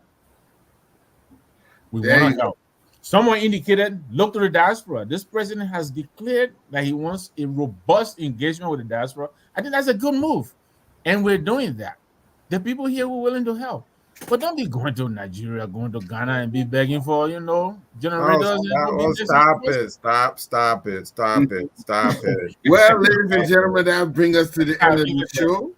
We want to help. Someone indicated, look to the diaspora. This president has declared that he wants a robust engagement with the diaspora. I think that's a good move. And we're doing that. The people here were willing to help. But don't be going to Nigeria, going to Ghana and be begging for, generators. Stop it. Well, ladies and gentlemen, that brings us to the end of the show.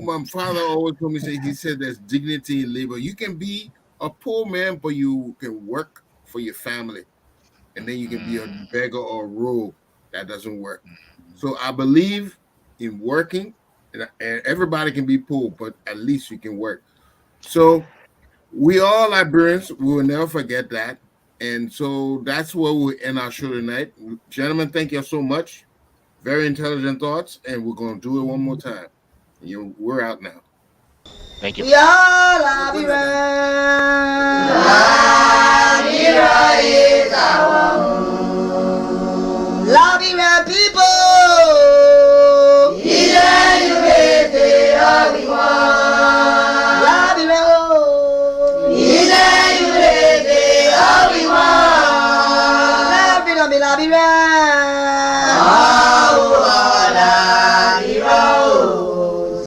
My father always told me, he said there's dignity in labor. You can be a poor man, but you can work for your family. And then you can be a beggar or a rogue. That doesn't work. So I believe in working. And everybody can be poor, but at least you can work. So we all Liberians, we will never forget that. And so that's where we'll end our show tonight. Gentlemen, thank you so much. Very intelligent thoughts, and we're going to do it one more time. We're out now. Thank you. We are Liberians.